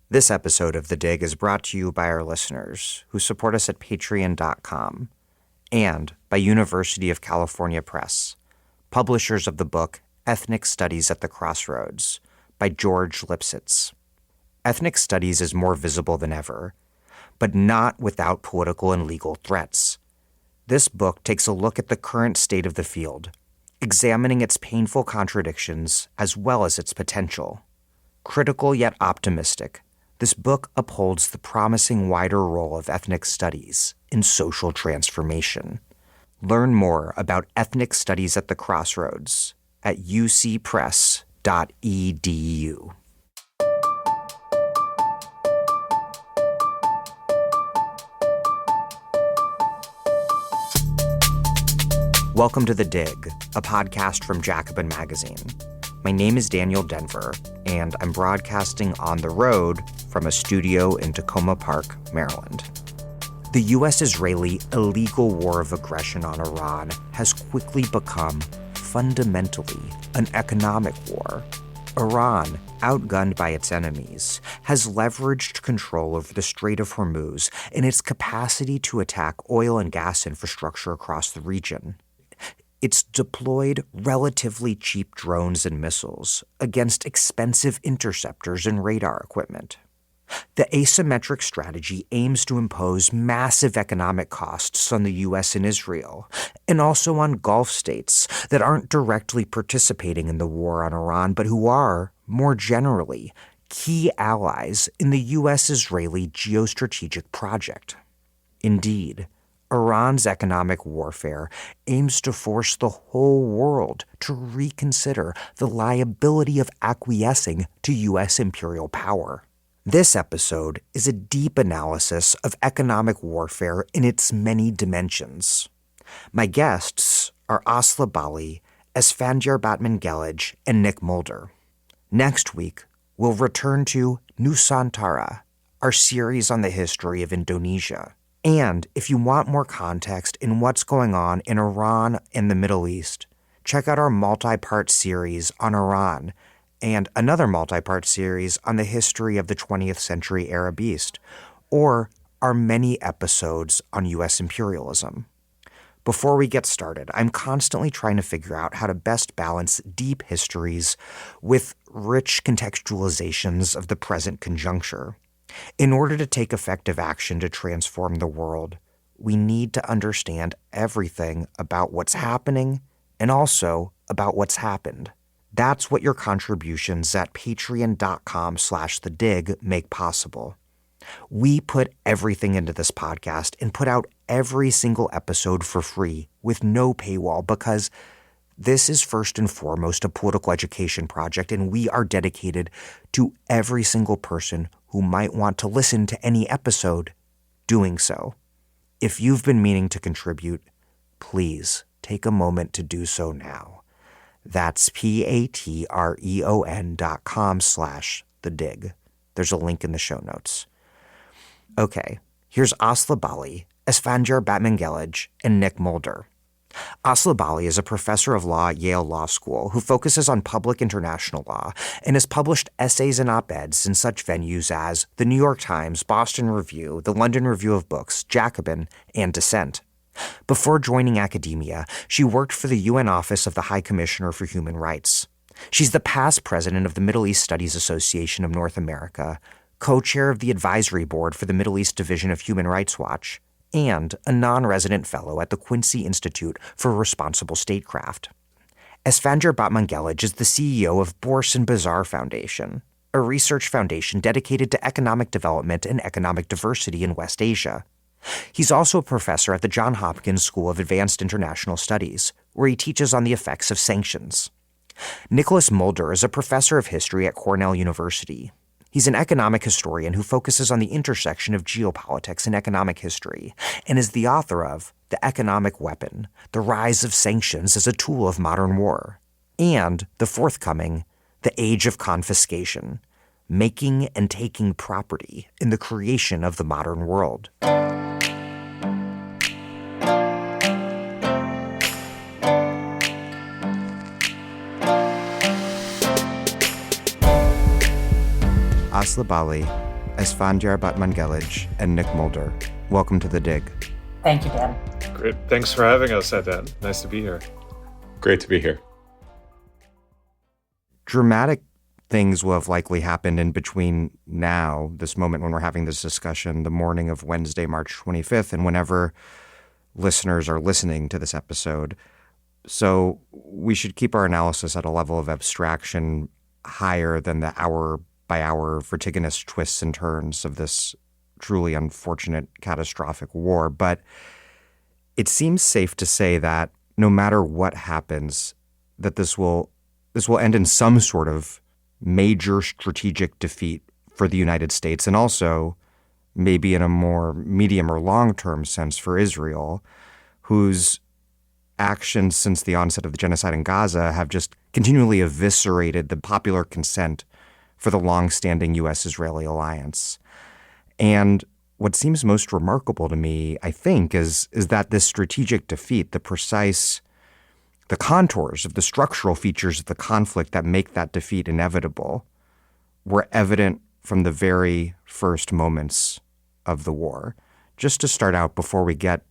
This episode of The Dig is brought to you by our listeners who support us at patreon.com and by University of California Press, publishers of the book Ethnic Studies at the Crossroads by George Lipsitz. Ethnic studies is more visible than ever, but not without political and legal threats. This book takes a look at the current state of the field, examining its painful contradictions as well as its potential. Critical yet optimistic, this book upholds the promising wider role of ethnic studies in social transformation. Learn more about ethnic studies at the crossroads at ucpress.edu. Welcome to The Dig, a podcast from Jacobin Magazine. My name is Daniel Denver, and I'm broadcasting on the road from a studio in Tacoma Park, Maryland. The U.S.-Israeli illegal war of aggression on Iran has quickly become, fundamentally, an economic war. Iran, outgunned by its enemies, has leveraged control over the Strait of Hormuz and its capacity to attack oil and gas infrastructure across the region. It's deployed relatively cheap drones and missiles against expensive interceptors and radar equipment. The asymmetric strategy aims to impose massive economic costs on the U.S. and Israel, and also on Gulf states that aren't directly participating in the war on Iran, but who are, more generally, key allies in the U.S.-Israeli geostrategic project. Indeed, Iran's economic warfare aims to force the whole world to reconsider the liability of acquiescing to U.S. imperial power. This episode is a deep analysis of economic warfare in its many dimensions. My guests are Aslı, Bâli, Esfandyar Batmanghelidj, and Nick Mulder. Next week, we'll return to Nusantara, our series on the history of Indonesia. And if you want more context in what's going on in Iran and the Middle East, check out our multi-part series on Iran and another multi-part series on the history of the 20th century Arab East, or our many episodes on U.S. imperialism. Before we get started, I'm constantly trying to figure out how to best balance deep histories with rich contextualizations of the present conjuncture. In order to take effective action to transform the world, we need to understand everything about what's happening and also about what's happened. That's what your contributions at patreon.com/thedig make possible. We put everything into this podcast and put out every single episode for free with no paywall because this is first and foremost a political education project, and we are dedicated to every single person who might want to listen to any episode doing so. If you've been meaning to contribute, please take a moment to do so now. That's patreon.com/thedig. There's a link in the show notes. Okay, here's Aslı, Bâli, Esfandyar Batmanghelidj, and Nick Mulder. Aslı, Bâli is a professor of law at Yale Law School who focuses on public international law and has published essays and op-eds in such venues as The New York Times, Boston Review, the London Review of Books, Jacobin, and Dissent. Before joining academia, she worked for the UN Office of the High Commissioner for Human Rights. She's the past president of the Middle East Studies Association of North America, co-chair of the advisory board for the Middle East Division of Human Rights Watch, and a non-resident fellow at the Quincy Institute for Responsible Statecraft. Esfandyar Batmanghelidj is the CEO of Bourse and Bazaar Foundation, a research foundation dedicated to economic development and economic diversity in West Asia. He's also a professor at the Johns Hopkins School of Advanced International Studies, where he teaches on the effects of sanctions. Nicholas Mulder is a professor of history at Cornell University. He's an economic historian who focuses on the intersection of geopolitics and economic history, and is the author of The Economic Weapon, The Rise of Sanctions as a Tool of Modern War, and the forthcoming The Age of Confiscation, Making and Taking Property in the Creation of the Modern World. Aslı, Bâli, Esfandyar Batmanghelidj, and Nick Mulder. Welcome to The Dig. Thank you, Dan. Great. Thanks for having us, Dan. Nice to be here. Great to be here. Dramatic things will have likely happened in between now, this moment when we're having this discussion, the morning of Wednesday, March 25th, and whenever listeners are listening to this episode. So we should keep our analysis at a level of abstraction higher than the hour-by-hour vertiginous twists and turns of this truly unfortunate, catastrophic war. But it seems safe to say that no matter what happens, that this will end in some sort of major strategic defeat for the United States, and also maybe in a more medium or long-term sense for Israel, whose actions since the onset of the genocide in Gaza have just continually eviscerated the popular consent for the long-standing U.S.-Israeli alliance. And what seems most remarkable to me, I think, is that this strategic defeat, the contours of the structural features of the conflict that make that defeat inevitable, were evident from the very first moments of the war. Just to start out, before we get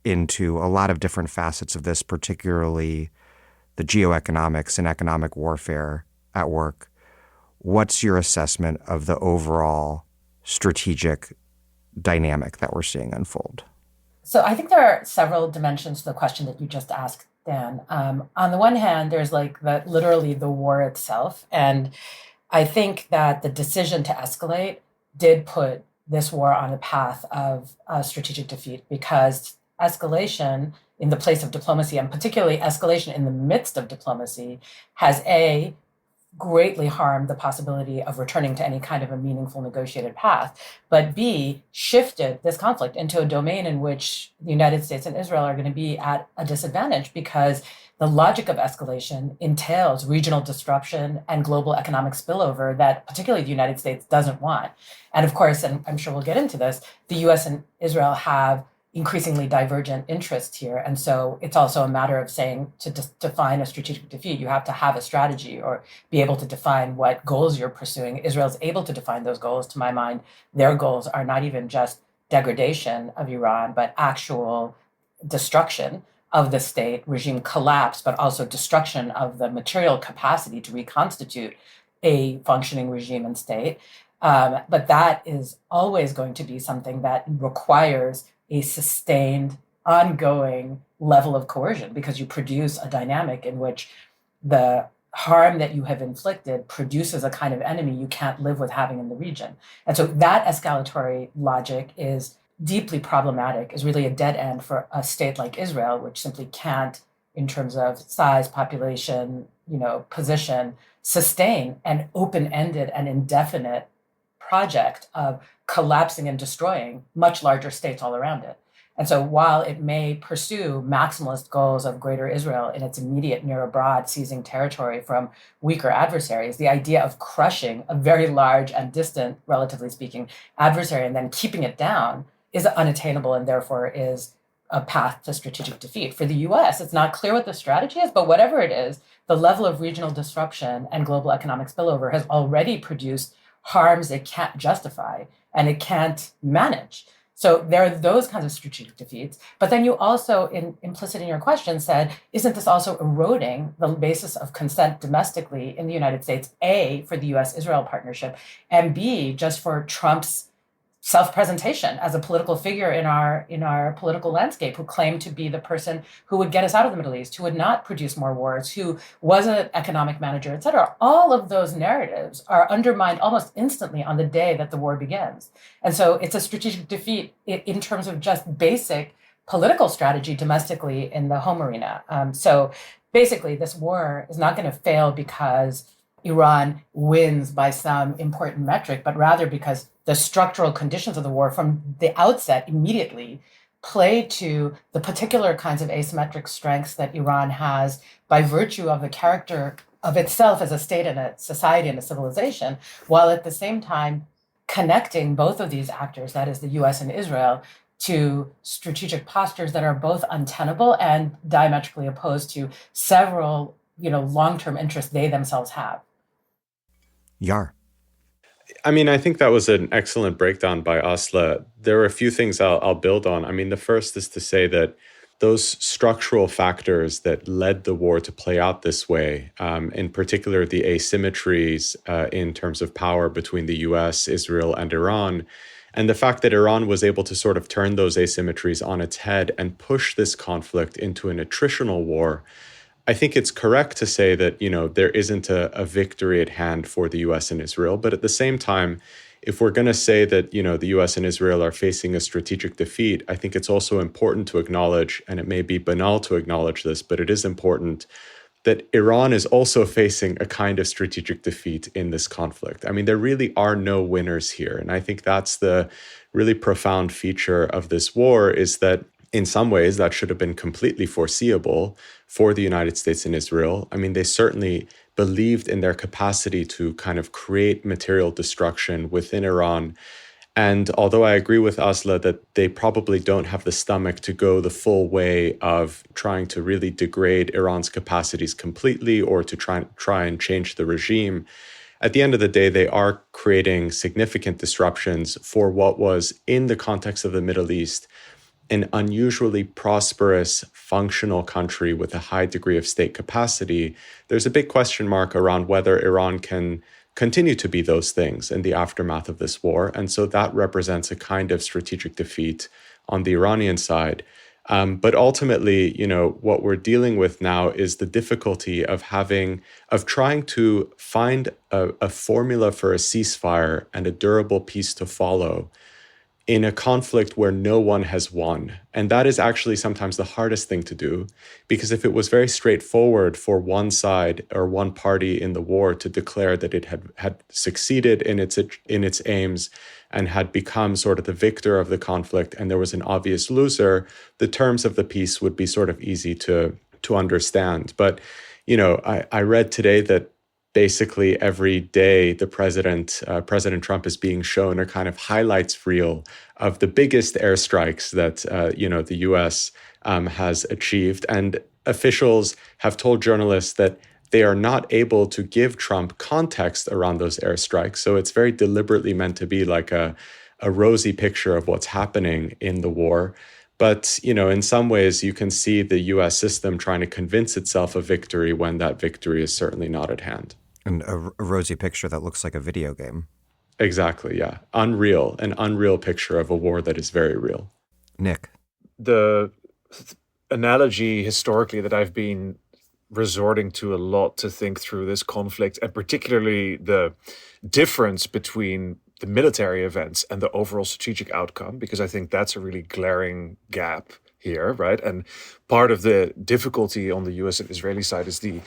into a lot of different facets of this, particularly the geoeconomics and economic warfare at work, what's your assessment of the overall strategic dynamic that we're seeing unfold? So I think there are several dimensions to the question that you just asked, Dan. On the one hand, there's literally the war itself. And I think that the decision to escalate did put this war on a path of strategic defeat, because escalation in the place of diplomacy, and particularly escalation in the midst of diplomacy, has greatly harmed the possibility of returning to any kind of a meaningful negotiated path, but B, shifted this conflict into a domain in which the United States and Israel are going to be at a disadvantage, because the logic of escalation entails regional disruption and global economic spillover that particularly the United States doesn't want. And of course, and I'm sure we'll get into this, the US and Israel have increasingly divergent interests here. And so it's also a matter of saying, to define a strategic defeat, you have to have a strategy or be able to define what goals you're pursuing. Israel's able to define those goals. To my mind, their goals are not even just degradation of Iran, but actual destruction of the state, regime collapse, but also destruction of the material capacity to reconstitute a functioning regime and state. But that is always going to be something that requires a sustained, ongoing level of coercion, because you produce a dynamic in which the harm that you have inflicted produces a kind of enemy you can't live with having in the region. And so that escalatory logic is deeply problematic, is really a dead end for a state like Israel, which simply can't, in terms of size, population, position, sustain an open-ended and indefinite project of collapsing and destroying much larger states all around it. And so while it may pursue maximalist goals of greater Israel in its immediate near abroad, seizing territory from weaker adversaries, the idea of crushing a very large and distant, relatively speaking, adversary and then keeping it down is unattainable, and therefore is a path to strategic defeat. For the US, it's not clear what the strategy is, but whatever it is, the level of regional disruption and global economic spillover has already produced harms it can't justify and it can't manage. So there are those kinds of strategic defeats. But then you also, implicit in your question, said, isn't this also eroding the basis of consent domestically in the United States, A, for the US-Israel partnership, and B, just for Trump's self-presentation as a political figure in our political landscape, who claimed to be the person who would get us out of the Middle East, who would not produce more wars, who was an economic manager, et cetera. All of those narratives are undermined almost instantly on the day that the war begins. And so it's a strategic defeat in terms of just basic political strategy domestically in the home arena. So basically, this war is not going to fail because Iran wins by some important metric, but rather because the structural conditions of the war from the outset immediately play to the particular kinds of asymmetric strengths that Iran has by virtue of the character of itself as a state and a society and a civilization, while at the same time connecting both of these actors, that is the US and Israel, to strategic postures that are both untenable and diametrically opposed to several, long-term interests they themselves have. Yar. I mean, I think that was an excellent breakdown by Aslı. There are a few things I'll build on. I mean, the first is to say that those structural factors that led the war to play out this way, in particular the asymmetries in terms of power between the US, Israel, and Iran, and the fact that Iran was able to sort of turn those asymmetries on its head and push this conflict into an attritional war. I think it's correct to say that, there isn't a victory at hand for the US and Israel. But at the same time, if we're going to say that, the US and Israel are facing a strategic defeat, I think it's also important to acknowledge, and it may be banal to acknowledge this, but it is important that Iran is also facing a kind of strategic defeat in this conflict. I mean, there really are no winners here. And I think that's the really profound feature of this war, is that in some ways, that should have been completely foreseeable for the United States and Israel. I mean, they certainly believed in their capacity to kind of create material destruction within Iran. And although I agree with Aslı that they probably don't have the stomach to go the full way of trying to really degrade Iran's capacities completely or to try and change the regime, at the end of the day, they are creating significant disruptions for what was, in the context of the Middle East, an unusually prosperous, functional country with a high degree of state capacity. There's a big question mark around whether Iran can continue to be those things in the aftermath of this war. And so that represents a kind of strategic defeat on the Iranian side. But ultimately, what we're dealing with now is the difficulty of trying to find a formula for a ceasefire and a durable peace to follow in a conflict where no one has won. And that is actually sometimes the hardest thing to do, because if it was very straightforward for one side or one party in the war to declare that it had succeeded in its aims and had become sort of the victor of the conflict, and there was an obvious loser, the terms of the peace would be sort of easy to understand. But, I read today that basically every day the President Trump is being shown a kind of highlights reel of the biggest airstrikes that the U.S. Has achieved, and officials have told journalists that they are not able to give Trump context around those airstrikes. So it's very deliberately meant to be like a rosy picture of what's happening in the war. But, in some ways, you can see the U.S. system trying to convince itself of victory when that victory is certainly not at hand. And a rosy picture that looks like a video game. Exactly, yeah. An unreal picture of a war that is very real. Nick? The analogy historically that I've been resorting to a lot to think through this conflict, and particularly the difference between the military events and the overall strategic outcome, because I think that's a really glaring gap here, right? And part of the difficulty on the US and Israeli side is the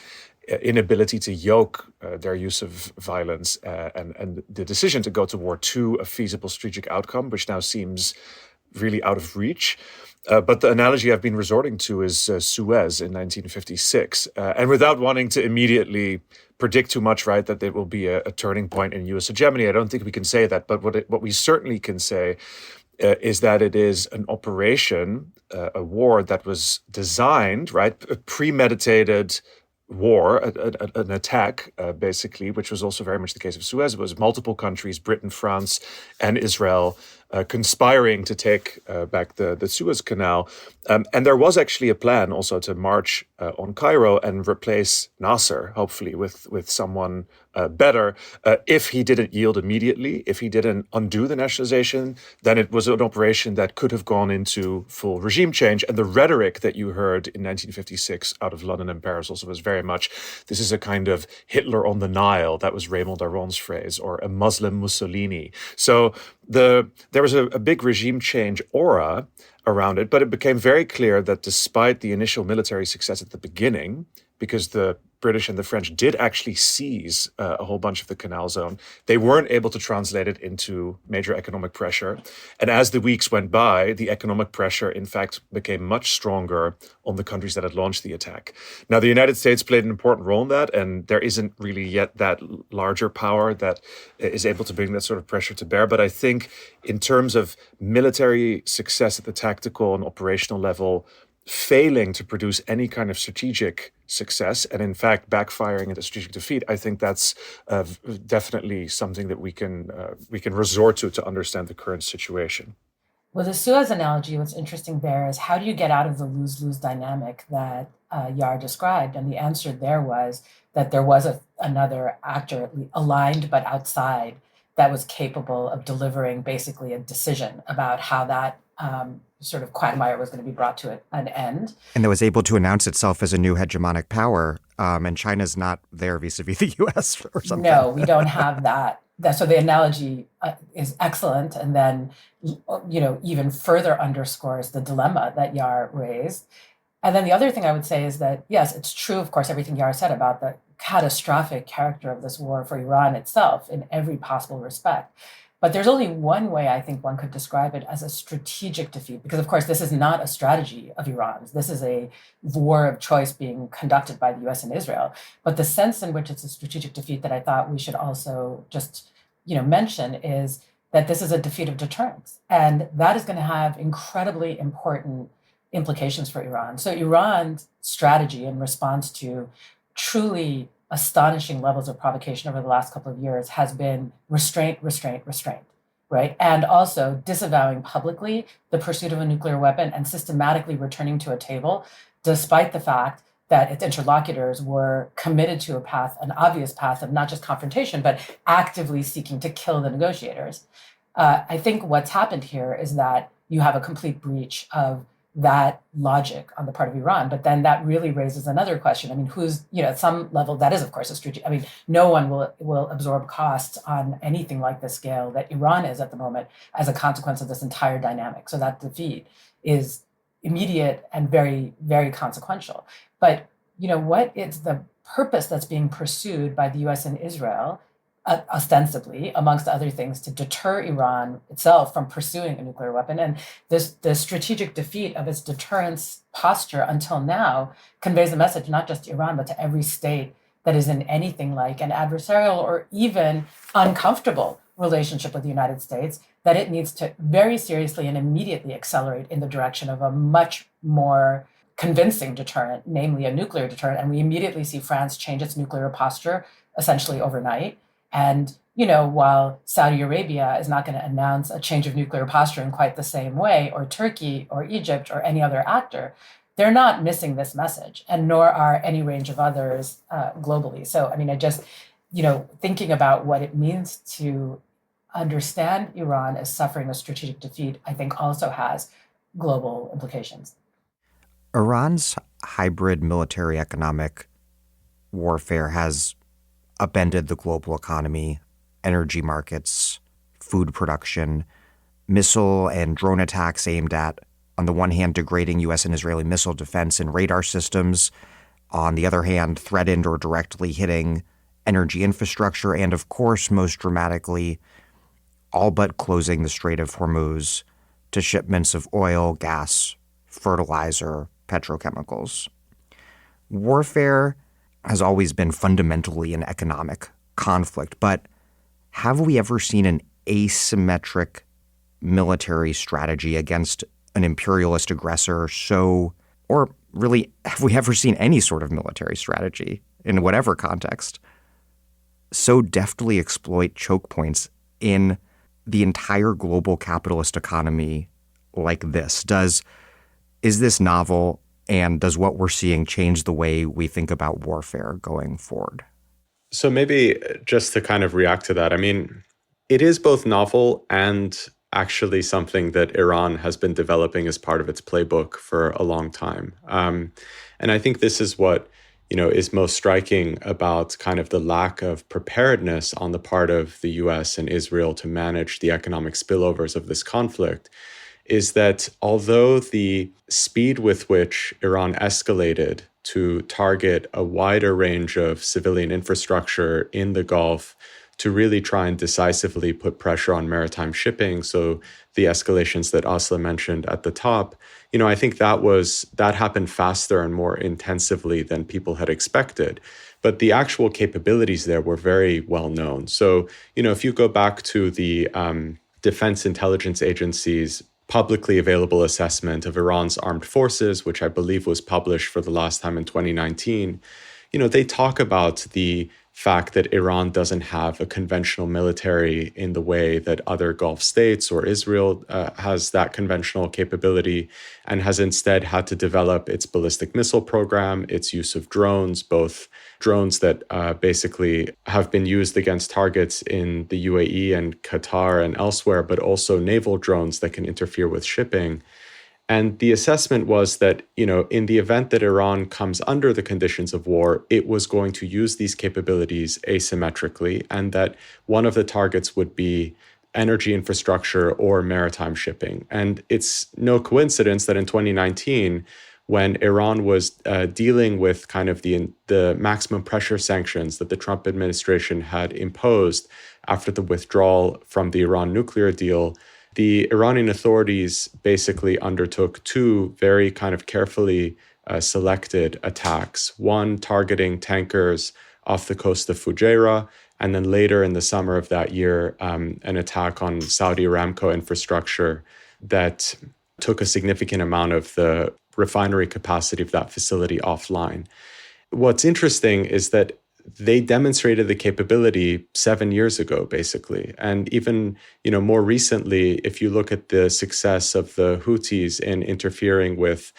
inability to yoke their use of violence and the decision to go to war to a feasible strategic outcome, which now seems really out of reach. But the analogy I've been resorting to is Suez in 1956. And without wanting to immediately predict too much, right, that it will be a turning point in U.S. hegemony, I don't think we can say that. But what we certainly can say is that it is an operation, a war that was designed, right, a premeditated war, an attack, basically, which was also very much the case of Suez. It was multiple countries, Britain, France, and Israel, conspiring to take back the Suez Canal. And there was actually a plan also to march on Cairo and replace Nasser, hopefully, with someone better. If he didn't yield immediately, if he didn't undo the nationalization, then it was an operation that could have gone into full regime change. And the rhetoric that you heard in 1956 out of London and Paris also was very much, this is a kind of Hitler on the Nile. That was Raymond Aron's phrase, or a Muslim Mussolini. So there was a big regime change aura around it, but it became very clear that despite the initial military success at the beginning, because the British and the French did actually seize a whole bunch of the canal zone, they weren't able to translate it into major economic pressure. And as the weeks went by, the economic pressure, in fact, became much stronger on the countries that had launched the attack. Now, the United States played an important role in that, and there isn't really yet that larger power that is able to bring that sort of pressure to bear. But I think in terms of military success at the tactical and operational level, failing to produce any kind of strategic success and in fact backfiring into strategic defeat, I think that's definitely something that we can resort to understand the current situation. Well, the Suez analogy, what's interesting there is how do you get out of the lose-lose dynamic that Yar described? And the answer there was that there was another actor aligned but outside that was capable of delivering basically a decision about how that sort of quagmire was going to be brought to an end. And that was able to announce itself as a new hegemonic power. And China's not there vis-a-vis the U.S. or something. No, we don't have that. So the analogy is excellent, and then even further underscores the dilemma that Yar raised. And then the other thing I would say is that, yes, it's true, of course, everything Yar said about the catastrophic character of this war for Iran itself in every possible respect. But there's only one way I think one could describe it as a strategic defeat, because, of course, this is not a strategy of Iran's. This is a war of choice being conducted by the US and Israel. But the sense in which it's a strategic defeat that I thought we should also just mention is that this is a defeat of deterrence. And that is going to have incredibly important implications for Iran. So Iran's strategy in response to truly astonishing levels of provocation over the last couple of years has been restraint, right? And also disavowing publicly the pursuit of a nuclear weapon and systematically returning to a table, despite the fact that its interlocutors were committed to an obvious path of not just confrontation, but actively seeking to kill the negotiators. I think what's happened here is that you have a complete breach of that logic on the part of Iran. But then that really raises another question. I mean, at some level, that is, of course, a strategy. I mean, no one will absorb costs on anything like the scale that Iran is at the moment as a consequence of this entire dynamic. So that defeat is immediate and very, very consequential. But, what is the purpose that's being pursued by the US and Israel, ostensibly, amongst other things, to deter Iran itself from pursuing a nuclear weapon? And the strategic defeat of its deterrence posture until now conveys a message not just to Iran, but to every state that is in anything like an adversarial or even uncomfortable relationship with the United States, that it needs to very seriously and immediately accelerate in the direction of a much more convincing deterrent, namely a nuclear deterrent. And we immediately see France change its nuclear posture essentially overnight. And, while Saudi Arabia is not going to announce a change of nuclear posture in quite the same way, or Turkey or Egypt or any other actor, they're not missing this message, and nor are any range of others globally. So, I mean, I just, thinking about what it means to understand Iran as suffering a strategic defeat, I think also has global implications. Iran's hybrid military economic warfare has upended the global economy, energy markets, food production, missile and drone attacks aimed at, on the one hand, degrading U.S. and Israeli missile defense and radar systems, on the other hand, threatened or directly hitting energy infrastructure, and of course, most dramatically, all but closing the Strait of Hormuz to shipments of oil, gas, fertilizer, petrochemicals. Warfare has always been fundamentally an economic conflict, but have we ever seen an asymmetric military strategy against an imperialist aggressor or really, have we ever seen any sort of military strategy in whatever context so deftly exploit choke points in the entire global capitalist economy like this? Is this novel, and does what we're seeing change the way we think about warfare going forward? So maybe just to kind of react to that, I mean, it is both novel and actually something that Iran has been developing as part of its playbook for a long time. And I think this is what, is most striking about kind of the lack of preparedness on the part of the US and Israel to manage the economic spillovers of this conflict, is that although the speed with which Iran escalated to target a wider range of civilian infrastructure in the Gulf to really try and decisively put pressure on maritime shipping, so the escalations that Aslı mentioned at the top, I think that happened faster and more intensively than people had expected. But the actual capabilities there were very well known. So, if you go back to the Defense Intelligence Agency's publicly available assessment of Iran's armed forces, which I believe was published for the last time in 2019, they talk about the fact that Iran doesn't have a conventional military in the way that other Gulf states or Israel has that conventional capability, and has instead had to develop its ballistic missile program, its use of drones, both drones that basically have been used against targets in the UAE and Qatar and elsewhere, but also naval drones that can interfere with shipping. And the assessment was that, in the event that Iran comes under the conditions of war, it was going to use these capabilities asymmetrically, and that one of the targets would be energy infrastructure or maritime shipping. And it's no coincidence that in 2019, when Iran was dealing with kind of the maximum pressure sanctions that the Trump administration had imposed after the withdrawal from the Iran nuclear deal, the Iranian authorities basically undertook two very kind of carefully selected attacks, one targeting tankers off the coast of Fujairah, and then later in the summer of that year, an attack on Saudi Aramco infrastructure that took a significant amount of the refinery capacity of that facility offline. What's interesting is that they demonstrated the capability 7 years ago, basically. And even, more recently, if you look at the success of the Houthis in interfering with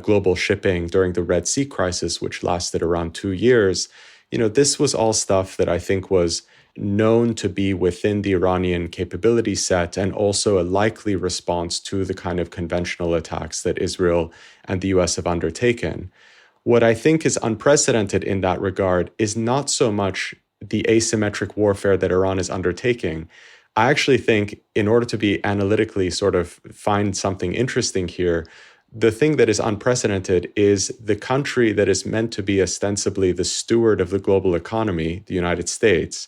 global shipping during the Red Sea crisis, which lasted around 2 years, this was all stuff that I think was known to be within the Iranian capability set, and also a likely response to the kind of conventional attacks that Israel and the US have undertaken. What I think is unprecedented in that regard is not so much the asymmetric warfare that Iran is undertaking. I actually think, in order to be analytically sort of find something interesting here, the thing that is unprecedented is the country that is meant to be ostensibly the steward of the global economy, the United States,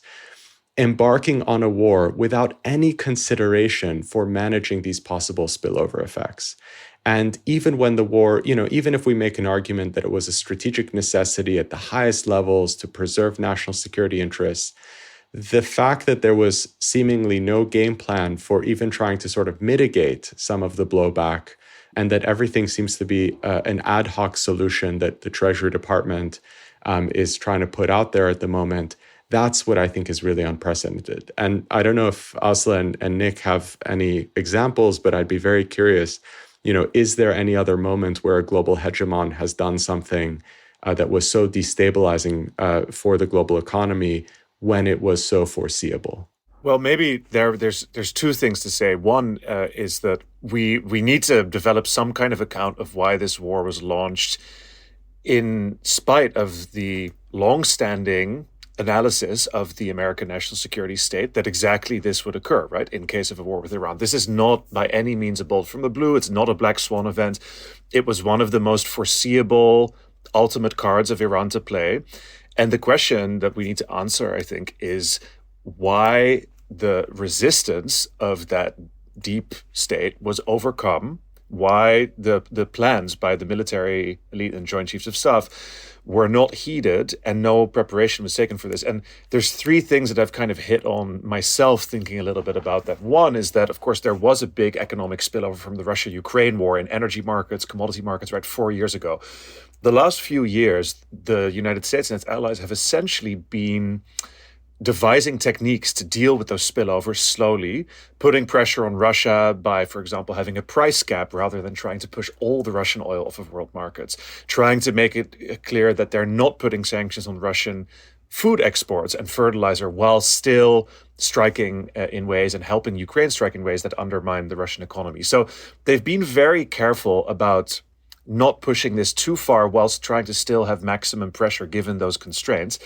embarking on a war without any consideration for managing these possible spillover effects. And even when the war, even if we make an argument that it was a strategic necessity at the highest levels to preserve national security interests, the fact that there was seemingly no game plan for even trying to sort of mitigate some of the blowback, and that everything seems to be an ad hoc solution that the Treasury Department is trying to put out there at the moment, that's what I think is really unprecedented. And I don't know if Aslı and Nick have any examples, but I'd be very curious. Is there any other moment where a global hegemon has done something that was so destabilizing for the global economy when it was so foreseeable? Well, maybe there's two things to say. One is that we need to develop some kind of account of why this war was launched, in spite of the long-standing analysis of the American national security state that exactly this would occur, right, in case of a war with Iran. This is not by any means a bolt from the blue. It's not a black swan event. It was one of the most foreseeable ultimate cards of Iran to play. And the question that we need to answer, I think, is why the resistance of that deep state was overcome, why the plans by the military elite and Joint Chiefs of Staff were not heeded, and no preparation was taken for this. And there's three things that I've kind of hit on myself thinking a little bit about that. One is that, of course, there was a big economic spillover from the Russia-Ukraine war in energy markets, commodity markets, right, 4 years ago. The last few years, the United States and its allies have essentially been devising techniques to deal with those spillovers slowly, putting pressure on Russia by, for example, having a price cap rather than trying to push all the Russian oil off of world markets, trying to make it clear that they're not putting sanctions on Russian food exports and fertilizer while still striking in ways and helping Ukraine strike in ways that undermine the Russian economy. So they've been very careful about not pushing this too far whilst trying to still have maximum pressure given those constraints.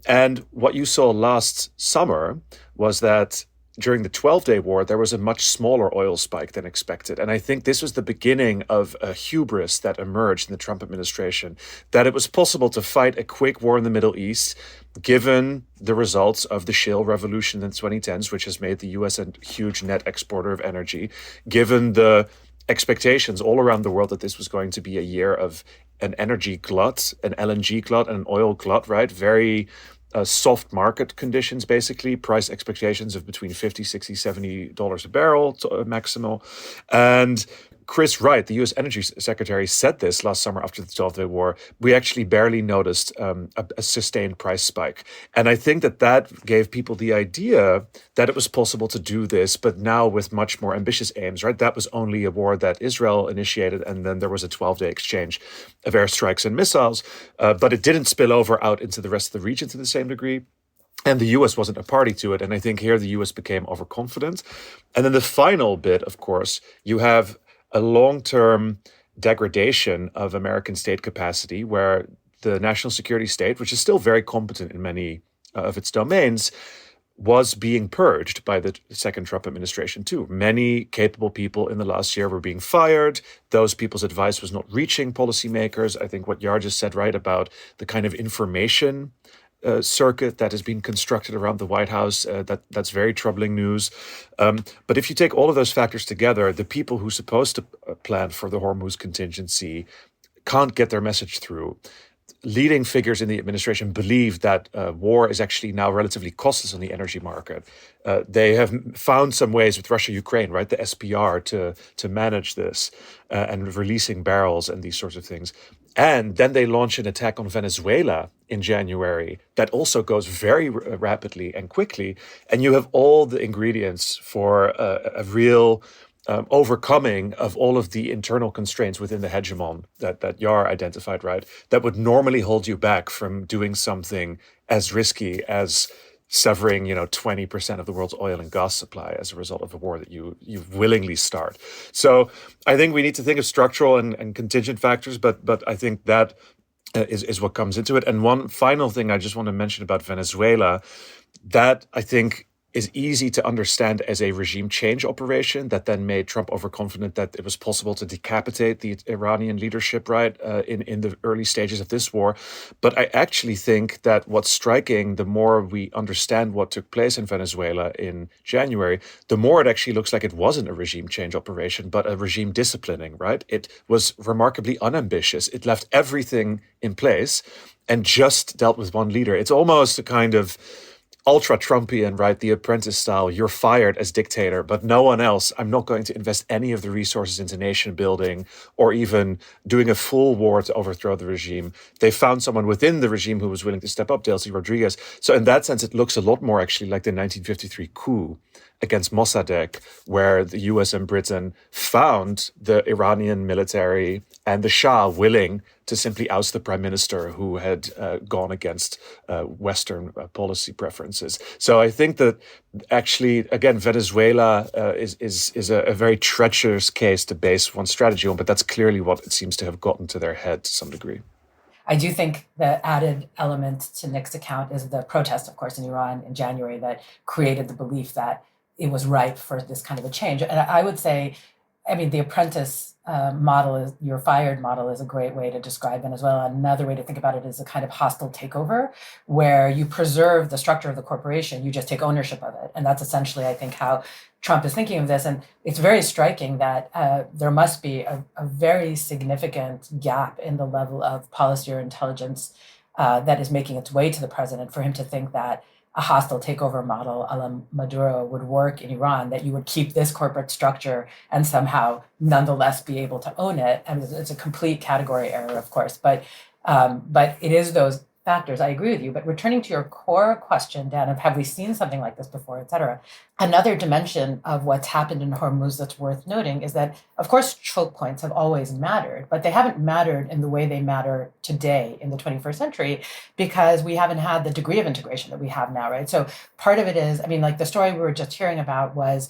And what you saw last summer was that during the 12-day war, there was a much smaller oil spike than expected. And I think this was the beginning of a hubris that emerged in the Trump administration, that it was possible to fight a quick war in the Middle East, given the results of the shale revolution in the 2010s, which has made the U.S. a huge net exporter of energy, given the expectations all around the world that this was going to be a year of an energy glut, an LNG glut, and an oil glut, right? Very soft market conditions, basically, price expectations of between 50, 60, $70 a barrel maximal. And Chris Wright, the U.S. Energy Secretary, said this last summer after the 12-day war. We actually barely noticed a sustained price spike. And I think that gave people the idea that it was possible to do this, but now with much more ambitious aims, right? That was only a war that Israel initiated, and then there was a 12-day exchange of airstrikes and missiles, but it didn't spill over out into the rest of the region to the same degree. And the US wasn't a party to it. And I think here the US became overconfident. And then the final bit, of course, you have a long-term degradation of American state capacity where the national security state, which is still very competent in many of its domains, was being purged by the second Trump administration too. Many capable people in the last year were being fired. Those people's advice was not reaching policymakers. I think what Yar just said, right, about the kind of information circuit that is being constructed around the White House, that's very troubling news. But if you take all of those factors together, the people who are supposed to plan for the Hormuz contingency can't get their message through. Leading figures in the administration believe that war is actually now relatively costless on the energy market. They have found some ways with Russia-Ukraine, right, the SPR, to manage this and releasing barrels and these sorts of things. And then they launch an attack on Venezuela in January that also goes very rapidly and quickly. And you have all the ingredients for a real overcoming of all of the internal constraints within the hegemon that Yar identified, right, that would normally hold you back from doing something as risky as severing, 20% of the world's oil and gas supply as a result of a war that you willingly start. So I think we need to think of structural and contingent factors, but I think that is what comes into it. And one final thing I just want to mention about Venezuela, that I think is easy to understand as a regime change operation that then made Trump overconfident that it was possible to decapitate the Iranian leadership, right, in the early stages of this war. But I actually think that what's striking, the more we understand what took place in Venezuela in January, the more it actually looks like it wasn't a regime change operation, but a regime disciplining, right? It was remarkably unambitious. It left everything in place and just dealt with one leader. It's almost a kind of ultra-Trumpian, right? The Apprentice style. You're fired as dictator, but no one else. I'm not going to invest any of the resources into nation building or even doing a full war to overthrow the regime. They found someone within the regime who was willing to step up, Delcy Rodriguez. So in that sense, it looks a lot more actually like the 1953 coup against Mossadegh, where the US and Britain found the Iranian military and the Shah willing to simply oust the prime minister who had gone against Western policy preferences. So I think that actually, again, Venezuela is a very treacherous case to base one's strategy on, but that's clearly what it seems to have gotten to their head to some degree. I do think the added element to Nick's account is the protest, of course, in Iran in January that created the belief that it was ripe for this kind of a change. And I would say, the Apprentice model, is your fired model, is a great way to describe Venezuela. Another way to think about it is a kind of hostile takeover, where you preserve the structure of the corporation, you just take ownership of it. And that's essentially, I think, how Trump is thinking of this. And it's very striking that there must be a very significant gap in the level of policy or intelligence that is making its way to the president for him to think that a hostile takeover model a la Maduro would work in Iran, that you would keep this corporate structure and somehow nonetheless be able to own it. And it's a complete category error, of course, but it is those factors. I agree with you. But returning to your core question, Dan, of have we seen something like this before, et cetera, another dimension of what's happened in Hormuz that's worth noting is that, of course, choke points have always mattered, but they haven't mattered in the way they matter today in the 21st century because we haven't had the degree of integration that we have now, right? So part of it is, like the story we were just hearing about was,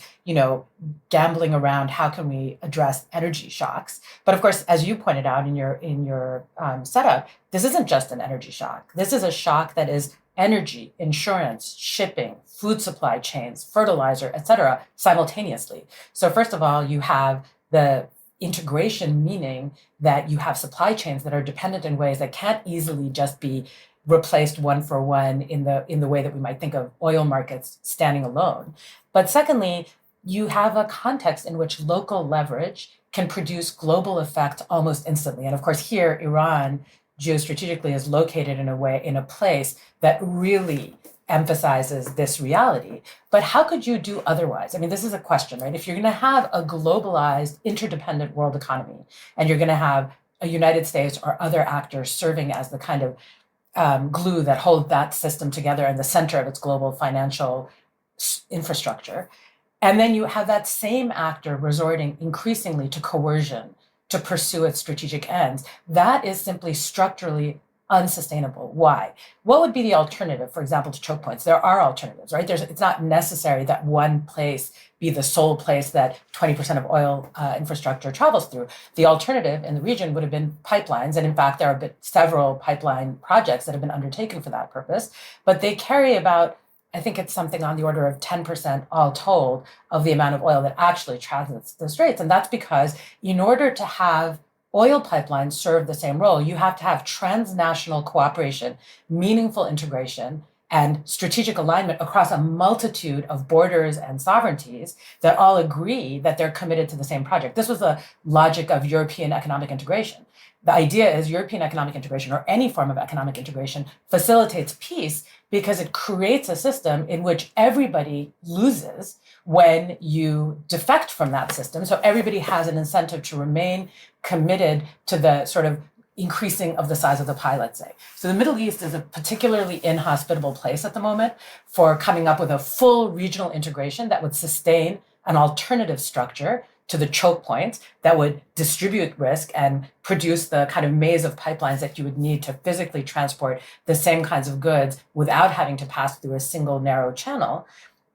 gambling around how can we address energy shocks. But of course, as you pointed out in your setup, this isn't just an energy shock. This is a shock that is energy, insurance, shipping, food supply chains, fertilizer, et cetera, simultaneously. So first of all, you have the integration, meaning that you have supply chains that are dependent in ways that can't easily just be replaced one for one in the way that we might think of oil markets standing alone. But secondly, you have a context in which local leverage can produce global effect almost instantly. And of course, here, Iran geostrategically is located in a place that really emphasizes this reality. But how could you do otherwise? I mean, this is a question, right? If you're going to have a globalized, interdependent world economy, and you're going to have a United States or other actors serving as the kind of glue that hold that system together in the center of its global financial infrastructure, and then you have that same actor resorting increasingly to coercion to pursue its strategic ends, that is simply structurally unsustainable. Why? What would be the alternative, for example, to choke points? There are alternatives, right? It's not necessary that one place be the sole place that 20% of oil infrastructure travels through. The alternative in the region would have been pipelines. And in fact, there have been several pipeline projects that have been undertaken for that purpose, but they carry about, I think it's something on the order of 10% all told of the amount of oil that actually transits the straits. And that's because in order to have oil pipelines serve the same role, you have to have transnational cooperation, meaningful integration, and strategic alignment across a multitude of borders and sovereignties that all agree that they're committed to the same project. This was the logic of European economic integration. The idea is European economic integration, or any form of economic integration, facilitates peace because it creates a system in which everybody loses when you defect from that system. So everybody has an incentive to remain committed to the sort of increasing of the size of the pie, let's say. So the Middle East is a particularly inhospitable place at the moment for coming up with a full regional integration that would sustain an alternative structure to the choke points that would distribute risk and produce the kind of maze of pipelines that you would need to physically transport the same kinds of goods without having to pass through a single narrow channel.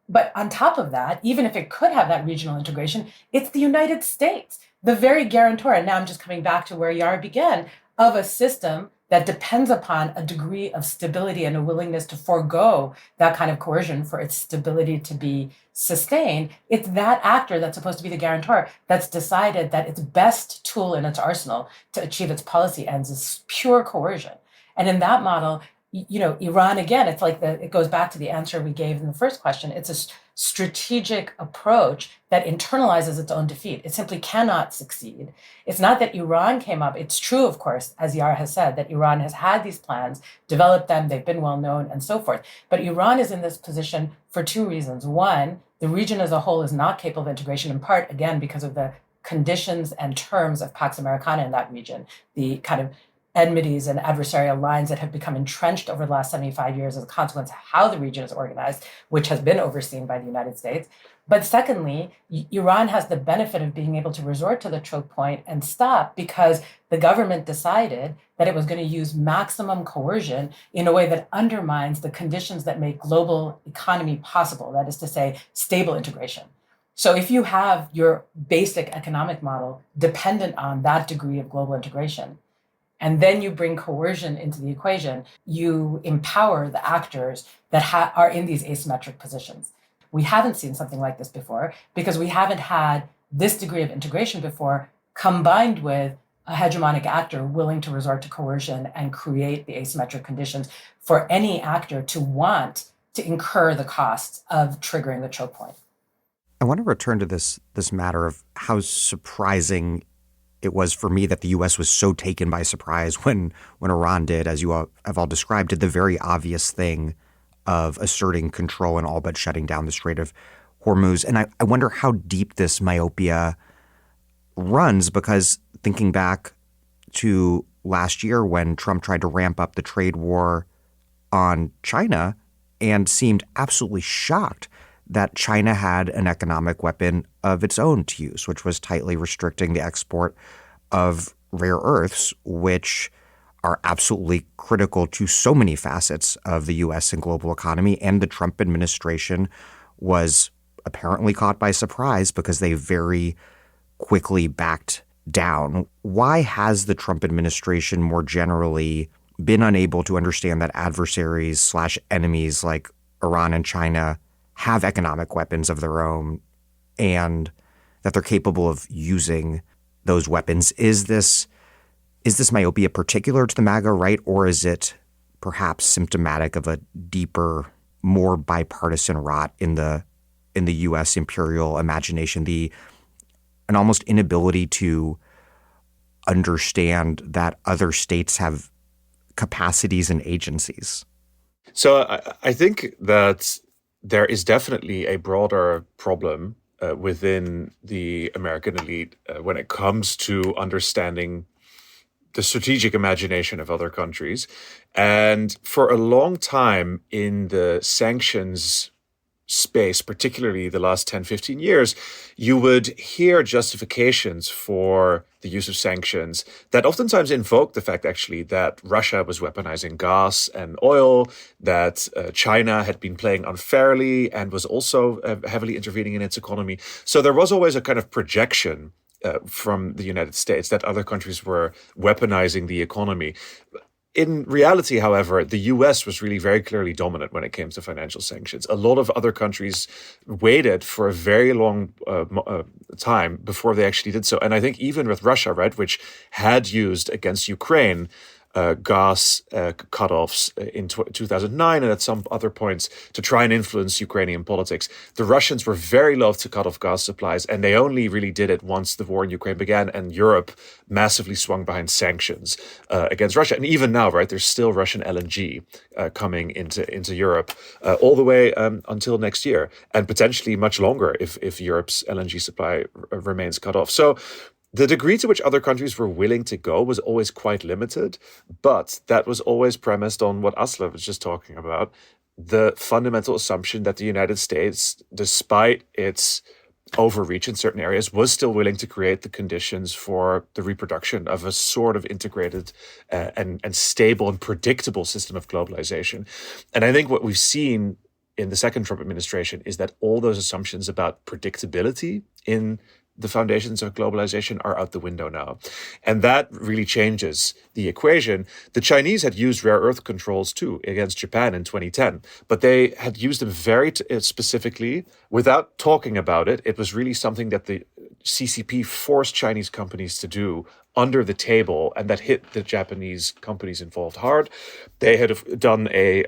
But on top of that, even if it could have that regional integration, it's the United States, the very guarantor, and now I'm just coming back to where Yara began, of a system that depends upon a degree of stability and a willingness to forego that kind of coercion for its stability to be sustained. It's that actor that's supposed to be the guarantor that's decided that its best tool in its arsenal to achieve its policy ends is pure coercion. And in that model, Iran, again, it's like it goes back to the answer we gave in the first question. It's a strategic approach that internalizes its own defeat. It simply cannot succeed. It's not that Iran came up. It's true, of course, as Yara has said, that Iran has had these plans, developed them, they've been well known, and so forth. But Iran is in this position for two reasons. One, the region as a whole is not capable of integration, in part, again, because of the conditions and terms of Pax Americana in that region, the kind of enmities and adversarial lines that have become entrenched over the last 75 years as a consequence of how the region is organized, which has been overseen by the United States. But secondly, Iran has the benefit of being able to resort to the choke point and stop because the government decided that it was going to use maximum coercion in a way that undermines the conditions that make global economy possible, that is to say, stable integration. So if you have your basic economic model dependent on that degree of global integration, and then you bring coercion into the equation, you empower the actors that are in these asymmetric positions. We haven't seen something like this before because we haven't had this degree of integration before, combined with a hegemonic actor willing to resort to coercion and create the asymmetric conditions for any actor to want to incur the costs of triggering the choke point. I want to return to this matter of how surprising it was for me that the U.S. was so taken by surprise when Iran did, as you all have all described, did the very obvious thing of asserting control and all but shutting down the Strait of Hormuz. And I wonder how deep this myopia runs, because thinking back to last year when Trump tried to ramp up the trade war on China and seemed absolutely shocked that China had an economic weapon of its own to use, which was tightly restricting the export of rare earths, which are absolutely critical to so many facets of the U.S. and global economy. And the Trump administration was apparently caught by surprise because they very quickly backed down. Why has the Trump administration more generally been unable to understand that adversaries / enemies like Iran and China have economic weapons of their own and that they're capable of using those weapons? Is this myopia particular to the MAGA right, or is it perhaps symptomatic of a deeper, more bipartisan rot in the U.S. imperial imagination, an almost inability to understand that other states have capacities and agencies? So I think that there is definitely a broader problem within the American elite when it comes to understanding the strategic imagination of other countries. And for a long time in the sanctions space, particularly the last 10, 15 years, you would hear justifications for the use of sanctions that oftentimes invoke the fact, actually, that Russia was weaponizing gas and oil, that China had been playing unfairly and was also heavily intervening in its economy. So there was always a kind of projection from the United States that other countries were weaponizing the economy. In reality, however, the US was really very clearly dominant when it came to financial sanctions. A lot of other countries waited for a very long time before they actually did so. And I think even with Russia, right, which had used against Ukraine gas cutoffs in 2009 and at some other points to try and influence Ukrainian politics. The Russians were very loath to cut off gas supplies, and they only really did it once the war in Ukraine began and Europe massively swung behind sanctions against Russia. And even now, right, there's still Russian LNG coming into Europe all the way until next year, and potentially much longer if Europe's LNG supply remains cut off. So the degree to which other countries were willing to go was always quite limited, but that was always premised on what Aslı was just talking about, the fundamental assumption that the United States, despite its overreach in certain areas, was still willing to create the conditions for the reproduction of a sort of integrated and stable and predictable system of globalization. And I think what we've seen in the second Trump administration is that all those assumptions about predictability in the foundations of globalization are out the window now. And that really changes the equation. The Chinese had used rare earth controls too against Japan in 2010, but they had used them very specifically without talking about it. It was really something that the CCP forced Chinese companies to do under the table, and that hit the Japanese companies involved hard. They had done a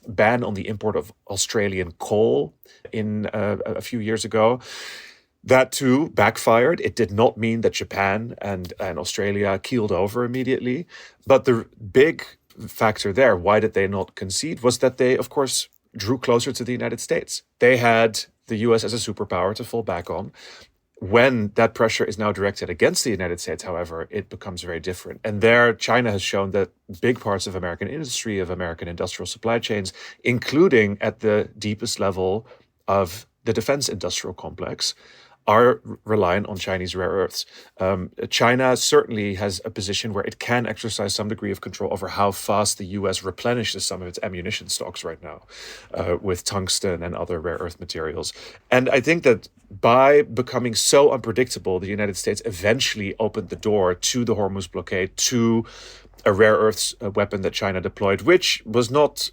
ban on the import of Australian coal in a few years ago. That too backfired. It did not mean that Japan and Australia keeled over immediately. But the big factor there, why did they not concede, was that they, of course, drew closer to the United States. They had the US as a superpower to fall back on. When that pressure is now directed against the United States, however, it becomes very different. And there, China has shown that big parts of American industry, of American industrial supply chains, including at the deepest level of the defense industrial complex, are reliant on Chinese rare earths. China certainly has a position where it can exercise some degree of control over how fast the US replenishes some of its ammunition stocks right now with tungsten and other rare earth materials. And I think that by becoming so unpredictable, the United States eventually opened the door to the Hormuz blockade, to a rare earths weapon that China deployed, which was not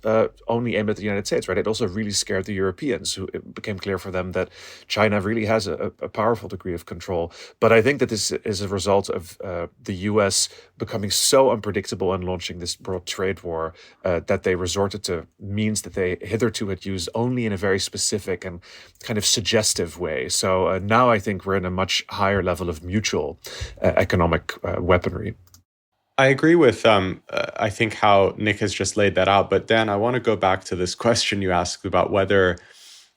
only aimed at the United States, right? It also really scared the Europeans, who it became clear for them that China really has a powerful degree of control. But I think that this is a result of the US becoming so unpredictable and launching this broad trade war that they resorted to means that they hitherto had used only in a very specific and kind of suggestive way. So now I think we're in a much higher level of mutual economic weaponry. I agree with, I think, how Nick has just laid that out. But Dan, I want to go back to this question you asked about whether,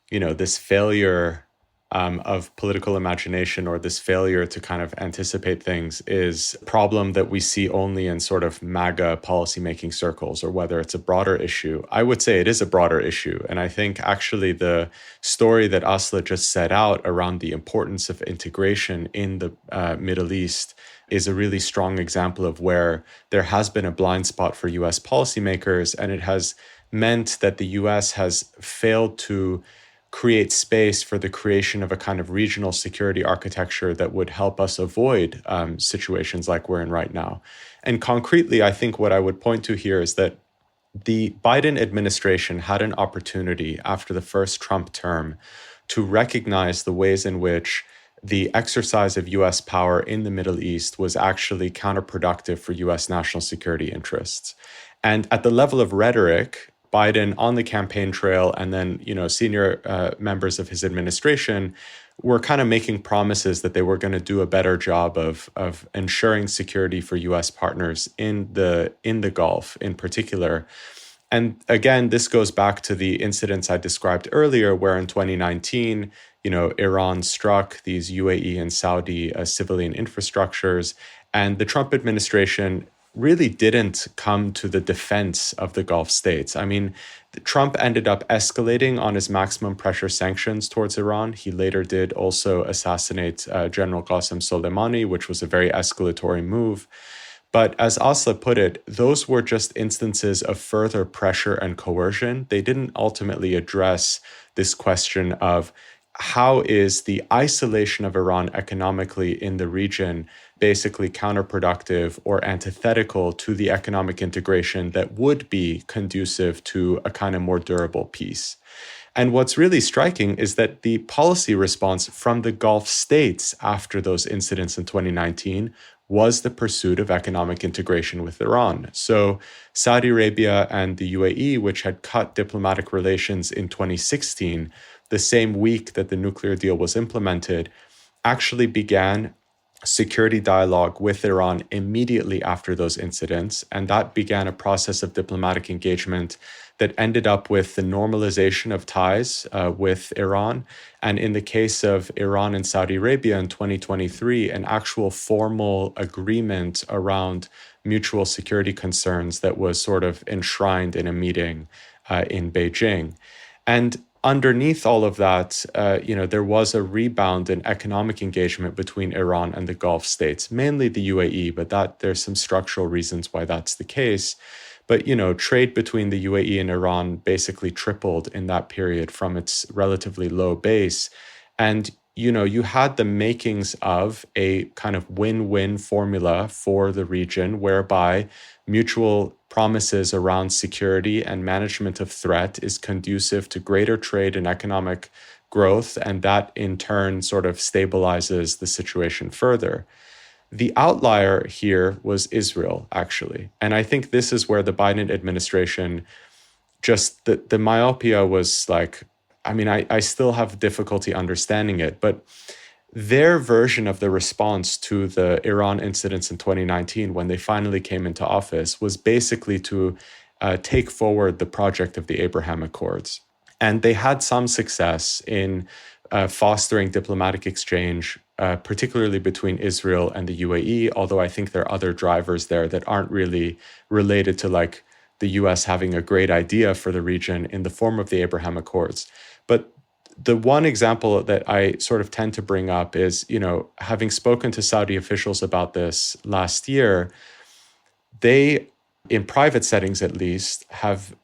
this failure of political imagination, or this failure to kind of anticipate things, is a problem that we see only in sort of MAGA policymaking circles, or whether it's a broader issue. I would say it is a broader issue. And I think actually the story that Aslı just set out around the importance of integration in the Middle East is a really strong example of where there has been a blind spot for US policymakers, and it has meant that the US has failed to create space for the creation of a kind of regional security architecture that would help us avoid situations like we're in right now. And concretely, I think what I would point to here is that the Biden administration had an opportunity after the first Trump term to recognize the ways in which the exercise of US power in the Middle East was actually counterproductive for US national security interests. And at the level of rhetoric, Biden on the campaign trail, and then, senior members of his administration were kind of making promises that they were going to do a better job of ensuring security for U.S. partners in the Gulf in particular. And again, this goes back to the incidents I described earlier, where in 2019, Iran struck these UAE and Saudi civilian infrastructures, and the Trump administration really didn't come to the defense of the Gulf states. I mean, Trump ended up escalating on his maximum pressure sanctions towards Iran. He later did also assassinate General Qasem Soleimani, which was a very escalatory move. But as Aslı put it, those were just instances of further pressure and coercion. They didn't ultimately address this question of how is the isolation of Iran economically in the region basically counterproductive or antithetical to the economic integration that would be conducive to a kind of more durable peace. And what's really striking is that the policy response from the Gulf states after those incidents in 2019 was the pursuit of economic integration with Iran. So Saudi Arabia and the UAE, which had cut diplomatic relations in 2016, the same week that the nuclear deal was implemented, actually began security dialogue with Iran immediately after those incidents. And that began a process of diplomatic engagement that ended up with the normalization of ties with Iran. And in the case of Iran and Saudi Arabia in 2023, an actual formal agreement around mutual security concerns that was sort of enshrined in a meeting in Beijing. And underneath all of that, there was a rebound in economic engagement between Iran and the Gulf states, mainly the UAE, but there's some structural reasons why that's the case. But, trade between the UAE and Iran basically tripled in that period from its relatively low base. And, you had the makings of a kind of win-win formula for the region whereby mutual promises around security and management of threat is conducive to greater trade and economic growth, and that in turn sort of stabilizes the situation further. The outlier here was Israel, actually. And I think this is where the Biden administration just, the myopia was like, I still have difficulty understanding it, but their version of the response to the Iran incidents in 2019, when they finally came into office, was basically to take forward the project of the Abraham Accords. And they had some success in fostering diplomatic exchange, particularly between Israel and the UAE, although I think there are other drivers there that aren't really related to like the US having a great idea for the region in the form of the Abraham Accords. But the one example that I sort of tend to bring up is, having spoken to Saudi officials about this last year, they, in private settings at least,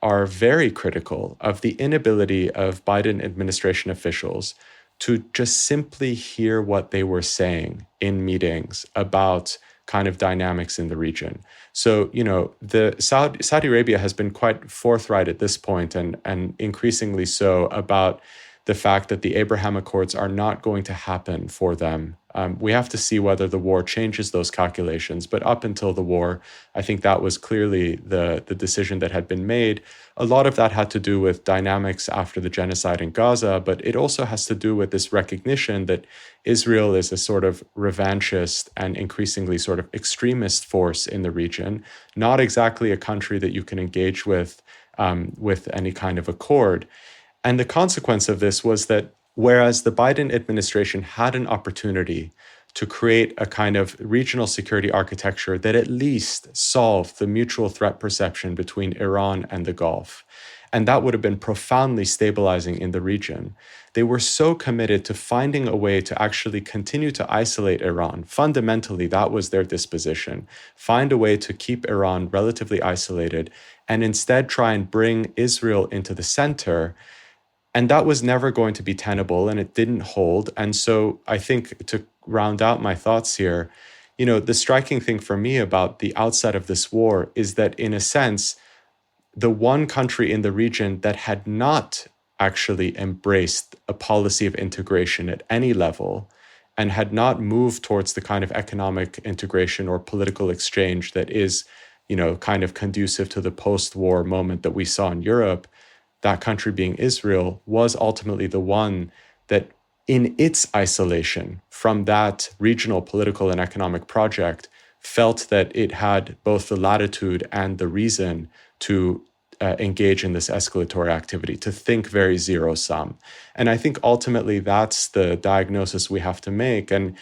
are very critical of the inability of Biden administration officials to just simply hear what they were saying in meetings about kind of dynamics in the region. So, the Saudi Arabia has been quite forthright at this point and increasingly so about the fact that the Abraham Accords are not going to happen for them. We have to see whether the war changes those calculations. But up until the war, I think that was clearly the decision that had been made. A lot of that had to do with dynamics after the genocide in Gaza, but it also has to do with this recognition that Israel is a sort of revanchist and increasingly sort of extremist force in the region, not exactly a country that you can engage with any kind of accord. And the consequence of this was that whereas the Biden administration had an opportunity to create a kind of regional security architecture that at least solved the mutual threat perception between Iran and the Gulf, and that would have been profoundly stabilizing in the region, they were so committed to finding a way to actually continue to isolate Iran. Fundamentally, that was their disposition. Find a way to keep Iran relatively isolated and instead try and bring Israel into the center. And that was never going to be tenable, and it didn't hold. And so I think, to round out my thoughts here, the striking thing for me about the outset of this war is that, in a sense, the one country in the region that had not actually embraced a policy of integration at any level and had not moved towards the kind of economic integration or political exchange that is, kind of conducive to the post-war moment that we saw in Europe, that country being Israel, was ultimately the one that in its isolation from that regional political and economic project, felt that it had both the latitude and the reason to engage in this escalatory activity, to think very zero sum. And I think ultimately that's the diagnosis we have to make. And,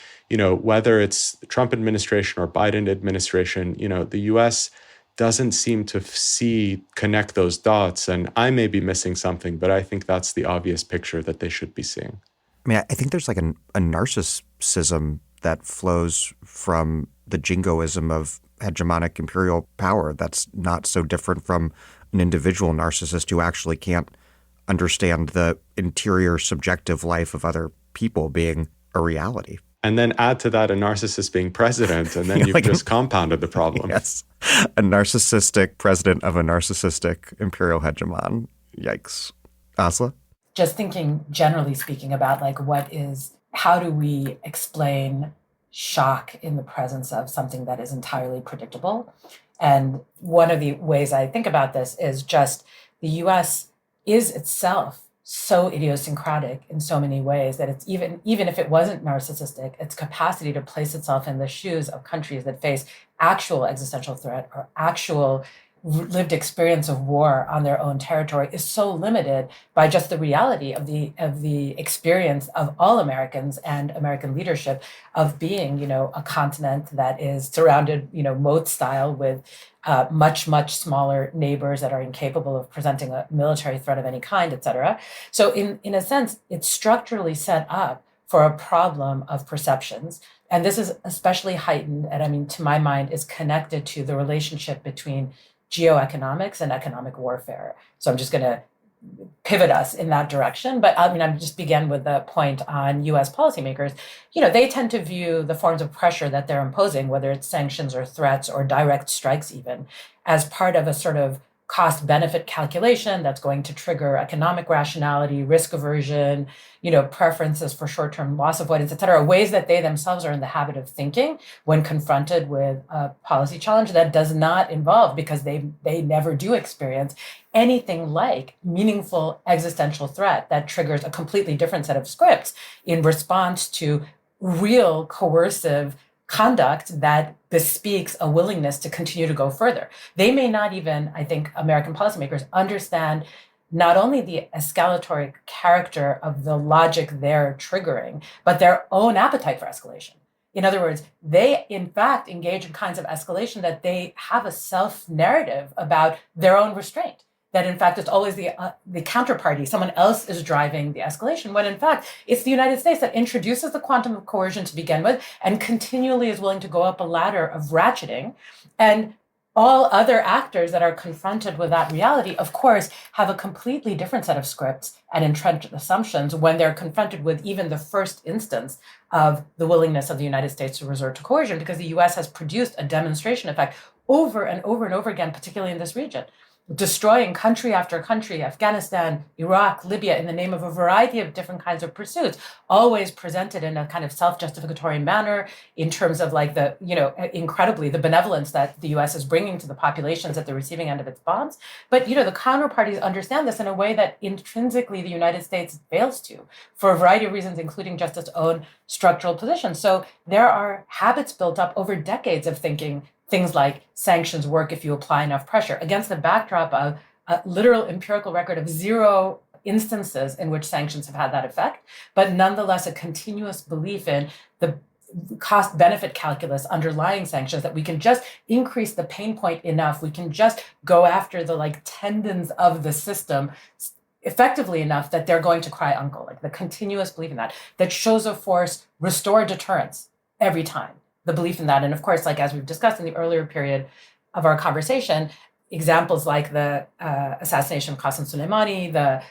whether it's the Trump administration or Biden administration, the US doesn't seem to connect those dots. And I may be missing something, but I think that's the obvious picture that they should be seeing. I mean, I think there's like a narcissism that flows from the jingoism of hegemonic imperial power that's not so different from an individual narcissist who actually can't understand the interior subjective life of other people being a reality. And then add to that a narcissist being president, and then you've just compounded the problem. Yes. A narcissistic president of a narcissistic imperial hegemon. Yikes. Aslı? Just thinking generally speaking about how do we explain shock in the presence of something that is entirely predictable? And one of the ways I think about this is just the US is itself so idiosyncratic in so many ways that it's even if it wasn't narcissistic, its capacity to place itself in the shoes of countries that face actual existential threat or actual lived experience of war on their own territory is so limited by just the reality of the experience of all Americans and American leadership of being, a continent that is surrounded, moat style with much, much smaller neighbors that are incapable of presenting a military threat of any kind, et cetera. So in a sense, it's structurally set up for a problem of perceptions. And this is especially heightened, and to my mind, is connected to the relationship between geoeconomics and economic warfare. So I'm just going to pivot us in that direction. But I'm just begin with the point on US policymakers. They tend to view the forms of pressure that they're imposing, whether it's sanctions or threats or direct strikes even, as part of a sort of cost-benefit calculation that's going to trigger economic rationality, risk aversion, preferences for short-term loss avoidance, et cetera, ways that they themselves are in the habit of thinking when confronted with a policy challenge that does not involve, because they never do experience anything like meaningful existential threat that triggers a completely different set of scripts in response to real coercive conduct that bespeaks a willingness to continue to go further. They may not even, I think, American policymakers understand not only the escalatory character of the logic they're triggering, but their own appetite for escalation. In other words, they in fact engage in kinds of escalation that they have a self-narrative about their own restraint. That in fact it's always the counterparty, someone else is driving the escalation, when in fact it's the United States that introduces the quantum of coercion to begin with and continually is willing to go up a ladder of ratcheting. And all other actors that are confronted with that reality, of course, have a completely different set of scripts and entrenched assumptions when they're confronted with even the first instance of the willingness of the United States to resort to coercion, because the US has produced a demonstration effect over and over and over again, particularly in this region, destroying country after country, Afghanistan, Iraq, Libya, in the name of a variety of different kinds of pursuits, always presented in a kind of self-justificatory manner in terms of incredibly, the benevolence that the US is bringing to the populations at the receiving end of its bombs. But, the counterparties understand this in a way that intrinsically the United States fails to, for a variety of reasons, including just its own structural position. So there are habits built up over decades of thinking things like sanctions work if you apply enough pressure, against the backdrop of a literal empirical record of zero instances in which sanctions have had that effect, but nonetheless a continuous belief in the cost-benefit calculus underlying sanctions, that we can just increase the pain point enough, we can just go after the tendons of the system effectively enough that they're going to cry uncle, the continuous belief in that shows of force restore deterrence every time. The belief in that. And of course, as we've discussed in the earlier period of our conversation, examples like the assassination of Qasem Soleimani, the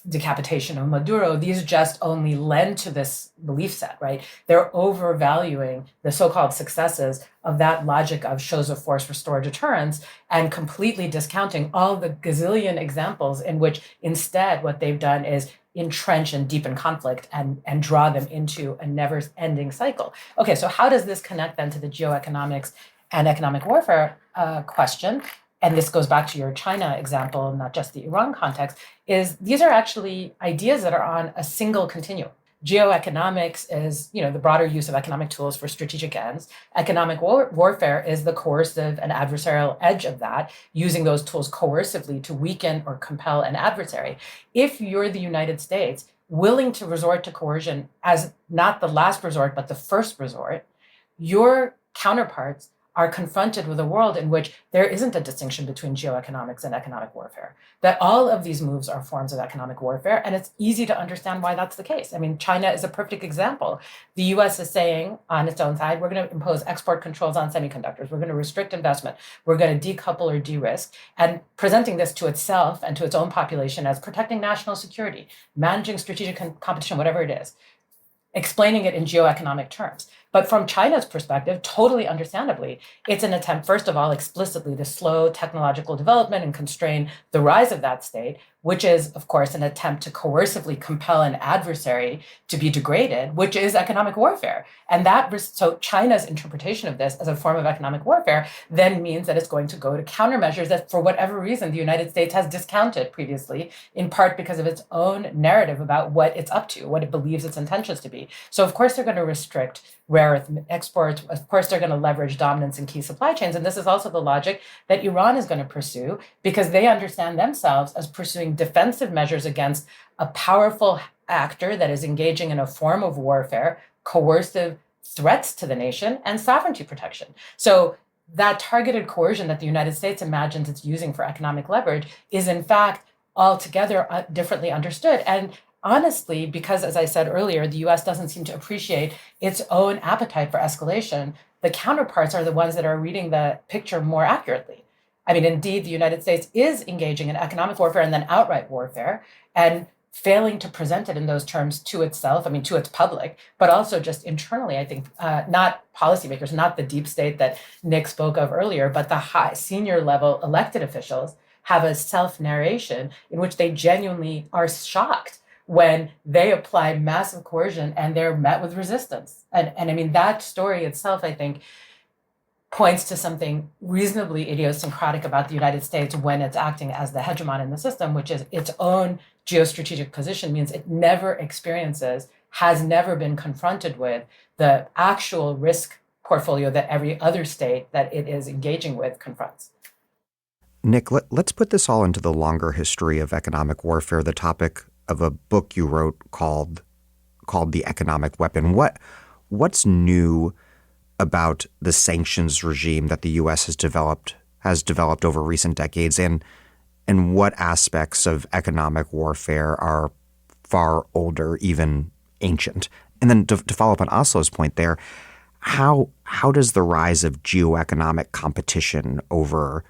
decapitation of Maduro, these just only lend to this belief set, right? They're overvaluing the so-called successes of that logic of shows of force restore deterrence and completely discounting all the gazillion examples in which instead what they've done is entrench and deepen conflict and draw them into a never-ending cycle. Okay, so how does this connect then to the geoeconomics and economic warfare question? And this goes back to your China example, not just the Iran context, is these are actually ideas that are on a single continuum. Geoeconomics is, the broader use of economic tools for strategic ends. Economic warfare is the coercive and adversarial edge of that, using those tools coercively to weaken or compel an adversary. If you're the United States, willing to resort to coercion as not the last resort, but the first resort, your counterparts are confronted with a world in which there isn't a distinction between geoeconomics and economic warfare, that all of these moves are forms of economic warfare. And it's easy to understand why that's the case. I mean, China is a perfect example. The US is saying on its own side, we're going to impose export controls on semiconductors. We're going to restrict investment. We're going to decouple or de-risk, and presenting this to itself and to its own population as protecting national security, managing strategic competition, whatever it is, explaining it in geoeconomic terms. But from China's perspective, totally understandably, it's an attempt, first of all, explicitly to slow technological development and constrain the rise of that state, which is, of course, an attempt to coercively compel an adversary to be degraded, which is economic warfare. And so China's interpretation of this as a form of economic warfare then means that it's going to go to countermeasures that, for whatever reason, the United States has discounted previously, in part because of its own narrative about what it's up to, what it believes its intentions to be. So, of course, they're going to restrict rare earth exports. Of course, they're going to leverage dominance in key supply chains. And this is also the logic that Iran is going to pursue, because they understand themselves as pursuing defensive measures against a powerful actor that is engaging in a form of warfare, coercive threats to the nation, and sovereignty protection. So that targeted coercion that the United States imagines it's using for economic leverage is, in fact, altogether differently understood. And honestly, because, as I said earlier, the US doesn't seem to appreciate its own appetite for escalation, the counterparts are the ones that are reading the picture more accurately. I mean, indeed, the United States is engaging in economic warfare and then outright warfare, and failing to present it in those terms to itself, to its public, but also just internally, I think, not policymakers, not the deep state that Nick spoke of earlier, but the high senior level elected officials have a self-narration in which they genuinely are shocked when they apply massive coercion and they're met with resistance. And that story itself, I think, points to something reasonably idiosyncratic about the United States when it's acting as the hegemon in the system, which is its own geostrategic position means it never experiences, has never been confronted with the actual risk portfolio that every other state that it is engaging with confronts. Nick, let's put this all into the longer history of economic warfare, the topic of a book you wrote called The Economic Weapon. What's new about the sanctions regime that the U.S. has developed over recent decades, and what aspects of economic warfare are far older, even ancient? And then to follow up on Aslı's point there, how does the rise of geoeconomic competition over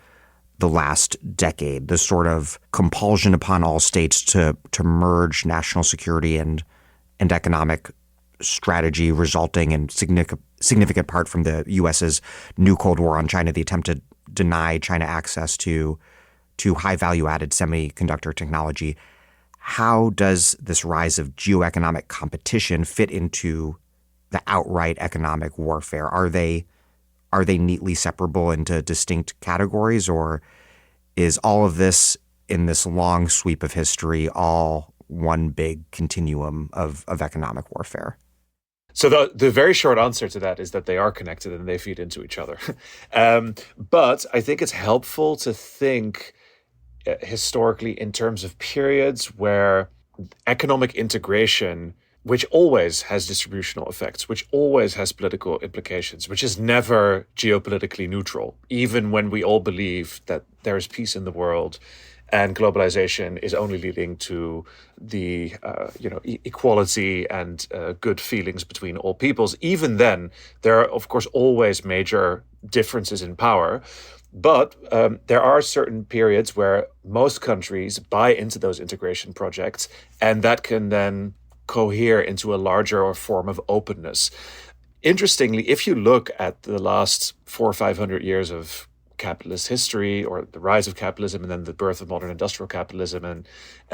the last decade, the sort of compulsion upon all states to merge national security and economic strategy, resulting in significant part from the U.S.'s new Cold War on China, the attempt to deny China access to high value-added semiconductor technology. How does this rise of geoeconomic competition fit into the outright economic warfare? Are they neatly separable into distinct categories, or is all of this in this long sweep of history all one big continuum of economic warfare? So the very short answer to that is that they are connected and they feed into each other. But I think it's helpful to think historically in terms of periods where economic integration, which always has distributional effects, which always has political implications, which is never geopolitically neutral, even when we all believe that there is peace in the world and globalization is only leading to the equality and good feelings between all peoples. Even then, there are, of course, always major differences in power. But there are certain periods where most countries buy into those integration projects, and that can then cohere into a larger form of openness. Interestingly, if you look at the last 400 or 500 years of capitalist history, or the rise of capitalism and then the birth of modern industrial capitalism and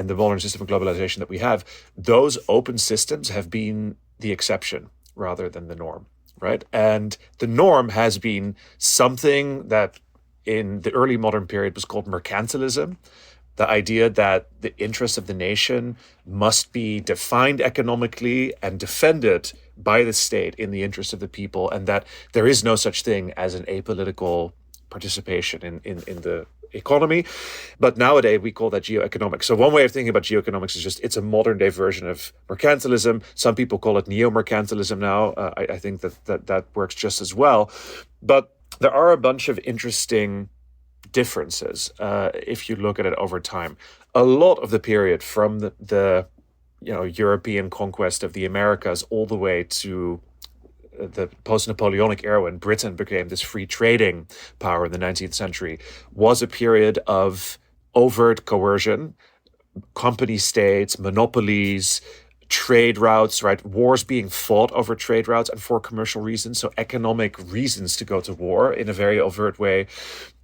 the modern system of globalization that we have, those open systems have been the exception rather than the norm, right? And the norm has been something that in the early modern period was called mercantilism, The idea that the interests of the nation must be defined economically and defended by the state in the interest of the people, and that there is no such thing as an apolitical participation in the economy. But nowadays we call that geoeconomics. So one way of thinking about geoeconomics is just it's a modern day version of mercantilism. Some people call it neo-mercantilism now. I think that works just as well. But there are a bunch of interesting differences if you look at it over time. A lot of the period from the European conquest of the Americas all the way to the post-Napoleonic era, when Britain became this free trading power in the 19th century, was a period of overt coercion, company states, monopolies, trade routes, right? Wars being fought over trade routes and for commercial reasons, so economic reasons to go to war in a very overt way.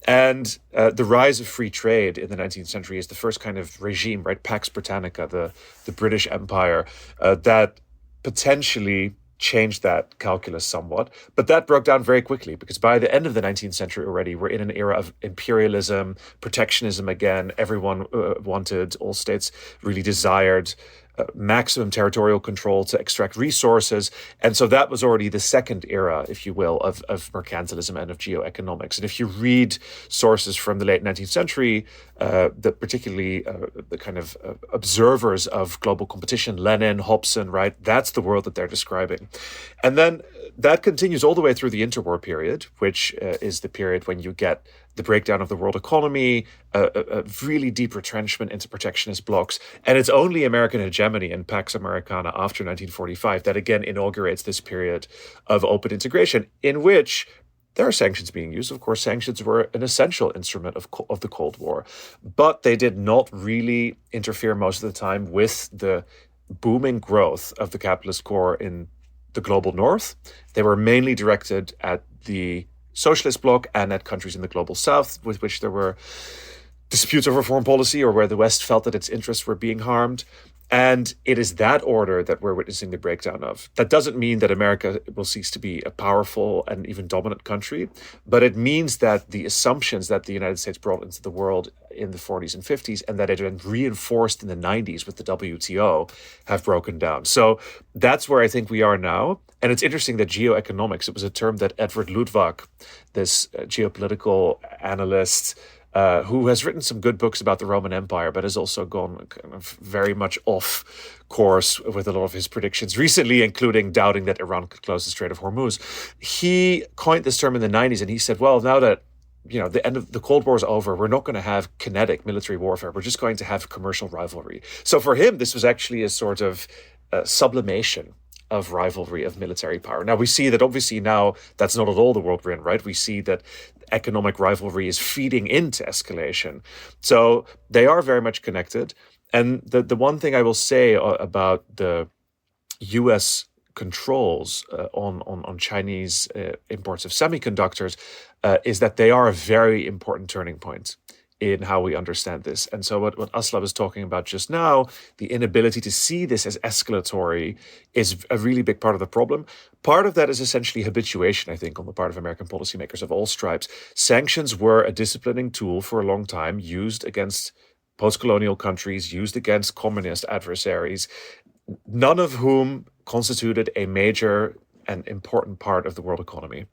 And the rise of free trade in the 19th century is the first kind of regime, right? Pax Britannica, the British Empire, that potentially changed that calculus somewhat. But that broke down very quickly, because by the end of the 19th century already, we're in an era of imperialism, protectionism again. Everyone wanted, all states really desired maximum territorial control to extract resources. And so that was already the second era, if you will, of mercantilism and of geoeconomics. And if you read sources from the late 19th century, particularly the kind of observers of global competition, Lenin, Hobson, right? That's the world that they're describing. And then that continues all the way through the interwar period, which is the period when you get the breakdown of the world economy, a really deep retrenchment into protectionist blocs. And it's only American hegemony and Pax Americana after 1945 that again inaugurates this period of open integration, in which there are sanctions being used. Of course, sanctions were an essential instrument of the Cold War, but they did not really interfere most of the time with the booming growth of the capitalist core in the global north. They were mainly directed at the socialist bloc and at countries in the global south, with which there were disputes over foreign policy or where the West felt that its interests were being harmed. And it is that order that we're witnessing the breakdown of. That doesn't mean that America will cease to be a powerful and even dominant country, but it means that the assumptions that the United States brought into the world in the 40s and 50s and that it had been reinforced in the 90s with the WTO have broken down. So that's where I think we are now. And it's interesting that geoeconomics, it was a term that Edward Luttwak, this geopolitical analyst, who has written some good books about the Roman Empire, but has also gone kind of very much off course with a lot of his predictions recently, including doubting that Iran could close the Strait of Hormuz. He coined this term in the 90s, and he said, well, now that the end of the Cold War is over, we're not going to have kinetic military warfare. We're just going to have commercial rivalry. So for him, this was actually a sort of sublimation of rivalry of military power. Now we see that obviously now that's not at all the world we're in, right? We see that economic rivalry is feeding into escalation. So they are very much connected. And the one thing I will say about the US controls on Chinese imports of semiconductors is that they are a very important turning point in how we understand this. And so what Aslı was talking about just now, the inability to see this as escalatory is a really big part of the problem. Part of that is essentially habituation, I think, on the part of American policymakers of all stripes. Sanctions were a disciplining tool for a long time, used against post-colonial countries, used against communist adversaries, none of whom constituted a major and important part of the world economy.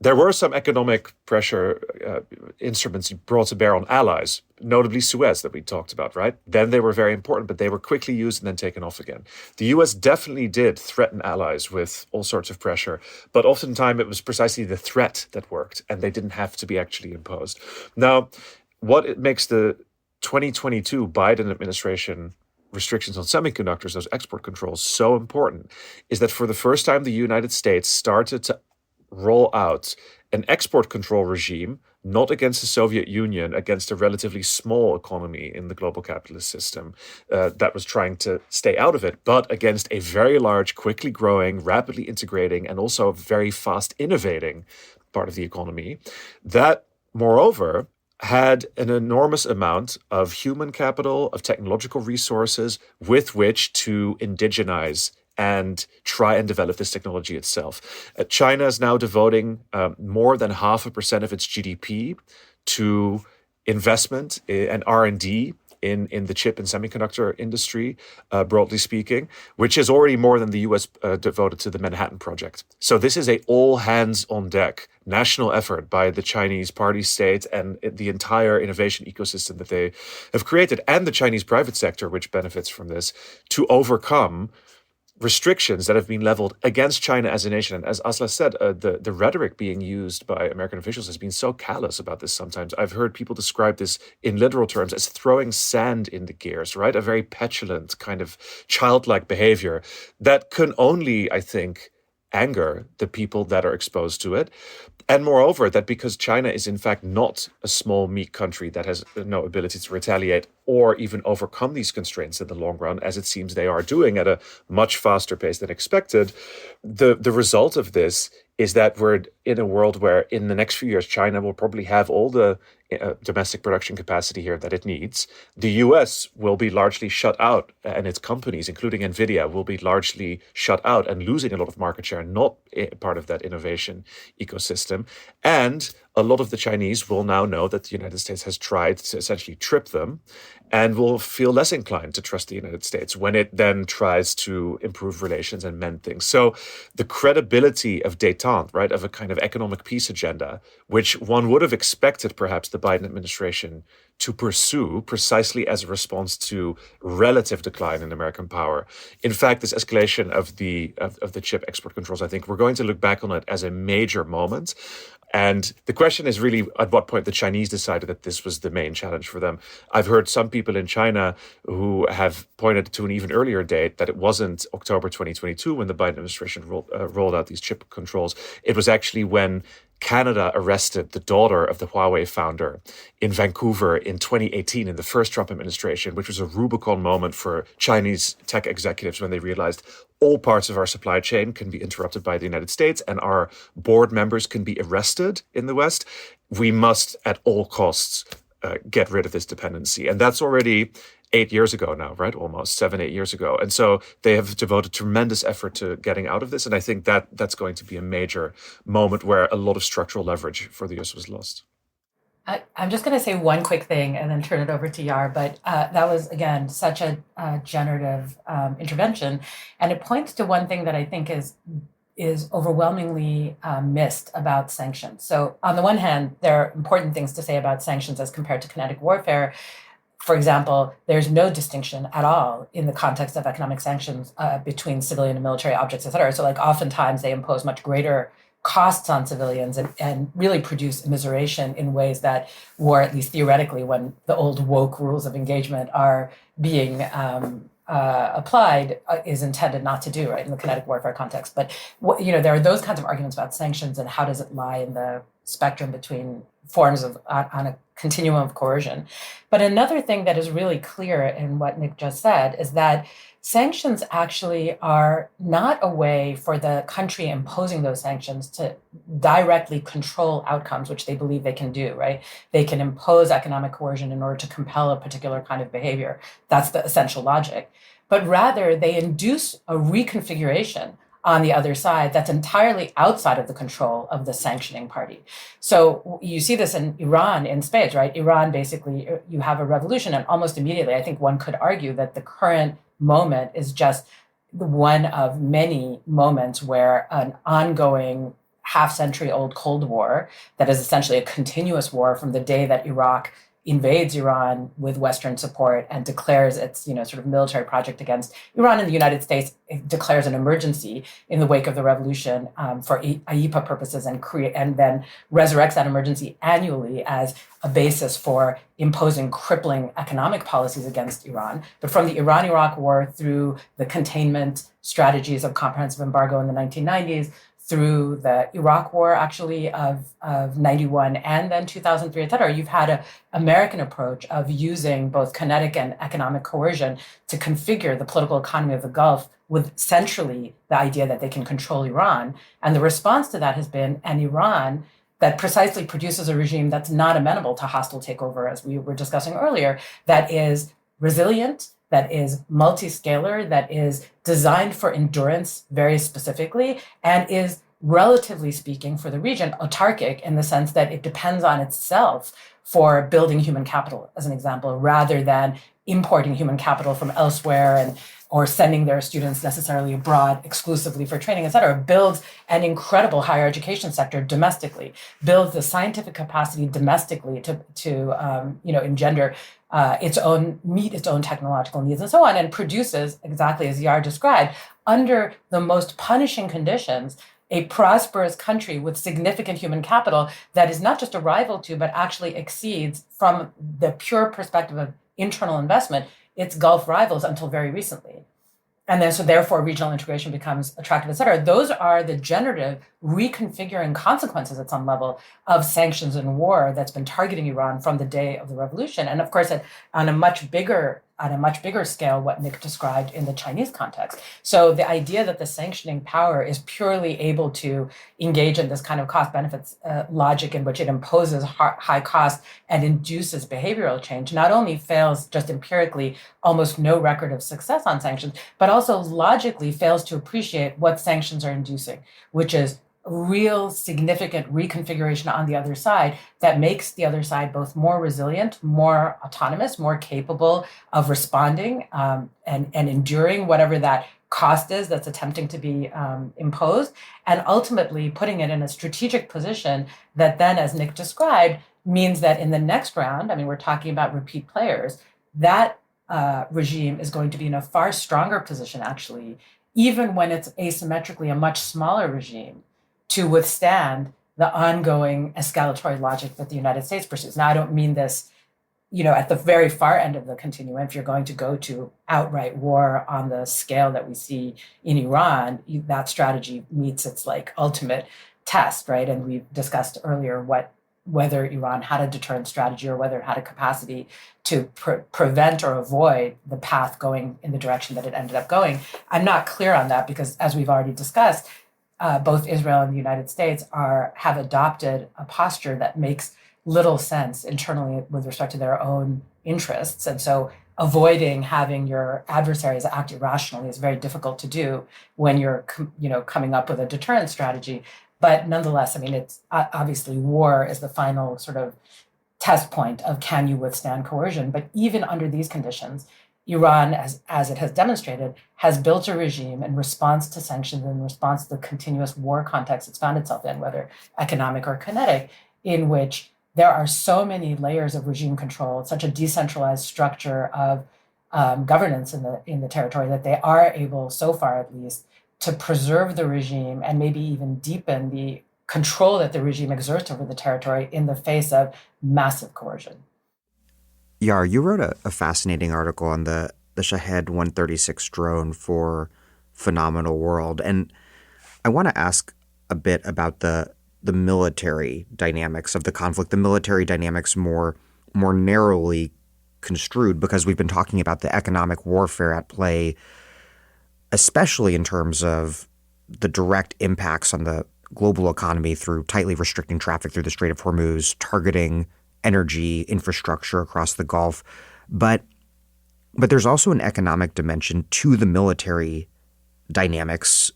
There were some economic pressure instruments brought to bear on allies, notably Suez that we talked about, right? Then they were very important, but they were quickly used and then taken off again. The US definitely did threaten allies with all sorts of pressure, but oftentimes it was precisely the threat that worked, and they didn't have to be actually imposed. Now, what it makes the 2022 Biden administration restrictions on semiconductors, those export controls, so important is that for the first time, the United States started to roll out an export control regime, not against the Soviet Union, against a relatively small economy in the global capitalist system that was trying to stay out of it, but against a very large, quickly growing, rapidly integrating, and also very fast innovating part of the economy that, moreover, had an enormous amount of human capital, of technological resources with which to indigenize and try and develop this technology itself. China is now devoting more than 0.5% of its GDP to investment and R&D in the chip and semiconductor industry, broadly speaking, which is already more than the US devoted to the Manhattan Project. So this is a all hands on deck national effort by the Chinese party state and the entire innovation ecosystem that they have created, and the Chinese private sector, which benefits from this, to overcome restrictions that have been leveled against China as a nation. And as Asla said, the rhetoric being used by American officials has been so callous about this sometimes. I've heard people describe this in literal terms as throwing sand in the gears, right? A very petulant kind of childlike behavior that can only, I think, anger the people that are exposed to it. And moreover, that because China is in fact not a small, meek country that has no ability to retaliate or even overcome these constraints in the long run, as it seems they are doing at a much faster pace than expected, the result of this is that we're in a world where in the next few years, China will probably have all the domestic production capacity here that it needs. The US will be largely shut out, and its companies, including NVIDIA, will be largely shut out and losing a lot of market share, not part of that innovation ecosystem. And a lot of the Chinese will now know that the United States has tried to essentially trip them and will feel less inclined to trust the United States when it then tries to improve relations and mend things. So the credibility of détente, right, of a kind of economic peace agenda, which one would have expected perhaps the Biden administration to pursue precisely as a response to relative decline in American power. In fact, this escalation of the chip export controls, I think we're going to look back on it as a major moment. And the question is really at what point the Chinese decided that this was the main challenge for them. I've heard some people in China who have pointed to an even earlier date, that it wasn't October 2022 when the Biden administration rolled out these chip controls. It was actually when Canada arrested the daughter of the Huawei founder in Vancouver in 2018 in the first Trump administration, which was a Rubicon moment for Chinese tech executives when they realized all parts of our supply chain can be interrupted by the United States and our board members can be arrested in the West. We must at all costs get rid of this dependency. And that's already 8 years ago now, right? Almost 7-8 years ago. And so they have devoted tremendous effort to getting out of this. And I think that that's going to be a major moment where a lot of structural leverage for the US was lost. I'm just going to say one quick thing and then turn it over to Yar. But that was, again, such a generative intervention. And it points to one thing that I think is overwhelmingly missed about sanctions. So on the one hand, there are important things to say about sanctions as compared to kinetic warfare. For example, there's no distinction at all in the context of economic sanctions between civilian and military objects, et cetera. So like oftentimes they impose much greater costs on civilians and really produce immiseration in ways that war, at least theoretically, when the old woke rules of engagement are being applied, is intended not to do, right, in the kinetic warfare context. But there are those kinds of arguments about sanctions and how does it lie in the spectrum between forms of on a continuum of coercion. But another thing that is really clear in what Nick just said is that sanctions actually are not a way for the country imposing those sanctions to directly control outcomes, which they believe they can do, right? They can impose economic coercion in order to compel a particular kind of behavior. That's the essential logic. But rather, they induce a reconfiguration on the other side that's entirely outside of the control of the sanctioning party. So you see this in Iran in spades, right? Iran, basically, you have a revolution, and almost immediately, I think one could argue that the current moment is just one of many moments where an ongoing half-century-old Cold War that is essentially a continuous war from the day that Iraq invades Iran with Western support and declares its, sort of military project against Iran, and the United States declares an emergency in the wake of the revolution for IEPA purposes and then resurrects that emergency annually as a basis for imposing crippling economic policies against Iran. But from the Iran-Iraq war through the containment strategies of comprehensive embargo in the 1990s, through the Iraq war, actually, of 91 and then 2003, et cetera, you've had an American approach of using both kinetic and economic coercion to configure the political economy of the Gulf with centrally the idea that they can control Iran. And the response to that has been an Iran that precisely produces a regime that's not amenable to hostile takeover, as we were discussing earlier, that is resilient, that is multi-scalar, that is designed for endurance very specifically, and is relatively speaking, for the region, autarkic in the sense that it depends on itself for building human capital, as an example, rather than importing human capital from elsewhere and or sending their students necessarily abroad exclusively for training, et cetera, builds an incredible higher education sector domestically, builds the scientific capacity domestically to engender meet its own technological needs and so on, and produces, exactly as Yar described, under the most punishing conditions, a prosperous country with significant human capital that is not just a rival to, but actually exceeds, from the pure perspective of internal investment, its Gulf rivals until very recently. And then, so therefore, regional integration becomes attractive, et cetera. Those are the generative reconfiguring consequences at some level of sanctions and war that's been targeting Iran from the day of the revolution. And of course, on a much bigger scale, what Nick described in the Chinese context. So the idea that the sanctioning power is purely able to engage in this kind of cost benefits logic in which it imposes high cost and induces behavioral change not only fails just empirically, almost no record of success on sanctions, but also logically fails to appreciate what sanctions are inducing, which is real significant reconfiguration on the other side that makes the other side both more resilient, more autonomous, more capable of responding and enduring whatever that cost is that's attempting to be imposed, and ultimately putting it in a strategic position that then, as Nick described, means that in the next round, I mean, we're talking about repeat players, that regime is going to be in a far stronger position, actually, even when it's asymmetrically a much smaller regime, to withstand the ongoing escalatory logic that the United States pursues. Now, I don't mean this, at the very far end of the continuum. If you're going to go to outright war on the scale that we see in Iran, that strategy meets its ultimate test, right? And we discussed earlier whether Iran had a deterrent strategy or whether it had a capacity to prevent or avoid the path going in the direction that it ended up going. I'm not clear on that because, as we've already discussed, both Israel and the United States have adopted a posture that makes little sense internally with respect to their own interests. And so avoiding having your adversaries act irrationally is very difficult to do when you're coming up with a deterrent strategy. But nonetheless, I mean, it's obviously war is the final sort of test point of can you withstand coercion. But even under these conditions, Iran, as it has demonstrated, has built a regime in response to sanctions, in response to the continuous war context it's found itself in, whether economic or kinetic, in which there are so many layers of regime control, such a decentralized structure of governance in the territory that they are able, so far at least, to preserve the regime and maybe even deepen the control that the regime exerts over the territory in the face of massive coercion. Yar, you wrote a fascinating article on the Shahed 136 drone for Phenomenal World, and I want to ask a bit about the military dynamics of the conflict, the military dynamics more narrowly construed, because we've been talking about the economic warfare at play, especially in terms of the direct impacts on the global economy through tightly restricting traffic through the Strait of Hormuz, targeting energy infrastructure across the Gulf. But there's also an economic dimension to the military dynamics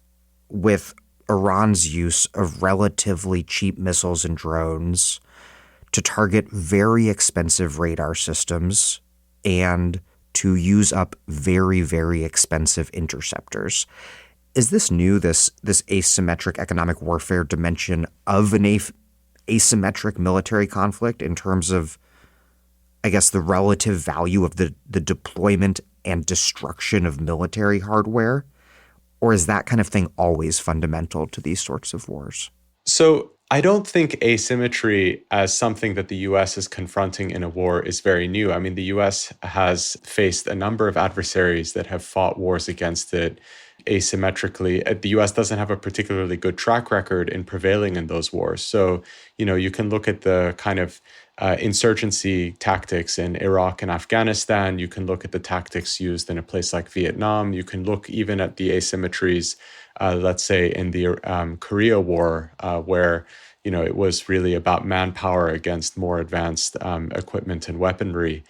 with Iran's use of relatively cheap missiles and drones to target very expensive radar systems and to use up very, very expensive interceptors. Is this new, this asymmetric economic warfare dimension of an asymmetric military conflict in terms of, I guess, the relative value of the deployment and destruction of military hardware? Or is that kind of thing always fundamental to these sorts of wars? So I don't think asymmetry as something that the U.S. is confronting in a war is very new. I mean, the U.S. has faced a number of adversaries that have fought wars against it asymmetrically. The U.S. doesn't have a particularly good track record in prevailing in those wars. So, you can look at the kind of insurgency tactics in Iraq and Afghanistan. You can look at the tactics used in a place like Vietnam. You can look even at the asymmetries, let's say, in the Korea War, where it was really about manpower against more advanced equipment and weaponry.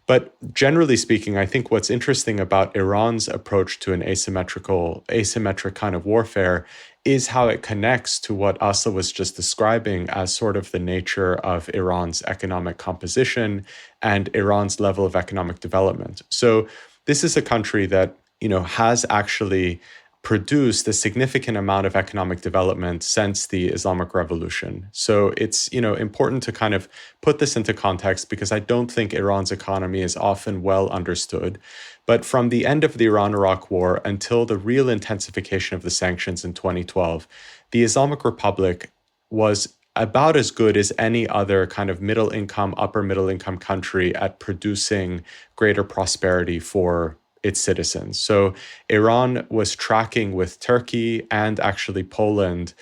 But generally speaking, I think what's interesting about Iran's approach to an asymmetric kind of warfare is how it connects to what Aslı was just describing as sort of the nature of Iran's economic composition and Iran's level of economic development. So this is a country that, has actually produced a significant amount of economic development since the Islamic Revolution. So it's, important to kind of put this into context because I don't think Iran's economy is often well understood. But from the end of the Iran-Iraq War until the real intensification of the sanctions in 2012, the Islamic Republic was about as good as any other kind of middle income, upper middle income country at producing greater prosperity for its citizens. So Iran was tracking with Turkey and actually Poland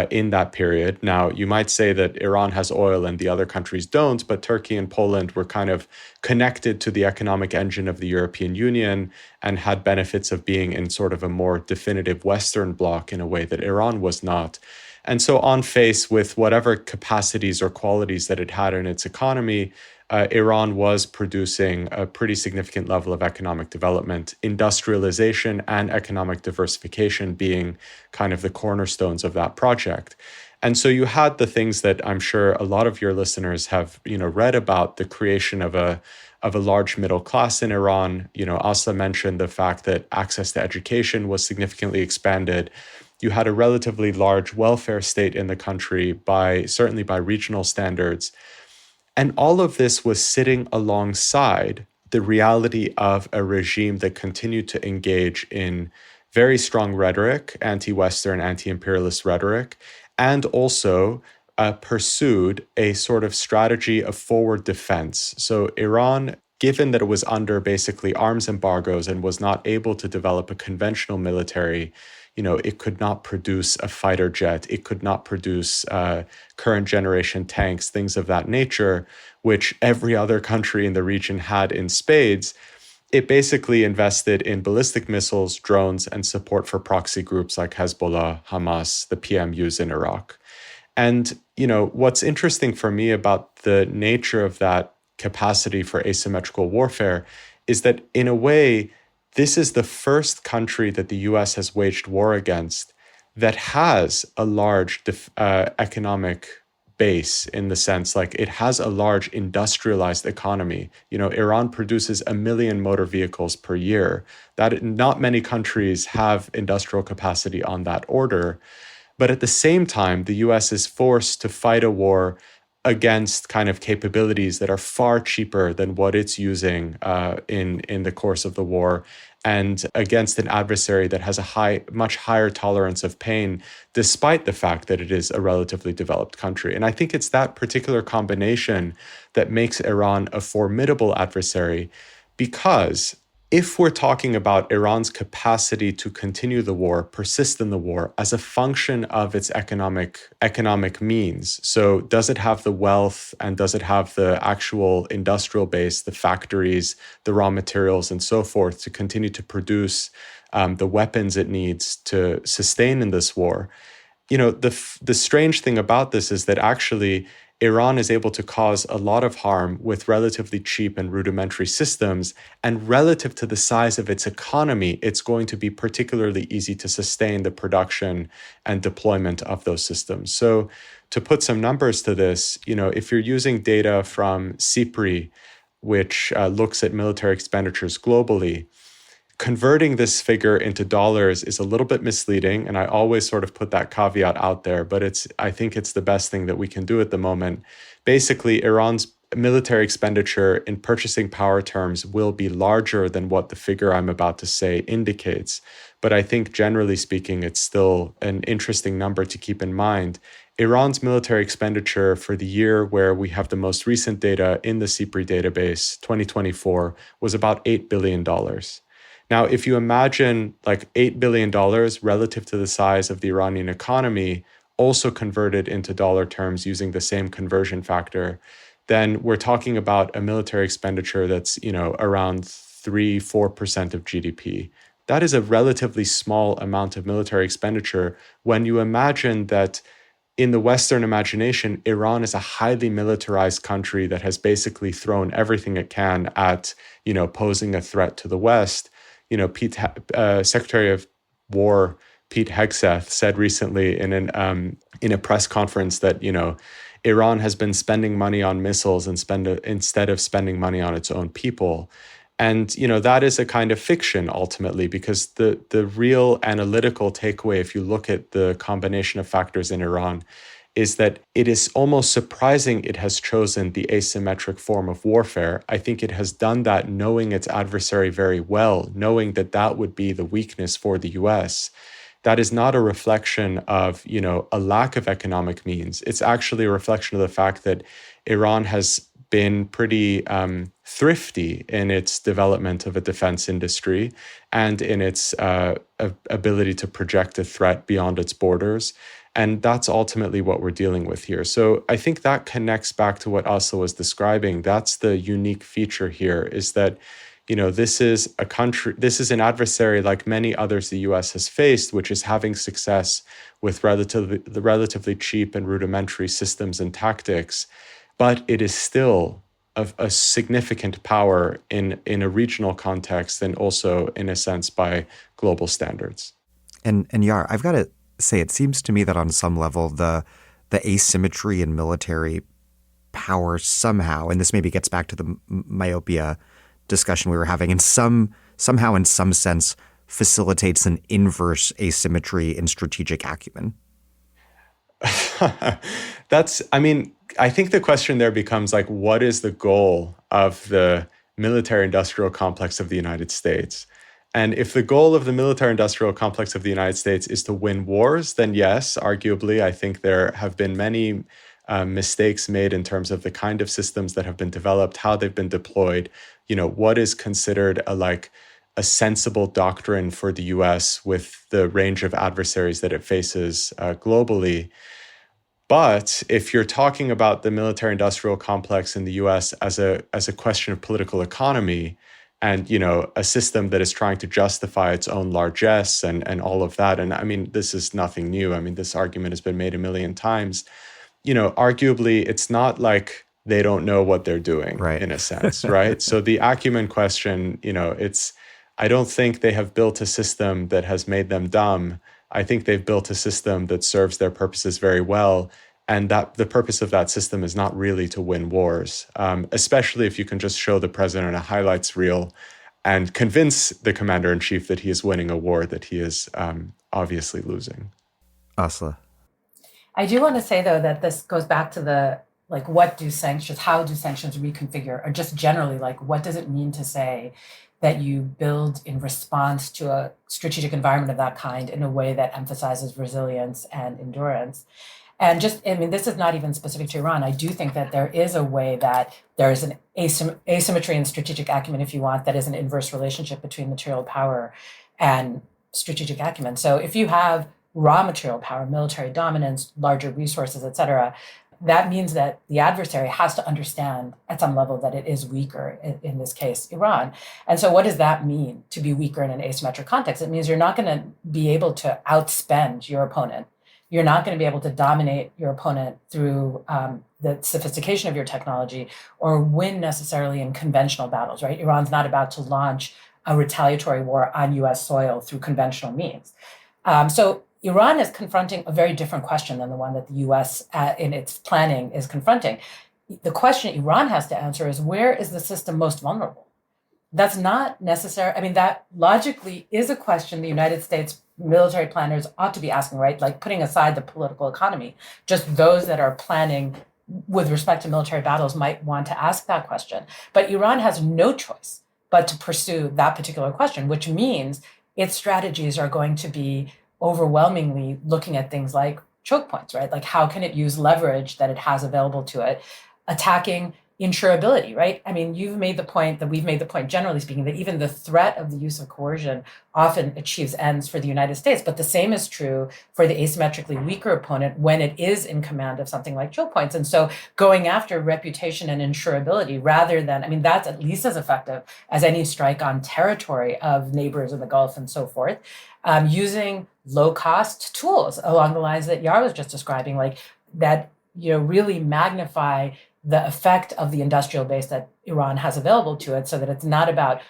in that period. Now, you might say that Iran has oil and the other countries don't, but Turkey and Poland were kind of connected to the economic engine of the European Union and had benefits of being in sort of a more definitive Western bloc in a way that Iran was not. And so on face with whatever capacities or qualities that it had in its economy, Iran was producing a pretty significant level of economic development, industrialization and economic diversification being kind of the cornerstones of that project. And so you had the things that I'm sure a lot of your listeners have, read about, the creation of a large middle class in Iran. Aslı mentioned the fact that access to education was significantly expanded. You had a relatively large welfare state in the country certainly by regional standards. And all of this was sitting alongside the reality of a regime that continued to engage in very strong rhetoric, anti-Western, anti-imperialist rhetoric, and also pursued a sort of strategy of forward defense. So Iran, given that it was under basically arms embargoes and was not able to develop a conventional military, it could not produce a fighter jet. It could not produce current generation tanks, things of that nature, which every other country in the region had in spades. It basically invested in ballistic missiles, drones, and support for proxy groups like Hezbollah, Hamas, the PMUs in Iraq. And, what's interesting for me about the nature of that capacity for asymmetrical warfare is that, in a way, this is the first country that the US has waged war against that has a large economic base, in the sense like it has a large industrialized economy. Iran produces 1 million motor vehicles per year. That not many countries have industrial capacity on that order. But at the same time, the US is forced to fight a war against kind of capabilities that are far cheaper than what it's using in the course of the war, and against an adversary that has a much higher tolerance of pain, despite the fact that it is a relatively developed country. And I think it's that particular combination that makes Iran a formidable adversary, because if we're talking about Iran's capacity to continue the war, persist in the war as a function of its economic means, so does it have the wealth and does it have the actual industrial base, the factories, the raw materials, and so forth to continue to produce the weapons it needs to sustain in this war? The strange thing about this is that actually Iran is able to cause a lot of harm with relatively cheap and rudimentary systems, and relative to the size of its economy, it's going to be particularly easy to sustain the production and deployment of those systems. So to put some numbers to this, if you're using data from SIPRI, which looks at military expenditures globally, converting this figure into dollars is a little bit misleading, and I always sort of put that caveat out there, but I think it's the best thing that we can do at the moment. Basically, Iran's military expenditure in purchasing power terms will be larger than what the figure I'm about to say indicates. But I think generally speaking, it's still an interesting number to keep in mind. Iran's military expenditure for the year where we have the most recent data in the SIPRI database, 2024, was about $8 billion. Now, if you imagine like $8 billion relative to the size of the Iranian economy, also converted into dollar terms using the same conversion factor, then we're talking about a military expenditure that's, around 3-4% of GDP. That is a relatively small amount of military expenditure when you imagine that in the Western imagination, Iran is a highly militarized country that has basically thrown everything it can at, posing a threat to the West. Secretary of War Pete Hegseth said recently in a press conference that, Iran has been spending money on missiles instead of spending money on its own people. And, that is a kind of fiction ultimately, because the real analytical takeaway, if you look at the combination of factors in Iran, is that it is almost surprising it has chosen the asymmetric form of warfare. I think it has done that knowing its adversary very well, knowing that that would be the weakness for the US. That is not a reflection of, a lack of economic means. It's actually a reflection of the fact that Iran has been pretty thrifty in its development of a defense industry and in its ability to project a threat beyond its borders. And that's ultimately what we're dealing with here. So I think that connects back to what Aslı was describing. That's the unique feature here, is that, this is an adversary like many others the US has faced, which is having success with relatively cheap and rudimentary systems and tactics. But it is still a significant power in a regional context and also, in a sense, by global standards. And Yar, I've got to say, it seems to me that on some level, the asymmetry in military power somehow, and this maybe gets back to the myopia discussion we were having, and somehow in some sense facilitates an inverse asymmetry in strategic acumen. I think the question there becomes like, what is the goal of the military-industrial complex of the United States? And if the goal of the military-industrial complex of the United States is to win wars, then yes, arguably, I think there have been many mistakes made in terms of the kind of systems that have been developed, how they've been deployed, what is considered a sensible doctrine for the US with the range of adversaries that it faces globally. But if you're talking about the military-industrial complex in the US as a question of political economy, and, a system that is trying to justify its own largesse and all of that. And I mean, this is nothing new. I mean, this argument has been made a million times. Arguably, it's not like they don't know what they're doing, right, in a sense, right? So the acumen question, I don't think they have built a system that has made them dumb. I think they've built a system that serves their purposes very well. And that the purpose of that system is not really to win wars, especially if you can just show the president a highlights reel and convince the commander-in-chief that he is winning a war that he is obviously losing. Aslı. I do want to say, though, that this goes back to the, how do sanctions reconfigure, or just generally, what does it mean to say that you build in response to a strategic environment of that kind in a way that emphasizes resilience and endurance? And this is not even specific to Iran. I do think that there is a way that there is an asymmetry in strategic acumen, if you want, that is an inverse relationship between material power and strategic acumen. So if you have raw material power, military dominance, larger resources, et cetera, that means that the adversary has to understand at some level that it is weaker, in this case, Iran. And so what does that mean to be weaker in an asymmetric context? It means you're not going to be able to outspend your opponent. You're not going to be able to dominate your opponent through the sophistication of your technology or win necessarily in conventional battles, right? Iran's not about to launch a retaliatory war on US soil through conventional means. So Iran is confronting a very different question than the one that the US in its planning is confronting. The question Iran has to answer is, where is the system most vulnerable? That's not necessary. That logically is a question the United States military planners ought to be asking, right? Putting aside the political economy, just those that are planning with respect to military battles might want to ask that question. But Iran has no choice but to pursue that particular question, which means its strategies are going to be overwhelmingly looking at things like choke points, right? How can it use leverage that it has available to it, attacking insurability, right? I mean, you've made the point that we've made the point, generally speaking, that even the threat of the use of coercion often achieves ends for the United States. But the same is true for the asymmetrically weaker opponent when it is in command of something like choke points. And so going after reputation and insurability rather than, I mean, that's at least as effective as any strike on territory of neighbors in the Gulf and so forth, using low-cost tools along the lines that Yar was just describing, like that, really magnify the effect of the industrial base that Iran has available to it, so that it's not about,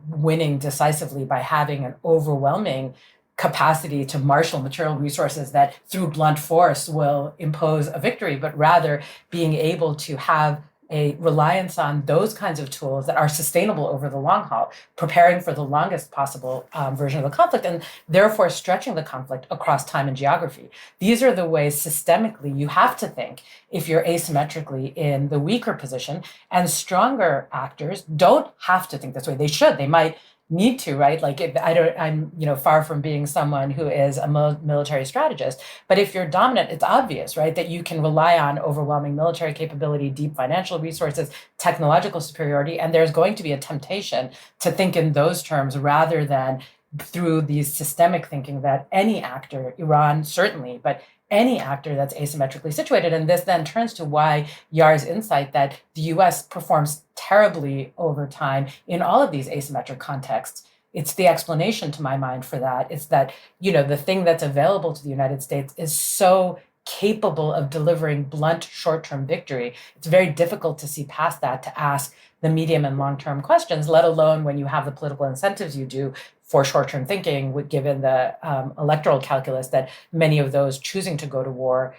winning decisively by having an overwhelming capacity to marshal material resources that through blunt force will impose a victory, but rather being able to have a reliance on those kinds of tools that are sustainable over the long haul, preparing for the longest possible version of the conflict, and therefore stretching the conflict across time and geography. These are the ways systemically you have to think if you're asymmetrically in the weaker position, and stronger actors don't have to think this way. They should. They might need to, right? Like I'm, far from being someone who is a military strategist, but if you're dominant, it's obvious, right? That you can rely on overwhelming military capability, deep financial resources, technological superiority, and there's going to be a temptation to think in those terms rather than through these systemic thinking that any actor, Iran certainly, but any actor that's asymmetrically situated. And this then turns to why Yar's insight that the US performs terribly over time in all of these asymmetric contexts. It's the explanation to my mind for that. It's that, the thing that's available to the United States is so capable of delivering blunt short-term victory. It's very difficult to see past that to ask the medium and long-term questions, let alone when you have the political incentives you do for short-term thinking, given the electoral calculus that many of those choosing to go to war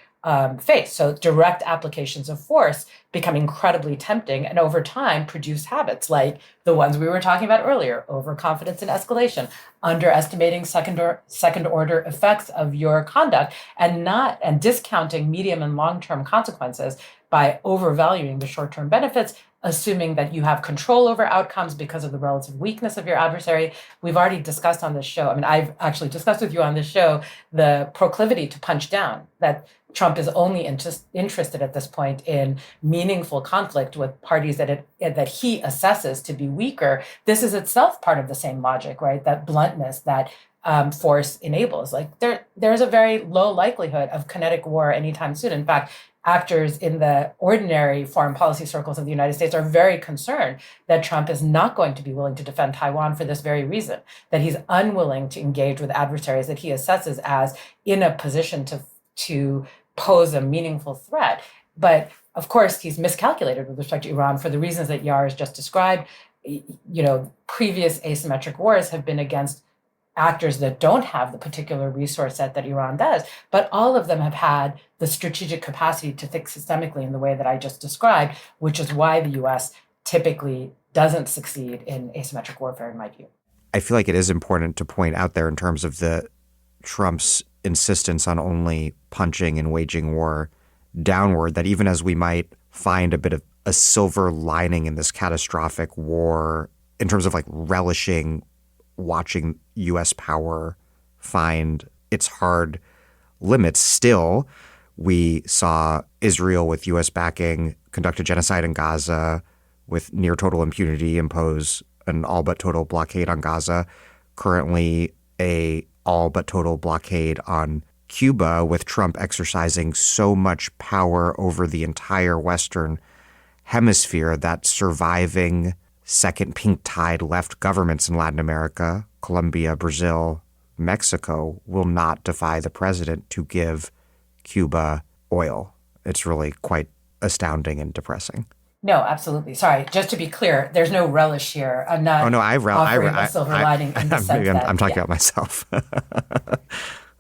face. So direct applications of force become incredibly tempting, and over time produce habits like the ones we were talking about earlier: overconfidence and escalation, underestimating second order effects of your conduct, and discounting medium and long-term consequences by overvaluing the short-term benefits, assuming that you have control over outcomes because of the relative weakness of your adversary. We've already discussed on this show, I've actually discussed with you on this show, the proclivity to punch down, that Trump is only interested at this point in meaningful conflict with parties that he assesses to be weaker. This is itself part of the same logic, right? That bluntness that force enables. Like there's a very low likelihood of kinetic war anytime soon. In fact, actors in the ordinary foreign policy circles of the United States are very concerned that Trump is not going to be willing to defend Taiwan for this very reason, that he's unwilling to engage with adversaries that he assesses as in a position to pose a meaningful threat. But of course, he's miscalculated with respect to Iran for the reasons that Yar has just described. Previous asymmetric wars have been against actors that don't have the particular resource set that Iran does, but all of them have had the strategic capacity to think systemically in the way that I just described, which is why the US typically doesn't succeed in asymmetric warfare, in my view. I feel like it is important to point out there in terms of the Trump's insistence on only punching and waging war downward, that even as we might find a bit of a silver lining in this catastrophic war in terms of like relishing watching U.S. power find its hard limits, still we saw Israel with U.S. backing conduct a genocide in Gaza with near total impunity, impose an all but total blockade on Gaza, currently a all but total blockade on Cuba, with Trump exercising so much power over the entire Western hemisphere that surviving second pink tide left governments in Latin America, Colombia, Brazil, Mexico, will not defy the president to give Cuba oil. It's really quite astounding and depressing. No, absolutely. Sorry, just to be clear, there's no relish here. I'm not offering a silver lining in the sense that... I'm talking about myself.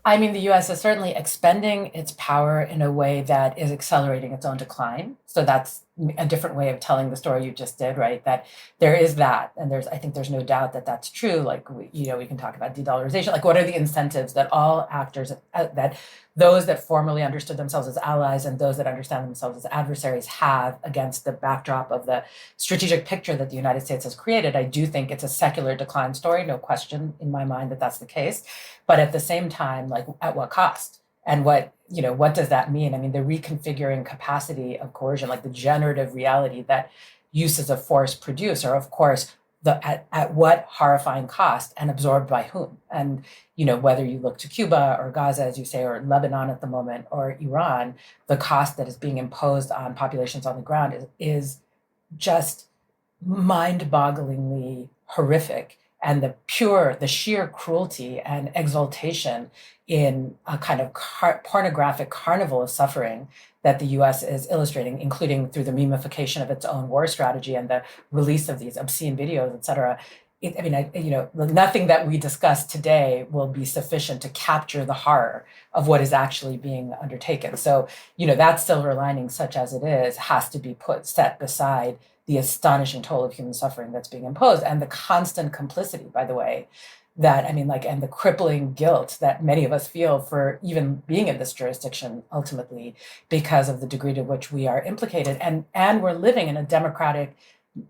I mean, the U.S. is certainly expending its power in a way that is accelerating its own decline. So that's a different way of telling the story you just did, right? That there is that, and I think there's no doubt that that's true. Like we can talk about de-dollarization. Like, what are the incentives that all actors, that those that formerly understood themselves as allies and those that understand themselves as adversaries have against the backdrop of the strategic picture that the United States has created? I do think it's a secular decline story, no question in my mind that that's the case. But at the same time, like, at what cost? And what does that mean? I mean, the reconfiguring capacity of coercion, like the generative reality that uses of force produce, are of course at what horrifying cost and absorbed by whom? And whether you look to Cuba or Gaza, as you say, or Lebanon at the moment, or Iran, the cost that is being imposed on populations on the ground is just mind-bogglingly horrific. And the sheer cruelty and exaltation in a kind of pornographic carnival of suffering that the US is illustrating, including through the memification of its own war strategy and the release of these obscene videos, et cetera. Nothing that we discuss today will be sufficient to capture the horror of what is actually being undertaken. So, that silver lining, such as it is, has to be set beside the astonishing toll of human suffering that's being imposed, and the constant complicity, by the way, and the crippling guilt that many of us feel for even being in this jurisdiction ultimately because of the degree to which we are implicated. And we're living in a democratic,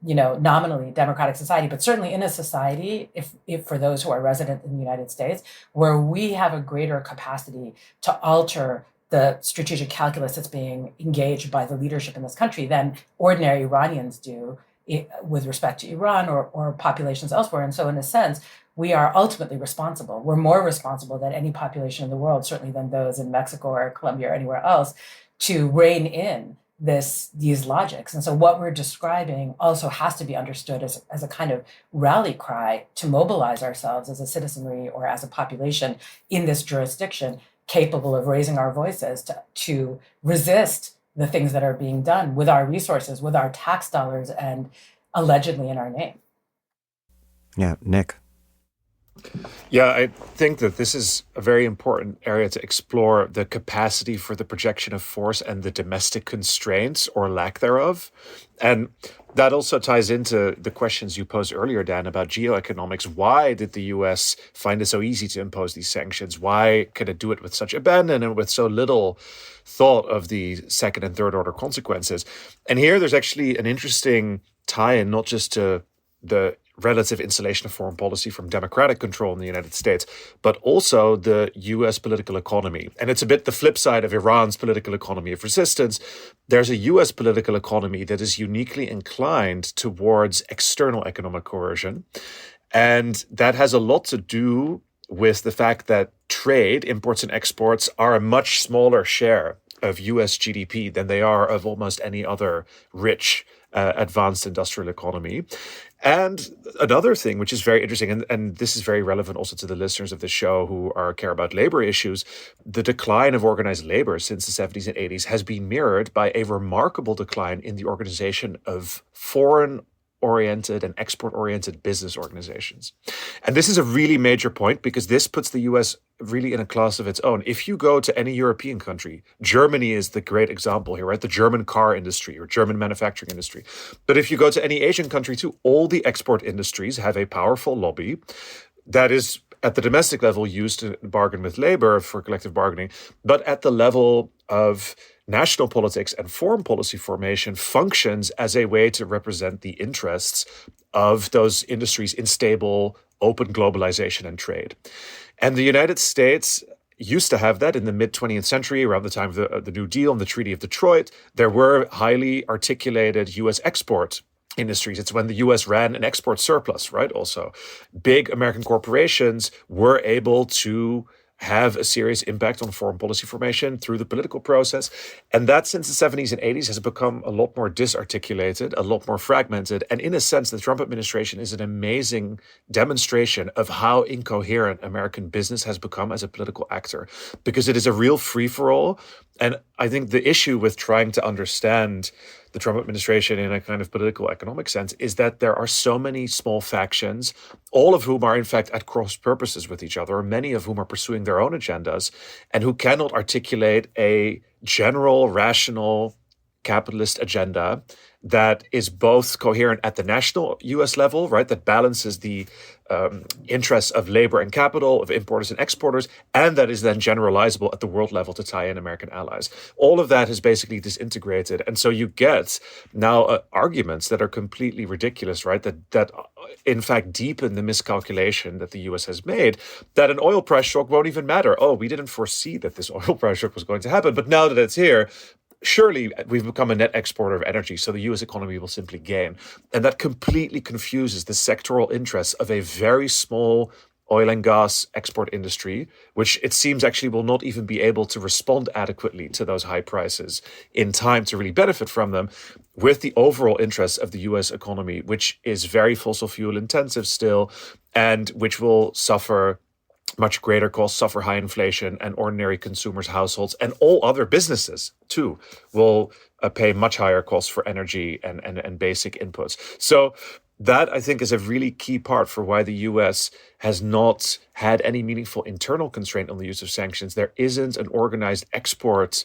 nominally democratic society, but certainly in a society, if for those who are resident in the United States, where we have a greater capacity to alter the strategic calculus that's being engaged by the leadership in this country than ordinary Iranians do with respect to Iran or populations elsewhere. And so in a sense, we are ultimately responsible. We're more responsible than any population in the world, certainly than those in Mexico or Colombia or anywhere else, to rein in these logics. And so what we're describing also has to be understood as a kind of rally cry to mobilize ourselves as a citizenry or as a population in this jurisdiction, capable of raising our voices to resist the things that are being done with our resources, with our tax dollars, and allegedly in our name. Yeah, Nick. Yeah, I think that this is a very important area to explore, the capacity for the projection of force and the domestic constraints or lack thereof. And that also ties into the questions you posed earlier, Dan, about geoeconomics. Why did the US find it so easy to impose these sanctions? Why could it do it with such abandon and with so little thought of the second and third order consequences? And here there's actually an interesting tie-in, not just to the relative insulation of foreign policy from democratic control in the United States, but also the US political economy. And it's a bit the flip side of Iran's political economy of resistance. There's a US political economy that is uniquely inclined towards external economic coercion. And that has a lot to do with the fact that trade, imports and exports, are a much smaller share of US GDP than they are of almost any other rich advanced industrial economy. And another thing, which is very interesting, and this is very relevant also to the listeners of the show who care about labor issues, the decline of organized labor since the 70s and 80s has been mirrored by a remarkable decline in the organization of foreign-oriented and export-oriented business organizations. And this is a really major point because this puts the US really in a class of its own. If you go to any European country, Germany is the great example here, right? The German car industry or German manufacturing industry. But if you go to any Asian country too, all the export industries have a powerful lobby that is at the domestic level used to bargain with labor for collective bargaining, but at the level of national politics and foreign policy formation functions as a way to represent the interests of those industries in stable, open globalization and trade. And the United States used to have that in the mid-20th century, around the time of the New Deal and the Treaty of Detroit. There were highly articulated U.S. export industries. It's when the U.S. ran an export surplus, right? Also, big American corporations were able to have a serious impact on foreign policy formation through the political process. And that since the 70s and 80s has become a lot more disarticulated, a lot more fragmented. And in a sense, the Trump administration is an amazing demonstration of how incoherent American business has become as a political actor, because it is a real free-for-all. And I think the issue with trying to understand the Trump administration in a kind of political economic sense is that there are so many small factions, all of whom are in fact at cross purposes with each other, or many of whom are pursuing their own agendas, and who cannot articulate a general, rational, capitalist agenda that is both coherent at the national US level, right, that balances the interests of labor and capital, of importers and exporters, and that is then generalizable at the world level to tie in American allies. All of that is basically disintegrated. And so you get now arguments that are completely ridiculous, right, that in fact deepen the miscalculation that the US has made, that an oil price shock won't even matter. Oh, we didn't foresee that this oil price shock was going to happen, but now that it's here, surely we've become a net exporter of energy, so the US economy will simply gain. And that completely confuses the sectoral interests of a very small oil and gas export industry, which it seems actually will not even be able to respond adequately to those high prices in time to really benefit from them, with the overall interests of the US economy, which is very fossil fuel intensive still, and which will suffer much greater costs, suffer high inflation, and ordinary consumers, households, and all other businesses too will pay much higher costs for energy and basic inputs. So that, I think, is a really key part for why the US has not had any meaningful internal constraint on the use of sanctions. There isn't an organized export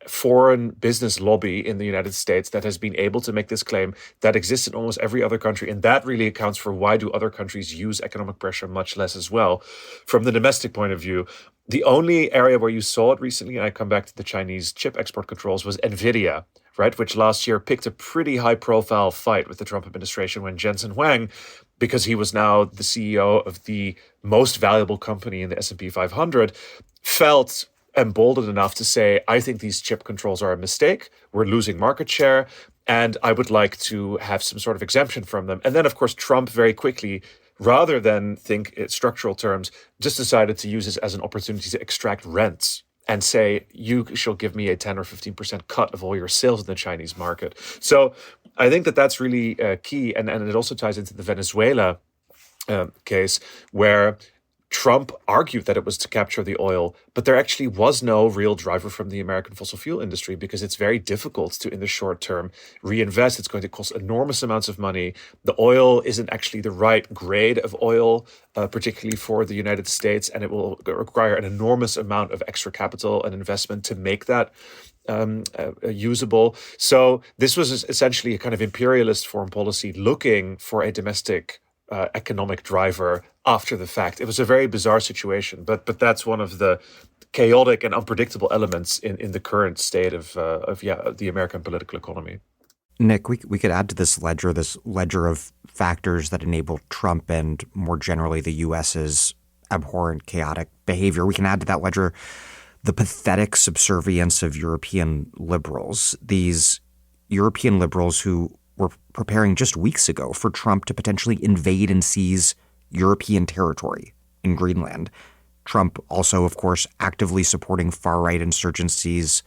foreign business lobby in the United States that has been able to make this claim that exists in almost every other country. And that really accounts for why do other countries use economic pressure much less as well. From the domestic point of view, the only area where you saw it recently, and I come back to the Chinese chip export controls, was NVIDIA, right, which last year picked a pretty high-profile fight with the Trump administration when Jensen Huang, because he was now the CEO of the most valuable company in the S&P 500, felt emboldened enough to say, I think these chip controls are a mistake. We're losing market share, and I would like to have some sort of exemption from them. And then, of course, Trump very quickly, rather than think in structural terms, just decided to use this as an opportunity to extract rents and say, you shall give me a 10 or 15% cut of all your sales in the Chinese market. So I think that that's really key. And it also ties into the Venezuela case, where Trump argued that it was to capture the oil, but there actually was no real driver from the American fossil fuel industry, because it's very difficult to, in the short term, reinvest. It's going to cost enormous amounts of money. The oil isn't actually the right grade of oil, particularly for the United States, and it will require an enormous amount of extra capital and investment to make that usable. So this was essentially a kind of imperialist foreign policy looking for a domestic economic driver after the fact. It was a very bizarre situation, but that's one of the chaotic and unpredictable elements in the current state of the American political economy. Nick, we could add to this ledger of factors that enable Trump and more generally the U.S.'s abhorrent, chaotic behavior. We can add to that ledger the pathetic subservience of European liberals. These European liberals who were preparing just weeks ago for Trump to potentially invade and seize European territory in Greenland. Trump also, of course, actively supporting far-right insurgencies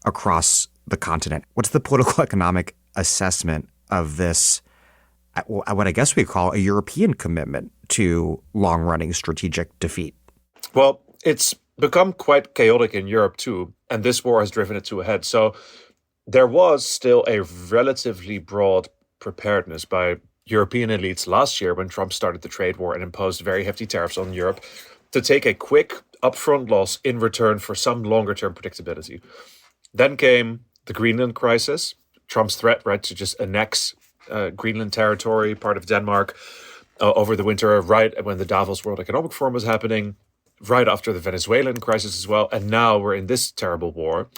across the continent. What's the political economic assessment of this, what I guess we call a European commitment to long-running strategic defeat? Well, it's become quite chaotic in Europe too, and this war has driven it to a head. So there was still a relatively broad preparedness by European elites last year when Trump started the trade war and imposed very hefty tariffs on Europe to take a quick upfront loss in return for some longer-term predictability. Then came the Greenland crisis, Trump's threat, right, to just annex Greenland territory, part of Denmark, over the winter, right when the Davos World Economic Forum was happening, right after the Venezuelan crisis as well, and now we're in this terrible war.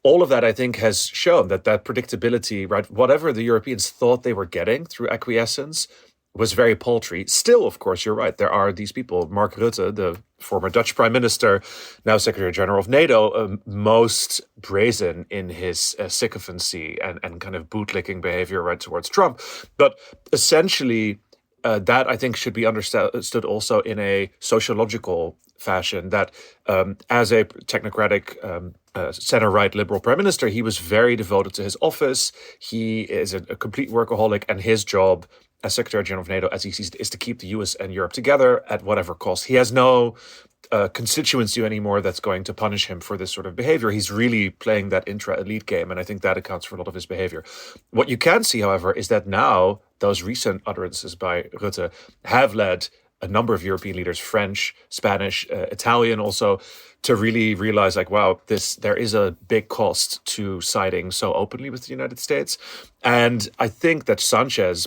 All of that, I think, has shown that predictability, right, whatever the Europeans thought they were getting through acquiescence, was very paltry. Still, of course, you're right. There are these people, Mark Rutte, the former Dutch prime minister, now Secretary General of NATO, most brazen in his sycophancy and kind of bootlicking behavior right towards Trump. But essentially, that, I think, should be understood also in a sociological fashion, that as a technocratic center-right liberal prime minister, he was very devoted to his office. He is a complete workaholic, and his job as Secretary General of NATO, as he sees it, is to keep the US and Europe together at whatever cost. He has no constituency anymore that's going to punish him for this sort of behavior. He's really playing that intra-elite game, and I think that accounts for a lot of his behavior. What you can see, however, is that now those recent utterances by Rutte have led a number of European leaders, French, Spanish, Italian also, to really realize like, wow, there is a big cost to siding so openly with the United States. And I think that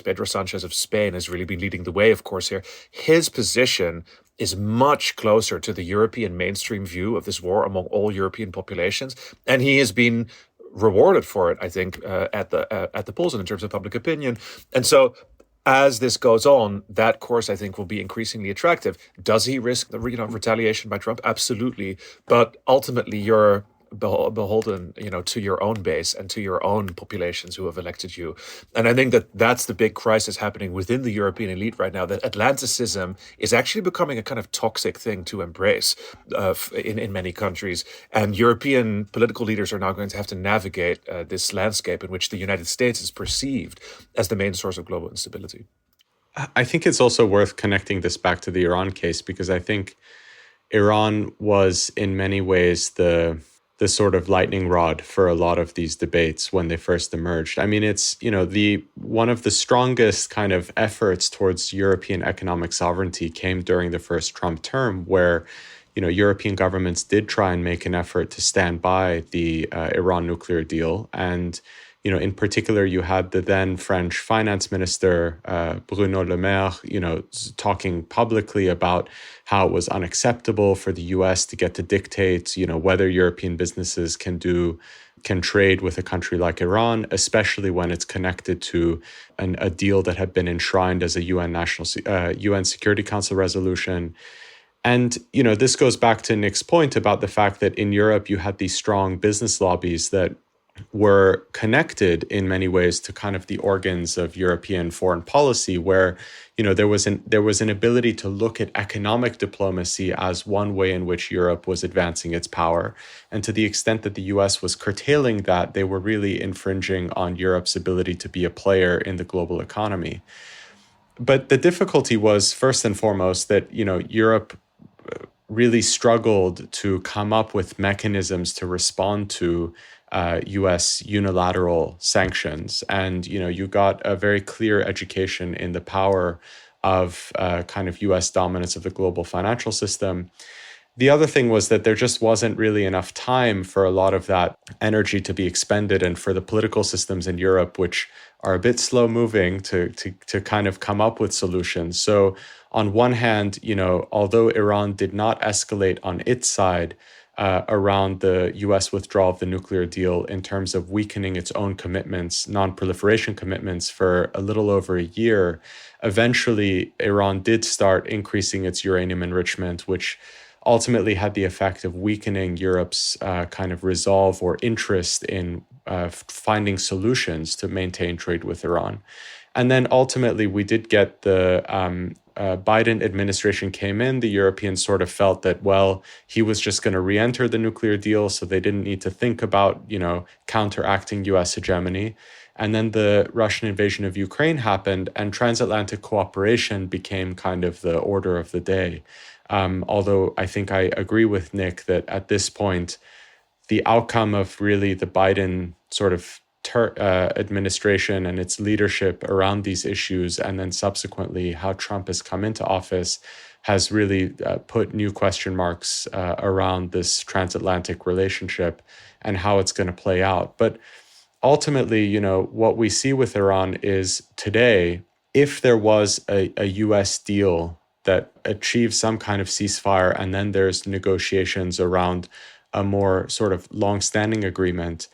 Pedro Sanchez of Spain, has really been leading the way, of course, here. His position is much closer to the European mainstream view of this war among all European populations. And he has been rewarded for it, I think, at the polls and in terms of public opinion. And so as this goes on, that course, I think, will be increasingly attractive. Does he risk the retaliation by Trump? Absolutely. But ultimately, you're beholden, to your own base and to your own populations who have elected you. And I think that that's the big crisis happening within the European elite right now, that Atlanticism is actually becoming a kind of toxic thing to embrace in many countries. And European political leaders are now going to have to navigate this landscape in which the United States is perceived as the main source of global instability. I think it's also worth connecting this back to the Iran case, because I think Iran was in many ways the sort of lightning rod for a lot of these debates when they first emerged. I mean, it's, one of the strongest kind of efforts towards European economic sovereignty came during the first Trump term, where, European governments did try and make an effort to stand by the Iran nuclear deal. And, in particular, you had the then French finance minister, Bruno Le Maire, talking publicly about how it was unacceptable for the US to get to dictate, whether European businesses can trade with a country like Iran, especially when it's connected to a deal that had been enshrined as a UN Security Council resolution. And, this goes back to Nick's point about the fact that in Europe, you had these strong business lobbies that were connected in many ways to kind of the organs of European foreign policy, where, there was an ability to look at economic diplomacy as one way in which Europe was advancing its power. And to the extent that the US was curtailing that, they were really infringing on Europe's ability to be a player in the global economy. But the difficulty was, first and foremost, that, Europe really struggled to come up with mechanisms to respond to U.S. unilateral sanctions. And, you got a very clear education in the power of kind of U.S. dominance of the global financial system. The other thing was that there just wasn't really enough time for a lot of that energy to be expended, and for the political systems in Europe, which are a bit slow moving, to kind of come up with solutions. So on one hand, although Iran did not escalate on its side around the US withdrawal of the nuclear deal in terms of weakening its own commitments, non-proliferation commitments, for a little over a year, eventually Iran did start increasing its uranium enrichment, which ultimately had the effect of weakening Europe's kind of resolve or interest in finding solutions to maintain trade with Iran. And then ultimately we did get the Biden administration came in. The Europeans sort of felt that, well, he was just going to re-enter the nuclear deal, so they didn't need to think about, counteracting US hegemony. And then the Russian invasion of Ukraine happened, and transatlantic cooperation became kind of the order of the day. Although I think I agree with Nick that at this point, the outcome of really the Biden sort of administration and its leadership around these issues, and then subsequently how Trump has come into office, has really put new question marks around this transatlantic relationship and how it's going to play out. But ultimately, what we see with Iran is today, if there was a US deal that achieves some kind of ceasefire, and then there's negotiations around a more sort of long-standing agreement,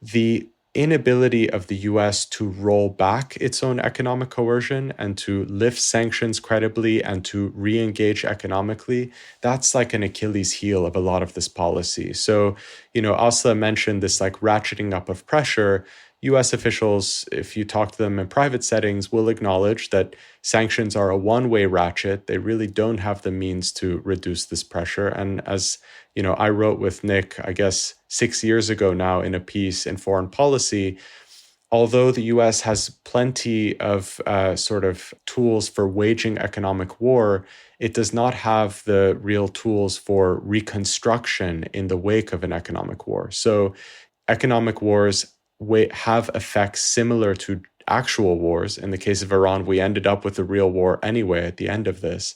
the inability of the US to roll back its own economic coercion and to lift sanctions credibly and to re-engage economically, that's like an Achilles heel of a lot of this policy. So, Aslı mentioned this like ratcheting up of pressure. US officials, if you talk to them in private settings, will acknowledge that sanctions are a one-way ratchet. They really don't have the means to reduce this pressure. And as I wrote with Nick, I guess 6 years ago now, in a piece in Foreign Policy, although the US has plenty of sort of tools for waging economic war, it does not have the real tools for reconstruction in the wake of an economic war. So economic wars have effects similar to actual wars. In the case of Iran, we ended up with a real war anyway at the end of this.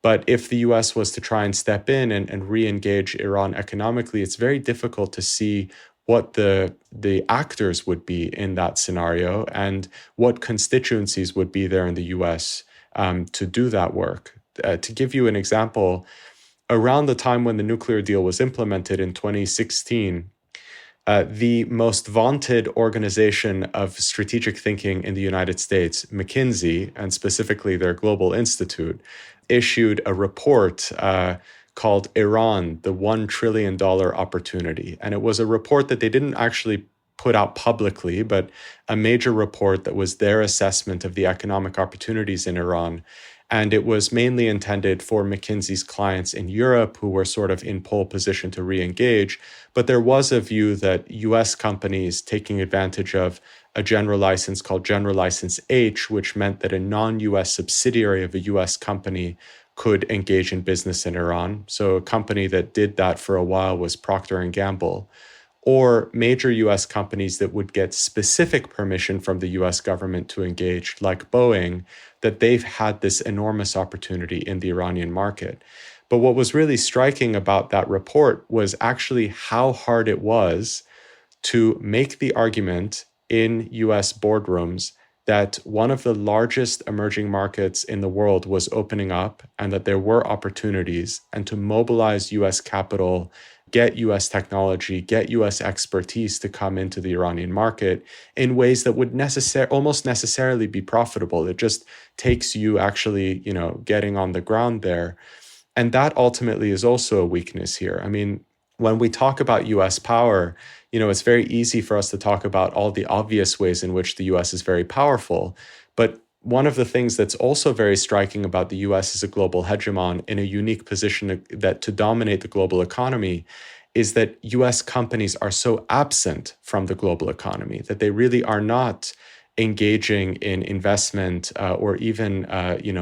But if the US was to try and step in and re-engage Iran economically, it's very difficult to see what the actors would be in that scenario and what constituencies would be there in the US to do that work. To give you an example, around the time when the nuclear deal was implemented in 2016, the most vaunted organization of strategic thinking in the United States, McKinsey, and specifically their Global Institute, issued a report called Iran, the $1 trillion opportunity. And it was a report that they didn't actually put out publicly, but a major report that was their assessment of the economic opportunities in Iran. And it was mainly intended for McKinsey's clients in Europe who were sort of in pole position to re-engage. But there was a view that US companies taking advantage of a general license called General License H, which meant that a non-US subsidiary of a US company could engage in business in Iran. So a company that did that for a while was Procter & Gamble. Or major US companies that would get specific permission from the US government to engage, like Boeing, that they've had this enormous opportunity in the Iranian market. But what was really striking about that report was actually how hard it was to make the argument in US boardrooms that one of the largest emerging markets in the world was opening up and that there were opportunities, and to mobilize US capital, get US technology, get US expertise to come into the Iranian market in ways that would almost necessarily be profitable. It just takes you actually, getting on the ground there. And that ultimately is also a weakness here. I mean, when we talk about US power, it's very easy for us to talk about all the obvious ways in which the US is very powerful. But one of the things that's also very striking about the US as a global hegemon in a unique position that to dominate the global economy is that US companies are so absent from the global economy that they really are not engaging in investment or even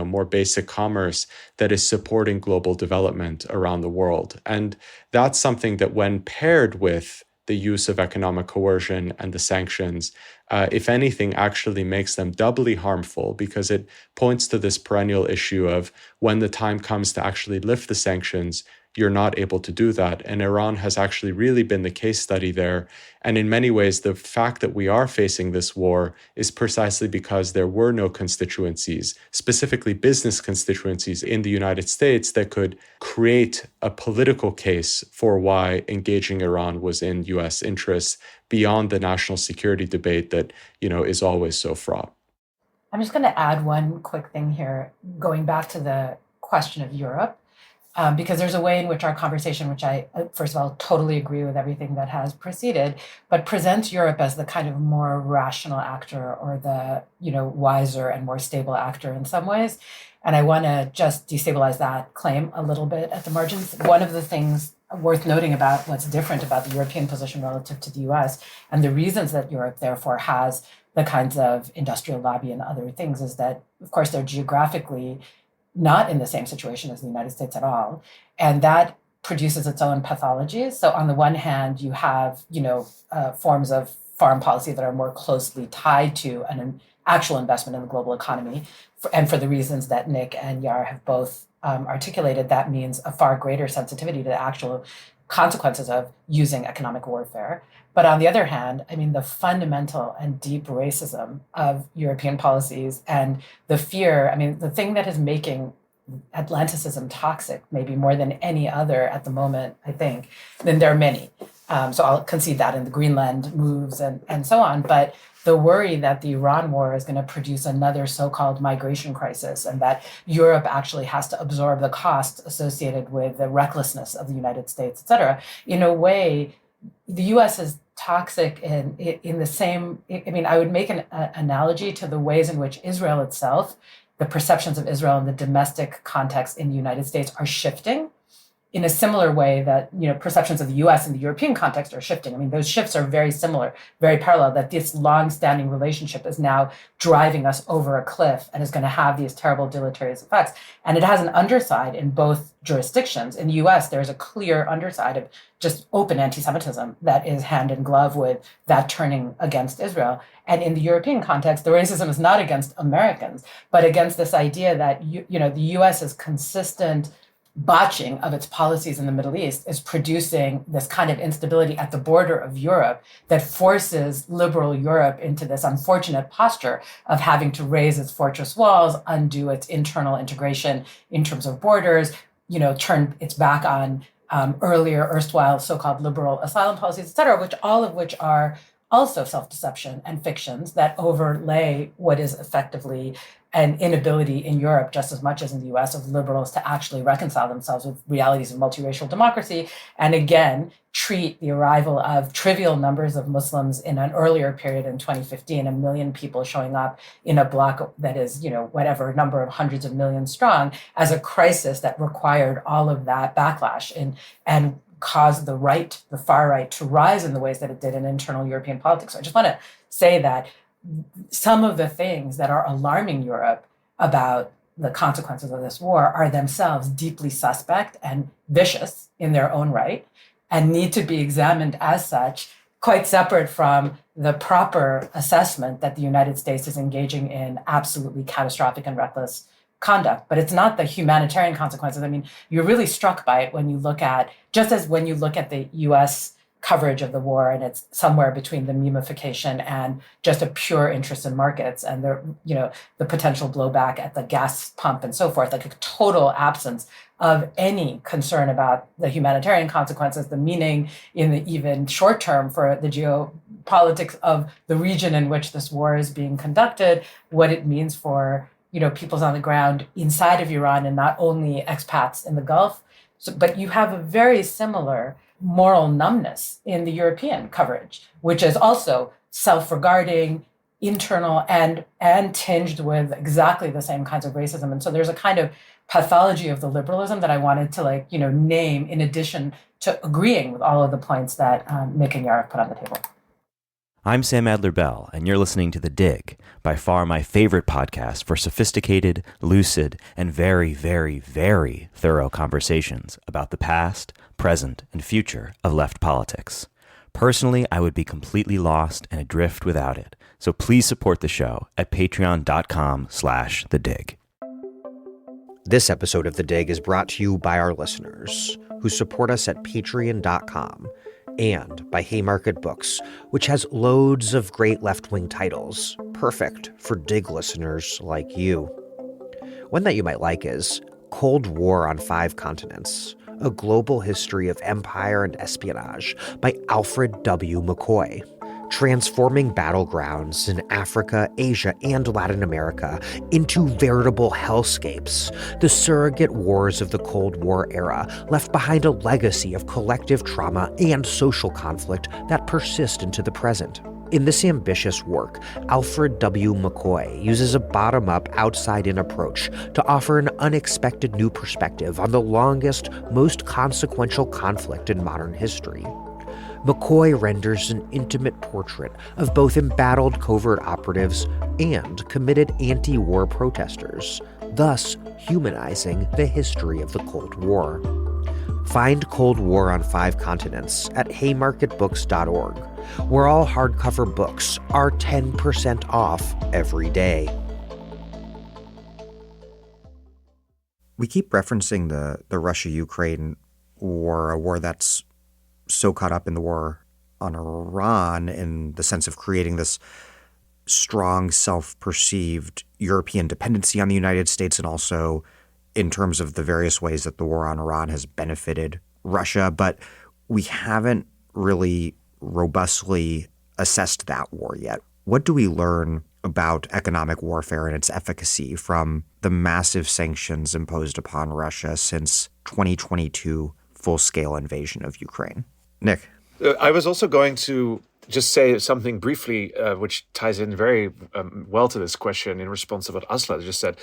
more basic commerce that is supporting global development around the world. And that's something that when paired with the use of economic coercion and the sanctions, if anything, actually makes them doubly harmful, because it points to this perennial issue of when the time comes to actually lift the sanctions, you're not able to do that. And Iran has actually really been the case study there. And in many ways, the fact that we are facing this war is precisely because there were no constituencies, specifically business constituencies in the United States, that could create a political case for why engaging Iran was in US interests beyond the national security debate that, is always so fraught. I'm just going to add one quick thing here, going back to the question of Europe. Because there's a way in which our conversation, which I, first of all, totally agree with everything that has preceded, but presents Europe as the kind of more rational actor, or the, wiser and more stable actor in some ways. And I want to just destabilize that claim a little bit at the margins. One of the things worth noting about what's different about the European position relative to the US, and the reasons that Europe therefore has the kinds of industrial lobby and other things, is that, of course, they're geographically not in the same situation as the United States at all. And that produces its own pathologies. So on the one hand, you have, forms of foreign policy that are more closely tied to an actual investment in the global economy. And for the reasons that Nick and Yar have both articulated, that means a far greater sensitivity to the actual consequences of using economic warfare. But on the other hand, the fundamental and deep racism of European policies and the fear, the thing that is making Atlanticism toxic, maybe more than any other at the moment, I think, then there are many. So I'll concede that in the Greenland moves and so on. But the worry that the Iran war is going to produce another so-called migration crisis, and that Europe actually has to absorb the cost associated with the recklessness of the United States, et cetera, in a way, the U.S. is toxic in the same. I would make an analogy to the ways in which Israel itself, the perceptions of Israel in the domestic context in the United States, are shifting. in a similar way that, perceptions of the US and the European context are shifting. I mean, those shifts are very similar, very parallel, that this long-standing relationship is now driving us over a cliff and is going to have these terrible deleterious effects. And it has an underside in both jurisdictions. In the US, there's a clear underside of just open anti-Semitism that is hand in glove with that turning against Israel. And in the European context, the racism is not against Americans, but against this idea that, the US's consistent botching of its policies in the Middle East is producing this kind of instability at the border of Europe that forces liberal Europe into this unfortunate posture of having to raise its fortress walls, undo its internal integration in terms of borders, turn its back on earlier erstwhile so-called liberal asylum policies, et cetera, all of which are also self-deception and fictions that overlay what is effectively an inability in Europe, just as much as in the US, of liberals to actually reconcile themselves with realities of multiracial democracy, and again, treat the arrival of trivial numbers of Muslims in an earlier period in 2015, 1 million people showing up in a bloc that is, whatever number of hundreds of millions strong, as a crisis that required all of that backlash and caused the far right, to rise in the ways that it did in internal European politics. So I just want to say that some of the things that are alarming Europe about the consequences of this war are themselves deeply suspect and vicious in their own right, and need to be examined as such, quite separate from the proper assessment that the United States is engaging in absolutely catastrophic and reckless conduct. But it's not the humanitarian consequences. I mean, you're really struck by it when you look at, just as when you look at the US coverage of the war, and it's somewhere between the memification and just a pure interest in markets and the potential blowback at the gas pump and so forth, like a total absence of any concern about the humanitarian consequences, the meaning in the even short term for the geopolitics of the region in which this war is being conducted, what it means for peoples on the ground inside of Iran, and not only expats in the Gulf. But you have a very similar moral numbness in the European coverage, which is also self-regarding, internal, and tinged with exactly the same kinds of racism. And so there's a kind of pathology of the liberalism that I wanted to name, in addition to agreeing with all of the points that Nick and Yara put on the table. I'm Sam Adler-Bell, and you're listening to The Dig, by far my favorite podcast for sophisticated, lucid, and very, very, very thorough conversations about the past, present, and future of left politics. Personally, I would be completely lost and adrift without it, so please support the show at patreon.com/thedig. This episode of The Dig is brought to you by our listeners, who support us at patreon.com, and by Haymarket Books, which has loads of great left-wing titles, perfect for Dig listeners like you. One that you might like is Cold War on 5 Continents, A Global History of Empire and Espionage by Alfred W. McCoy, transforming battlegrounds in Africa, Asia, and Latin America into veritable hellscapes. The surrogate wars of the Cold War era left behind a legacy of collective trauma and social conflict that persist into the present. In this ambitious work, Alfred W. McCoy uses a bottom-up, outside-in approach to offer an unexpected new perspective on the longest, most consequential conflict in modern history. McCoy renders an intimate portrait of both embattled covert operatives and committed anti-war protesters, thus humanizing the history of the Cold War. Find Cold War on 5 Continents at haymarketbooks.org, where all hardcover books are 10% off every day. We keep referencing the Russia-Ukraine war, a war that's so caught up in the war on Iran in the sense of creating this strong self-perceived European dependency on the United States, and also in terms of the various ways that the war on Iran has benefited Russia. But we haven't really robustly assessed that war yet. What do we learn about economic warfare and its efficacy from the massive sanctions imposed upon Russia since 2022 full-scale invasion of Ukraine? Nick? I was also going to just say something briefly, which ties in very well to this question in response to what Aslı just said.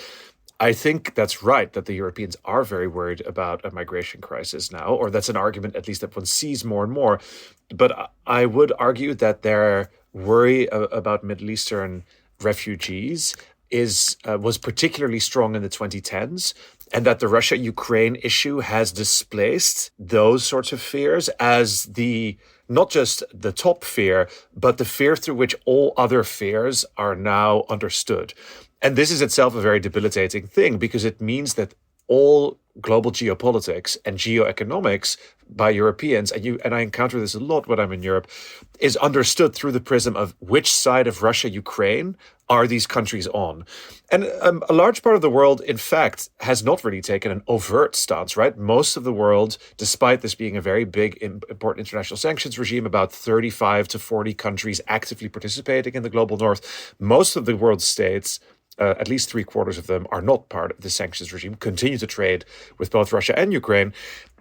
I think that's right, that the Europeans are very worried about a migration crisis now, or that's an argument at least that one sees more and more. But I would argue that their worry about Middle Eastern refugees was particularly strong in the 2010s, and that the Russia-Ukraine issue has displaced those sorts of fears as not just the top fear, but the fear through which all other fears are now understood. And this is itself a very debilitating thing, because it means that all global geopolitics and geoeconomics by Europeans, and I encounter this a lot when I'm in Europe, is understood through the prism of which side of Russia-Ukraine are these countries on. And a large part of the world, in fact, has not really taken an overt stance, right? Most of the world, despite this being a very big, important international sanctions regime, about 35 to 40 countries actively participating in the global north, most of the world's states, at least 3/4 of them, are not part of the sanctions regime, continue to trade with both Russia and Ukraine.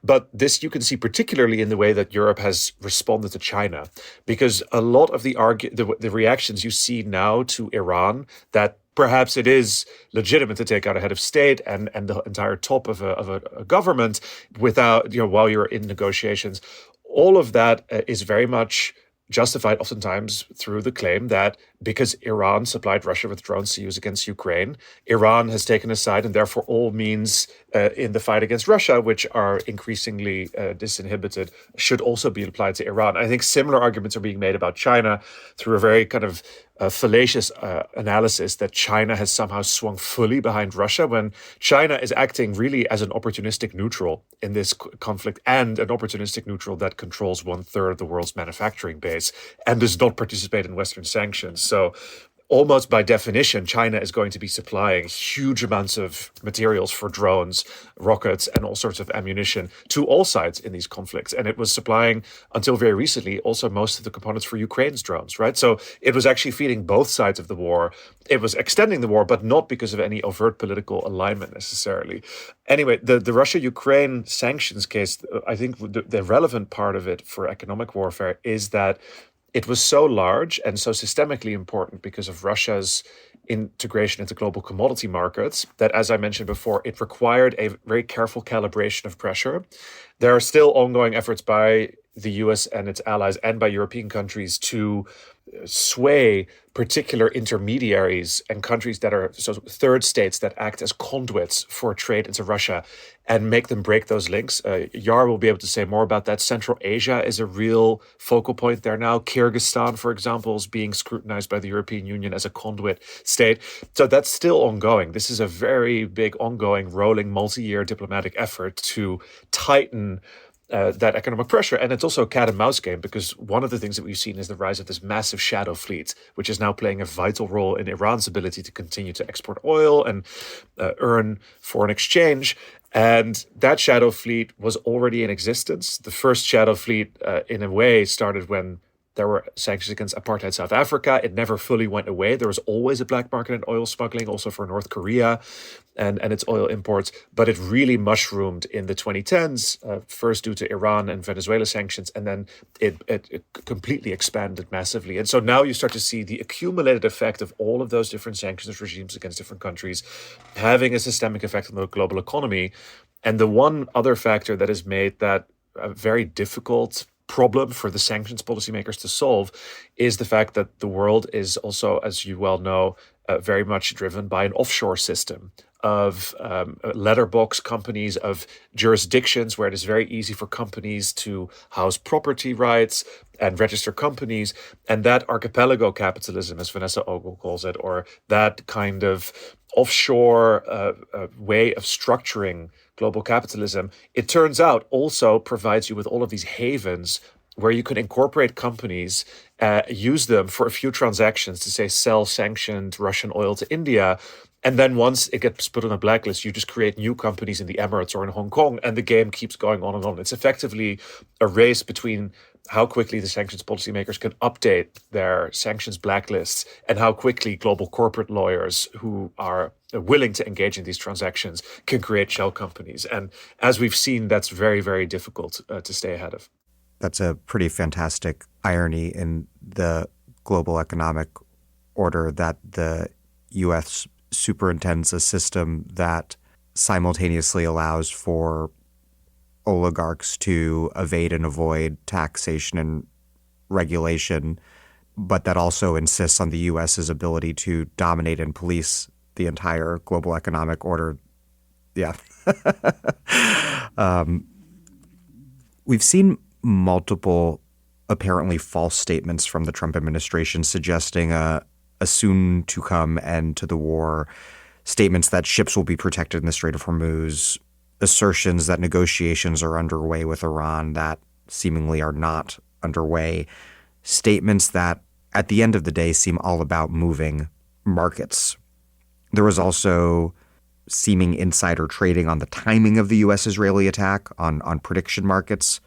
But this you can see particularly in the way that Europe has responded to China, because a lot of the reactions you see now to Iran, that perhaps it is legitimate to take out a head of state and the entire top of a government without, while you're in negotiations, all of that is very much justified oftentimes through the claim that because Iran supplied Russia with drones to use against Ukraine, Iran has taken a side, and therefore all means in the fight against Russia, which are increasingly disinhibited, should also be applied to Iran. I think similar arguments are being made about China through a very kind of fallacious analysis that China has somehow swung fully behind Russia, when China is acting really as an opportunistic neutral in this conflict, and an opportunistic neutral that controls 1/3 of the world's manufacturing base and does not participate in Western sanctions. So almost by definition, China is going to be supplying huge amounts of materials for drones, rockets, and all sorts of ammunition to all sides in these conflicts. And it was supplying, until very recently, also most of the components for Ukraine's drones, right? So it was actually feeding both sides of the war. It was extending the war, but not because of any overt political alignment necessarily. Anyway, the Russia-Ukraine sanctions case, I think the relevant part of it for economic warfare is that it was so large and so systemically important because of Russia's integration into global commodity markets that, as I mentioned before, it required a very careful calibration of pressure. There are still ongoing efforts by the US and its allies and by European countries to sway particular intermediaries and countries that are third states that act as conduits for trade into Russia and make them break those links. Yar will be able to say more about that. Central Asia is a real focal point there now. Kyrgyzstan, for example, is being scrutinized by the European Union as a conduit state. So that's still ongoing. This is a very big, ongoing, rolling, multi-year diplomatic effort to tighten that economic pressure. And it's also a cat and mouse game, because one of the things that we've seen is the rise of this massive shadow fleet, which is now playing a vital role in Iran's ability to continue to export oil and earn foreign exchange. And that shadow fleet was already in existence. The first shadow fleet, in a way, started when there were sanctions against apartheid South Africa. It never fully went away. There was always a black market in oil smuggling, also for North Korea and its oil imports. But it really mushroomed in the 2010s, first due to Iran and Venezuela sanctions, and then it completely expanded massively. And so now you start to see the accumulated effect of all of those different sanctions regimes against different countries having a systemic effect on the global economy. And the one other factor that has made that a very difficult problem for the sanctions policymakers to solve is the fact that the world is also, as you well know, very much driven by an offshore system of letterbox companies, of jurisdictions where it is very easy for companies to house property rights and register companies. And that archipelago capitalism, as Vanessa Ogle calls it, or that kind of offshore way of structuring global capitalism, it turns out also provides you with all of these havens where you can incorporate companies, use them for a few transactions to, say, sell sanctioned Russian oil to India. And then once it gets put on a blacklist, you just create new companies in the Emirates or in Hong Kong, and the game keeps going on and on. It's effectively a race between how quickly the sanctions policymakers can update their sanctions blacklists and how quickly global corporate lawyers who are willing to engage in these transactions can create shell companies. And as we've seen, that's very, very difficult to stay ahead of. That's a pretty fantastic irony in the global economic order that the U.S. superintends a system that simultaneously allows for oligarchs to evade and avoid taxation and regulation, but that also insists on the U.S.'s ability to dominate and police the entire global economic order. Yeah. We've seen multiple apparently false statements from the Trump administration suggesting a soon-to-come end to the war, statements that ships will be protected in the Strait of Hormuz, assertions that negotiations are underway with Iran that seemingly are not underway, statements that at the end of the day seem all about moving markets. There was also seeming insider trading on the timing of the U.S.-Israeli attack on prediction markets.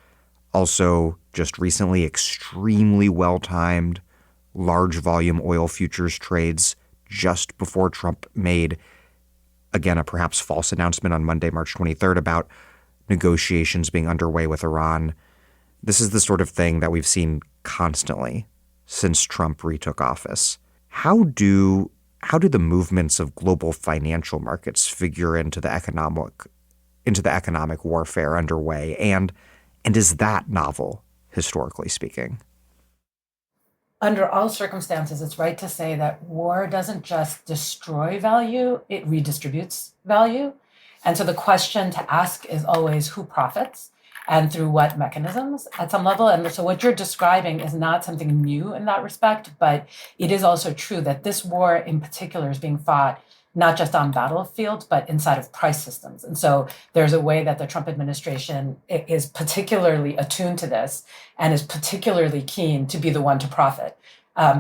Also, just recently, extremely well-timed, large-volume oil futures trades just before Trump made, again, a perhaps false announcement on Monday, March 23rd about negotiations being underway with Iran. This is the sort of thing that we've seen constantly since Trump retook office. How do the movements of global financial markets figure into the economic warfare underway? And is that novel, historically speaking? Under all circumstances, it's right to say that war doesn't just destroy value, it redistributes value. And so the question to ask is always who profits and through what mechanisms at some level. And so what you're describing is not something new in that respect, but it is also true that this war in particular is being fought not just on battlefields, but inside of price systems. And so there's a way that the Trump administration is particularly attuned to this and is particularly keen to be the one to profit,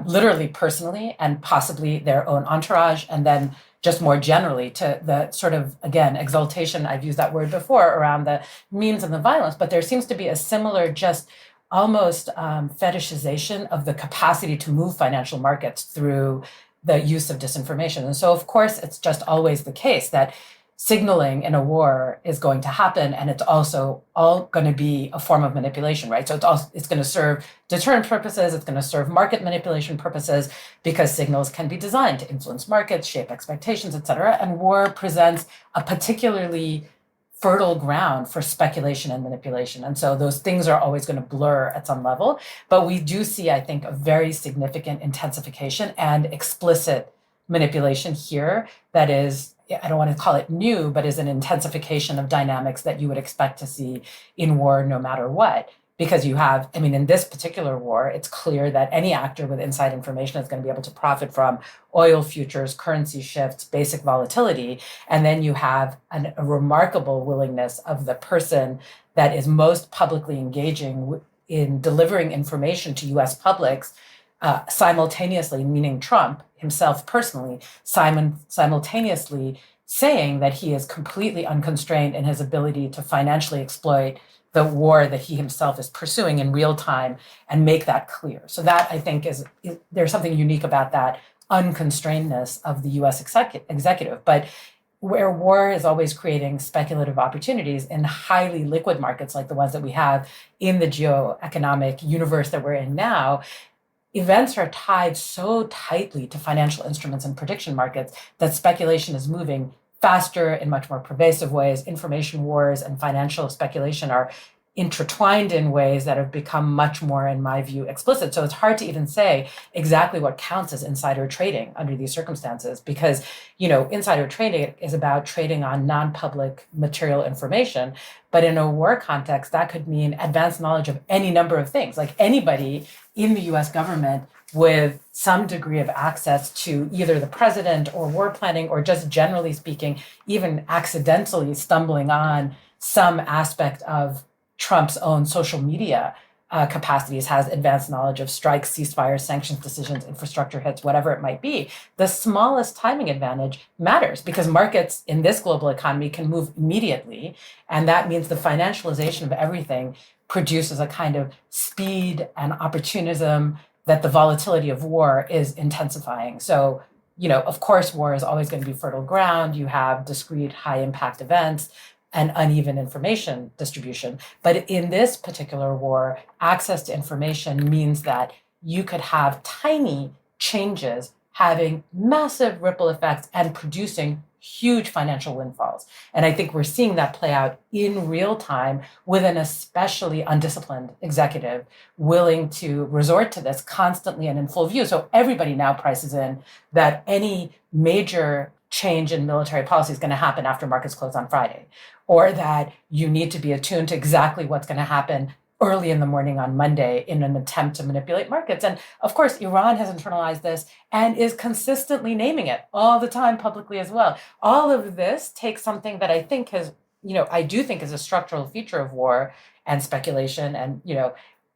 literally personally and possibly their own entourage, and then just more generally to the sort of, again, exaltation, I've used that word before, around the means and the violence, but there seems to be a similar just almost fetishization of the capacity to move financial markets through the use of disinformation. And so, of course, it's just always the case that signaling in a war is going to happen, and it's also all going to be a form of manipulation, right? So it's going to serve deterrent purposes, it's going to serve market manipulation purposes, because signals can be designed to influence markets, shape expectations, et cetera. And war presents a particularly fertile ground for speculation and manipulation. And so those things are always going to blur at some level. But we do see, I think, a very significant intensification and explicit manipulation here that is, I don't want to call it new, but is an intensification of dynamics that you would expect to see in war no matter what. Because you have, I mean, in this particular war, it's clear that any actor with inside information is going to be able to profit from oil futures, currency shifts, basic volatility. And then you have a remarkable willingness of the person that is most publicly engaging in delivering information to US publics simultaneously, meaning Trump himself personally, simultaneously saying that he is completely unconstrained in his ability to financially exploit the war that he himself is pursuing in real time and make that clear. So that, I think, there's something unique about that unconstrainedness of the US executive. But where war is always creating speculative opportunities in highly liquid markets like the ones that we have in the geoeconomic universe that we're in now, events are tied so tightly to financial instruments and prediction markets that speculation is moving faster in much more pervasive ways. Information wars and financial speculation are intertwined in ways that have become much more, in my view, explicit. So it's hard to even say exactly what counts as insider trading under these circumstances, because, insider trading is about trading on non-public material information. But in a war context, that could mean advanced knowledge of any number of things. Like anybody in the US government with some degree of access to either the president or war planning, or just generally speaking, even accidentally stumbling on some aspect of Trump's own social media capacities, has advanced knowledge of strikes, ceasefires, sanctions decisions, infrastructure hits, whatever it might be. The smallest timing advantage matters because markets in this global economy can move immediately. And that means the financialization of everything produces a kind of speed and opportunism that the volatility of war is intensifying. So, of course, war is always going to be fertile ground. You have discrete high impact events and uneven information distribution. But in this particular war, access to information means that you could have tiny changes having massive ripple effects and producing huge financial windfalls. And I think we're seeing that play out in real time with an especially undisciplined executive willing to resort to this constantly and in full view. So everybody now prices in that any major change in military policy is going to happen after markets close on Friday, or that you need to be attuned to exactly what's going to happen early in the morning on Monday in an attempt to manipulate markets. And of course, Iran has internalized this and is consistently naming it all the time publicly as well. All of this takes something that I think has, I do think is a structural feature of war and speculation and,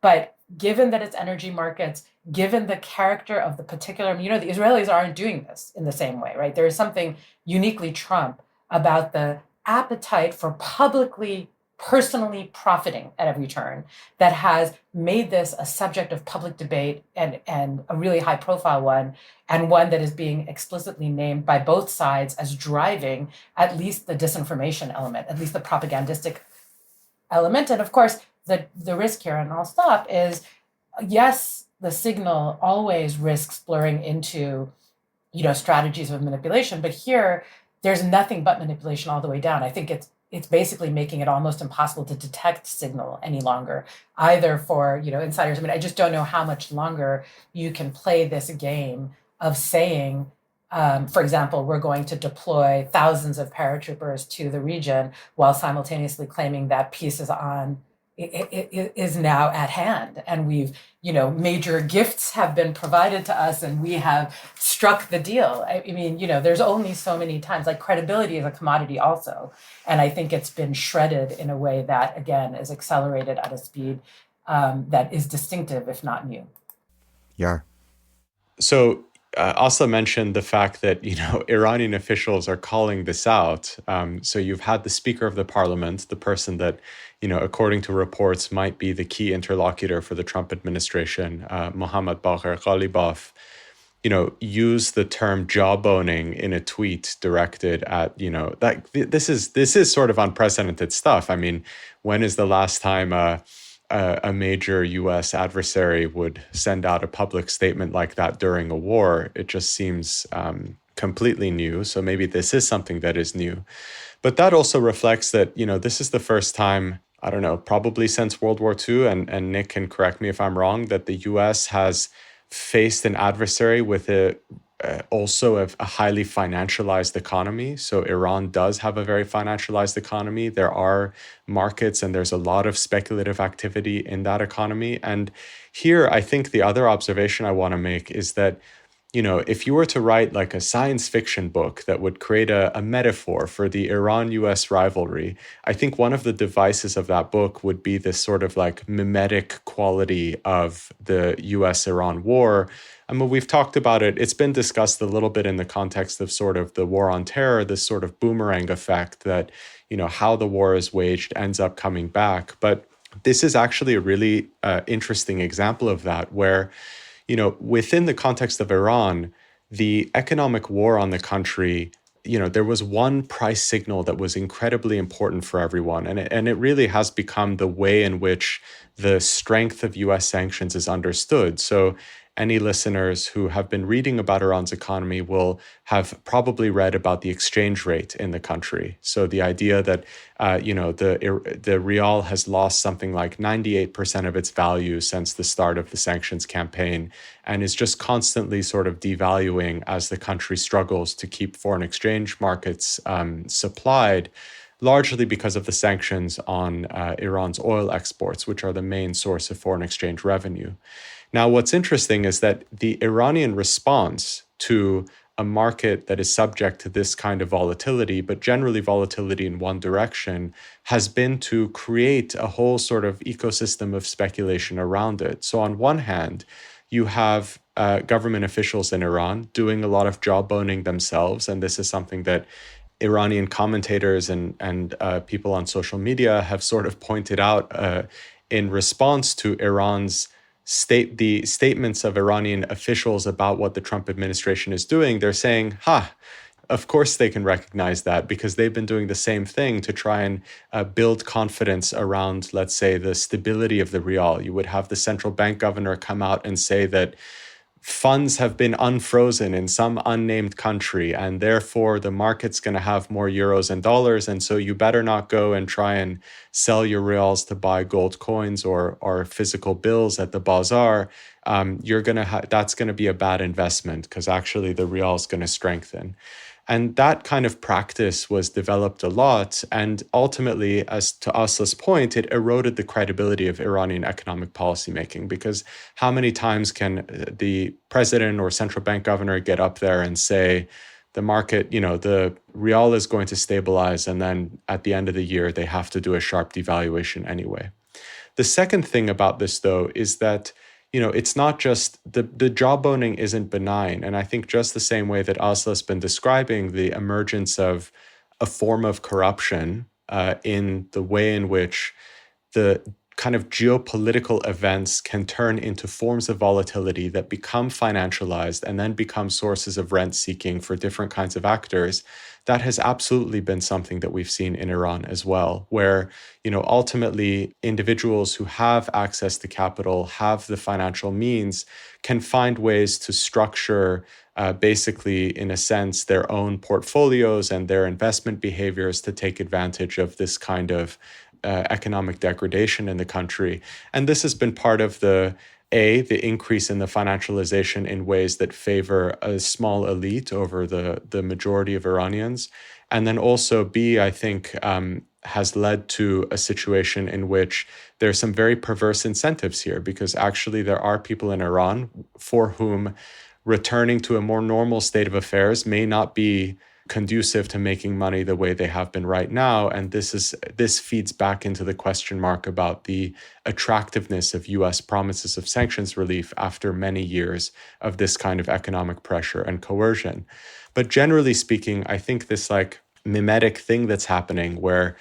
but given that it's energy markets, given the character of the particular, the Israelis aren't doing this in the same way, right? There is something uniquely Trump about the appetite for publicly personally profiting at every turn that has made this a subject of public debate and a really high profile one, and one that is being explicitly named by both sides as driving at least the disinformation element, at least the propagandistic element. And of course, the risk here, and I'll stop, is yes, the signal always risks blurring into, strategies of manipulation, but here there's nothing but manipulation all the way down. I think it's basically making it almost impossible to detect signal any longer, either for, insiders. I mean, I just don't know how much longer you can play this game of saying, for example, we're going to deploy thousands of paratroopers to the region while simultaneously claiming that peace is now at hand. And we've, major gifts have been provided to us and we have struck the deal. I mean, there's only so many times, like credibility is a commodity also. And I think it's been shredded in a way that, again, is accelerated at a speed that is distinctive, if not new. Yeah. So Aslı mentioned the fact that, Iranian officials are calling this out. So you've had the Speaker of the Parliament, the person that, according to reports, might be the key interlocutor for the Trump administration, Mohammad Bagher Ghalibaf, use the term jawboning in a tweet directed at, this is sort of unprecedented stuff. I mean, when is the last time a major U.S. adversary would send out a public statement like that during a war? It just seems completely new. So maybe this is something that is new. But that also reflects that, this is the first time, I don't know, probably since World War II, and Nick can correct me if I'm wrong, that the U.S. has faced an adversary with also a highly financialized economy. So Iran does have a very financialized economy. There are markets and there's a lot of speculative activity in that economy. And here, I think the other observation I want to make is that, if you were to write like a science fiction book that would create a metaphor for the Iran-US rivalry, I think one of the devices of that book would be this sort of like mimetic quality of the US-Iran war. I mean, we've talked about it. It's been discussed a little bit in the context of sort of the war on terror, this sort of boomerang effect that, how the war is waged ends up coming back. But this is actually a really interesting example of that, where within the context of Iran, the economic war on the country, there was one price signal that was incredibly important for everyone. And it really has become the way in which the strength of US sanctions is understood. So any listeners who have been reading about Iran's economy will have probably read about the exchange rate in the country. So the idea that, the rial has lost something like 98% of its value since the start of the sanctions campaign and is just constantly sort of devaluing as the country struggles to keep foreign exchange markets supplied, largely because of the sanctions on Iran's oil exports, which are the main source of foreign exchange revenue. Now, what's interesting is that the Iranian response to a market that is subject to this kind of volatility, but generally volatility in one direction, has been to create a whole sort of ecosystem of speculation around it. So on one hand, you have government officials in Iran doing a lot of jawboning themselves, and this is something that Iranian commentators and people on social media have sort of pointed out in response to Iran's the statements of Iranian officials about what the Trump administration is doing. They're saying, of course they can recognize that because they've been doing the same thing to try and build confidence around, let's say, the stability of the rial. You would have the central bank governor come out and say that funds have been unfrozen in some unnamed country, and therefore the market's going to have more euros and dollars. And so you better not go and try and sell your reals to buy gold coins or physical bills at the bazaar. That's going to be a bad investment because actually the real is going to strengthen. And that kind of practice was developed a lot. And ultimately, as to Asla's point, it eroded the credibility of Iranian economic policymaking, because how many times can the president or central bank governor get up there and say, the market, the real is going to stabilize, and then at the end of the year, they have to do a sharp devaluation anyway. The second thing about this, though, is that it's not just the jawboning isn't benign. And I think just the same way that Aslı has been describing the emergence of a form of corruption in the way in which the kind of geopolitical events can turn into forms of volatility that become financialized and then become sources of rent seeking for different kinds of actors. That has absolutely been something that we've seen in Iran as well, where, ultimately individuals who have access to capital, have the financial means, can find ways to structure basically, in a sense, their own portfolios and their investment behaviors to take advantage of this kind of economic degradation in the country. And this has been part of the increase in the financialization in ways that favor a small elite over the majority of Iranians. And then also B, I think, has led to a situation in which there's some very perverse incentives here, because actually there are people in Iran for whom returning to a more normal state of affairs may not be conducive to making money the way they have been right now. And this feeds back into the question mark about the attractiveness of US promises of sanctions relief after many years of this kind of economic pressure and coercion. But generally speaking, I think this mimetic thing that's happening where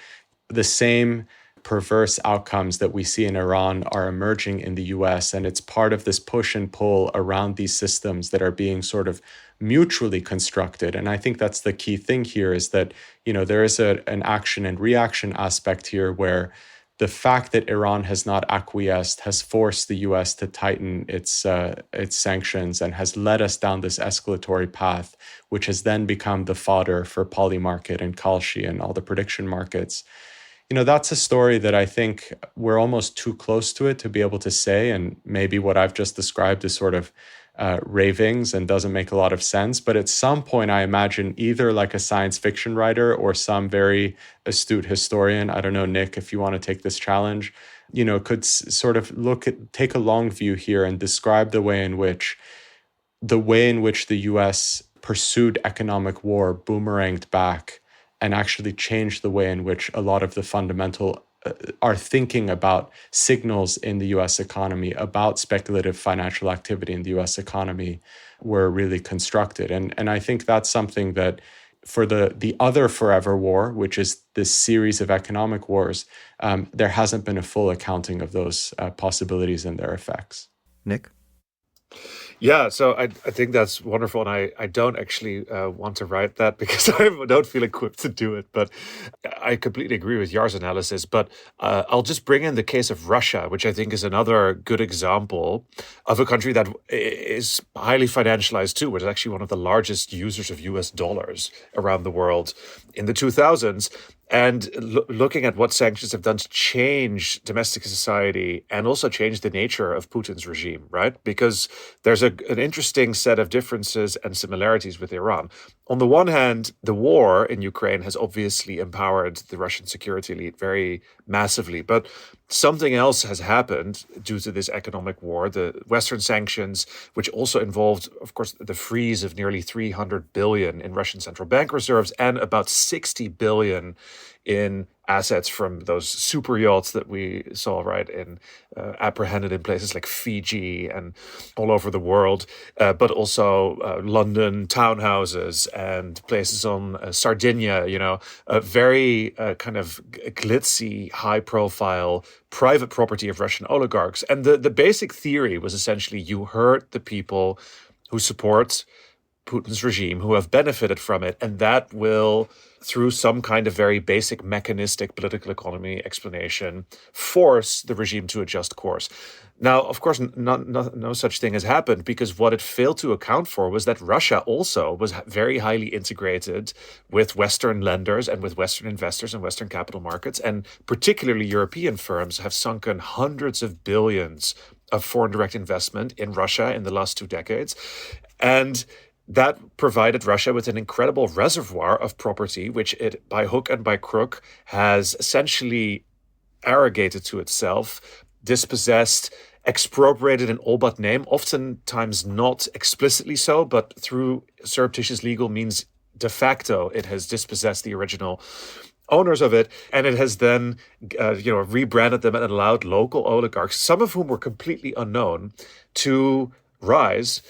the same perverse outcomes that we see in Iran are emerging in the US, and it's part of this push and pull around these systems that are being sort of mutually constructed. And I think that's the key thing here, is that, there is an action and reaction aspect here where the fact that Iran has not acquiesced has forced the US to tighten its sanctions and has led us down this escalatory path, which has then become the fodder for Polymarket and Kalshi and all the prediction markets. That's a story that I think we're almost too close to it to be able to say, and maybe what I've just described is sort of ravings and doesn't make a lot of sense. But at some point, I imagine either like a science fiction writer or some very astute historian, I don't know, Nick, if you want to take this challenge, could sort of take a long view here and describe the way in which the US pursued economic war boomeranged back and actually changed the way in which a lot of the fundamental are thinking about signals in the US economy, about speculative financial activity in the US economy, were really constructed. And I think that's something that for the other forever war, which is this series of economic wars, there hasn't been a full accounting of those possibilities and their effects. Nick? Yeah, so I think that's wonderful, and I don't actually want to write that because I don't feel equipped to do it, but I completely agree with Yar's analysis. But I'll just bring in the case of Russia, which I think is another good example of a country that is highly financialized too, which is actually one of the largest users of US dollars around the world in the 2000s. And looking at what sanctions have done to change domestic society and also change the nature of Putin's regime, right? Because there's an interesting set of differences and similarities with Iran. On the one hand, the war in Ukraine has obviously empowered the Russian security elite very massively, but something else has happened due to this economic war. The Western sanctions, which also involved, of course, the freeze of nearly 300 billion in Russian central bank reserves and about 60 billion in assets from those super yachts that we saw, right, apprehended in places like Fiji and all over the world, but also London townhouses and places on Sardinia, a very kind of glitzy, high-profile private property of Russian oligarchs. And the basic theory was essentially you hurt the people who support Putin's regime who have benefited from it, and that will, through some kind of very basic mechanistic political economy explanation, force the regime to adjust course. Now, of course, no such thing has happened, because what it failed to account for was that Russia also was very highly integrated with Western lenders and with Western investors and Western capital markets, and particularly European firms have sunken hundreds of billions of foreign direct investment in Russia in the last 2 decades. And that provided Russia with an incredible reservoir of property, which it, by hook and by crook, has essentially arrogated to itself, dispossessed, expropriated in all but name, oftentimes not explicitly so, but through surreptitious legal means de facto, it has dispossessed the original owners of it, and it has then rebranded them and allowed local oligarchs, some of whom were completely unknown, to rise.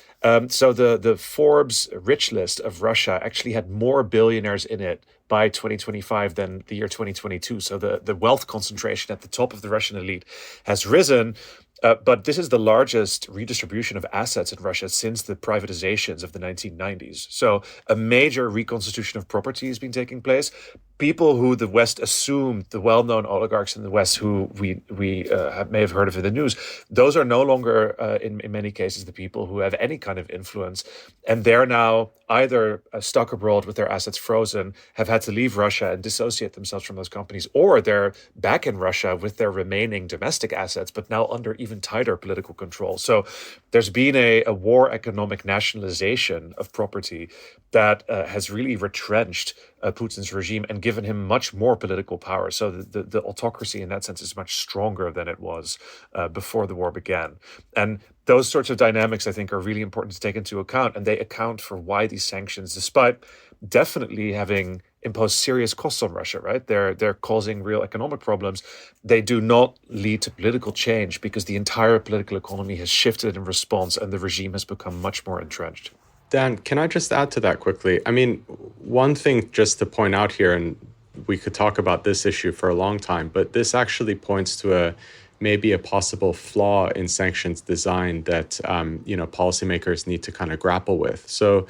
So the Forbes rich list of Russia actually had more billionaires in it by 2025 than the year 2022. So the wealth concentration at the top of the Russian elite has risen. But this is the largest redistribution of assets in Russia since the privatizations of the 1990s. So a major reconstitution of property has been taking place. People who the West assumed, the well-known oligarchs in the West who we may have heard of in the news, those are no longer, in many cases, the people who have any kind of influence. And they're now either stuck abroad with their assets frozen, have had to leave Russia and dissociate themselves from those companies, or they're back in Russia with their remaining domestic assets, but now under even tighter political control. So there's been a war economic nationalization of property that has really retrenched Putin's regime and given him much more political power. So the autocracy in that sense is much stronger than it was before the war began. And those sorts of dynamics, I think, are really important to take into account. And they account for why these sanctions, despite definitely having imposed serious costs on Russia, right? They're causing real economic problems. They do not lead to political change because the entire political economy has shifted in response and the regime has become much more entrenched. Dan, can I just add to that quickly? I mean, one thing just to point out here, and we could talk about this issue for a long time, but this actually points to maybe a possible flaw in sanctions design that policymakers need to kind of grapple with. So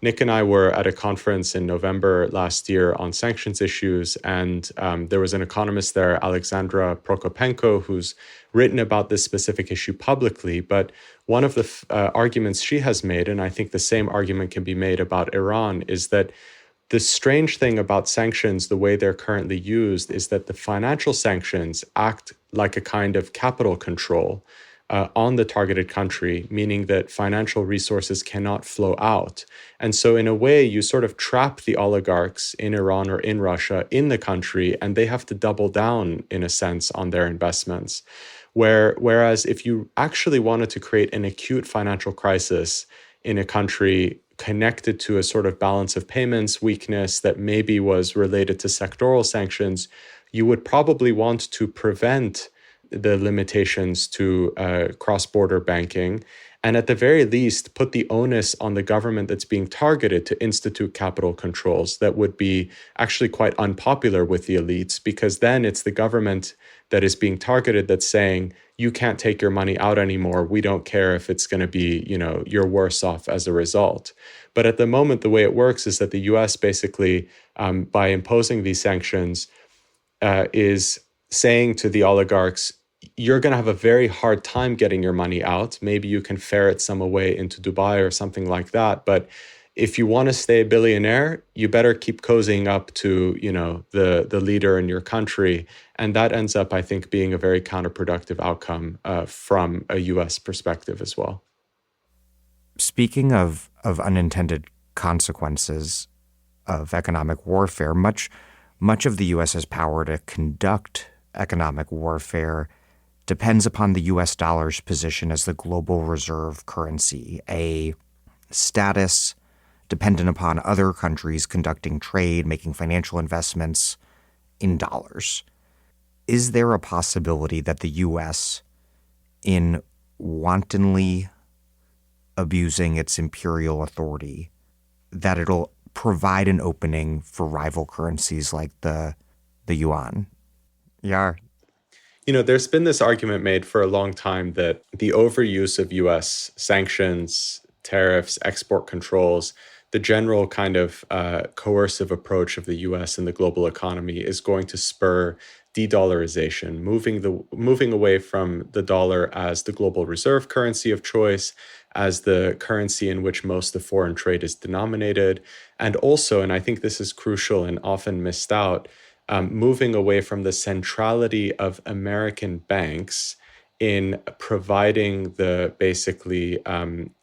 Nick and I were at a conference in November last year on sanctions issues, and there was an economist there, Alexandra Prokopenko, who's written about this specific issue publicly. But one of the arguments she has made, and I think the same argument can be made about Iran, is that the strange thing about sanctions, the way they're currently used, is that the financial sanctions act like a kind of capital control on the targeted country, meaning that financial resources cannot flow out. And so in a way, you sort of trap the oligarchs in Iran or in Russia in the country, and they have to double down, in a sense, on their investments. Whereas if you actually wanted to create an acute financial crisis in a country connected to a sort of balance of payments weakness that maybe was related to sectoral sanctions, you would probably want to prevent the limitations to cross-border banking, and at the very least, put the onus on the government that's being targeted to institute capital controls that would be actually quite unpopular with the elites, because then it's the government that is being targeted that's saying, you can't take your money out anymore. We don't care if it's going to be, you're worse off as a result. But at the moment, the way it works is that the US basically, by imposing these sanctions, is saying to the oligarchs, you're going to have a very hard time getting your money out. Maybe you can ferret some away into Dubai or something like that. But if you want to stay a billionaire, you better keep cozying up to, the leader in your country. And that ends up, I think, being a very counterproductive outcome from a US perspective as well. Speaking of unintended consequences of economic warfare, much of the U.S.'s power to conduct economic warfare depends upon the U.S. dollar's position as the global reserve currency, a status dependent upon other countries conducting trade, making financial investments in dollars. Is there a possibility that the U.S., in wantonly abusing its imperial authority, that it'll provide an opening for rival currencies like the yuan? Yeah. There's been this argument made for a long time that the overuse of US sanctions tariffs, export controls, the general kind of coercive approach of the US and the global economy is going to spur de-dollarization, moving away from the dollar as the global reserve currency of choice, as the currency in which most of foreign trade is denominated, and also, and I think this is crucial and often missed out, moving away from the centrality of American banks in providing the basically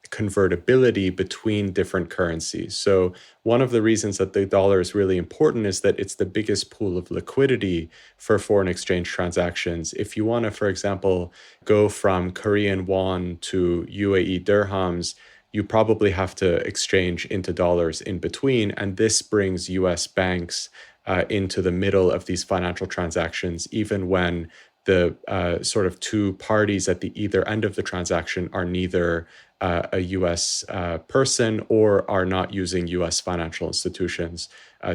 convertibility between different currencies. So one of the reasons that the dollar is really important is that it's the biggest pool of liquidity for foreign exchange transactions. If you want to, for example, go from Korean won to UAE dirhams, you probably have to exchange into dollars in between. And this brings US banks into the middle of these financial transactions, even when the sort of two parties at the either end of the transaction are neither a US person or are not using US financial institutions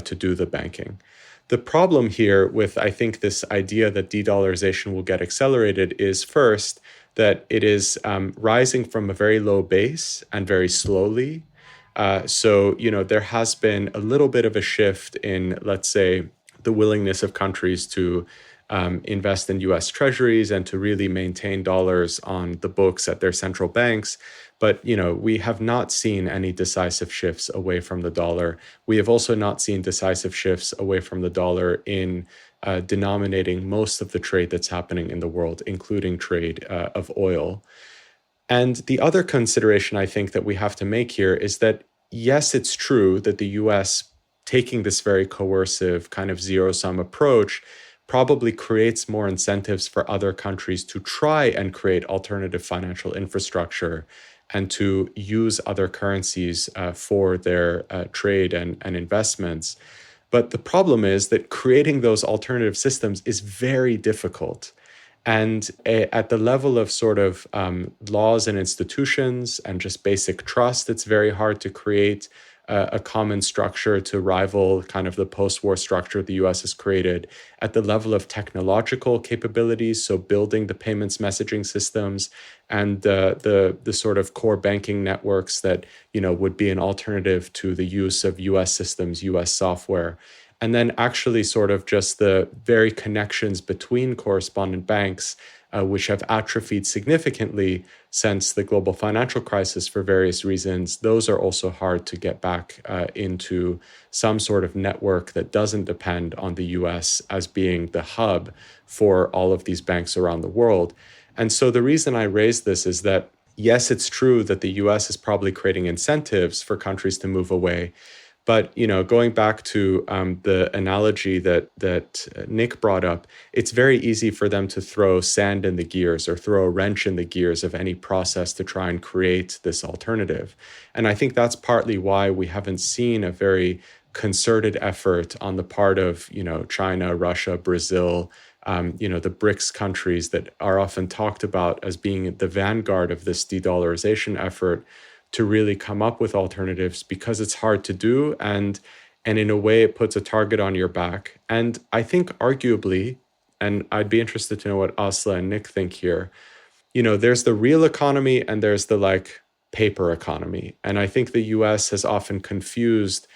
to do the banking. The problem here with, I think, this idea that de-dollarization will get accelerated is first that it is rising from a very low base and very slowly. So, there has been a little bit of a shift in, let's say, the willingness of countries to invest in US treasuries and to really maintain dollars on the books at their central banks. But, we have not seen any decisive shifts away from the dollar. We have also not seen decisive shifts away from the dollar in denominating most of the trade that's happening in the world, including trade of oil. And the other consideration I think that we have to make here is that, yes, it's true that the US taking this very coercive kind of zero-sum approach probably creates more incentives for other countries to try and create alternative financial infrastructure and to use other currencies for their trade and investments. But the problem is that creating those alternative systems is very difficult. And at the level of sort of laws and institutions and just basic trust, it's very hard to create a common structure to rival kind of the post-war structure the US has created. At the level of technological capabilities, so building the payments messaging systems and the sort of core banking networks that would be an alternative to the use of US systems, US software. And then actually sort of just the very connections between correspondent banks, which have atrophied significantly since the global financial crisis for various reasons. Those are also hard to get back into some sort of network that doesn't depend on the US as being the hub for all of these banks around the world. And so the reason I raise this is that, yes, it's true that the US is probably creating incentives for countries to move away. But, going back to the analogy that Nick brought up, it's very easy for them to throw sand in the gears or throw a wrench in the gears of any process to try and create this alternative. And I think that's partly why we haven't seen a very concerted effort on the part of, China, Russia, Brazil, the BRICS countries that are often talked about as being the vanguard of this de-dollarization effort, to really come up with alternatives, because it's hard to do. And in a way, it puts a target on your back. And I think arguably, and I'd be interested to know what Aslı and Nick think here, there's the real economy and there's the paper economy. And I think the US has often confused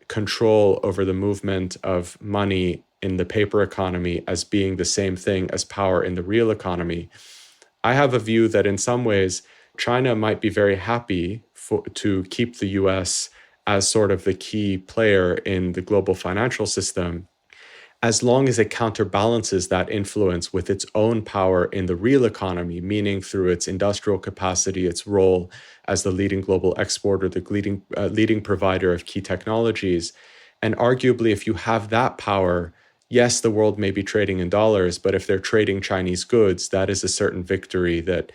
control over the movement of money in the paper economy as being the same thing as power in the real economy. I have a view that in some ways, China might be very happy to keep the US as sort of the key player in the global financial system, as long as it counterbalances that influence with its own power in the real economy, meaning through its industrial capacity, its role as the leading global exporter, the leading provider of key technologies. And arguably, if you have that power, yes, the world may be trading in dollars, but if they're trading Chinese goods, that is a certain victory that,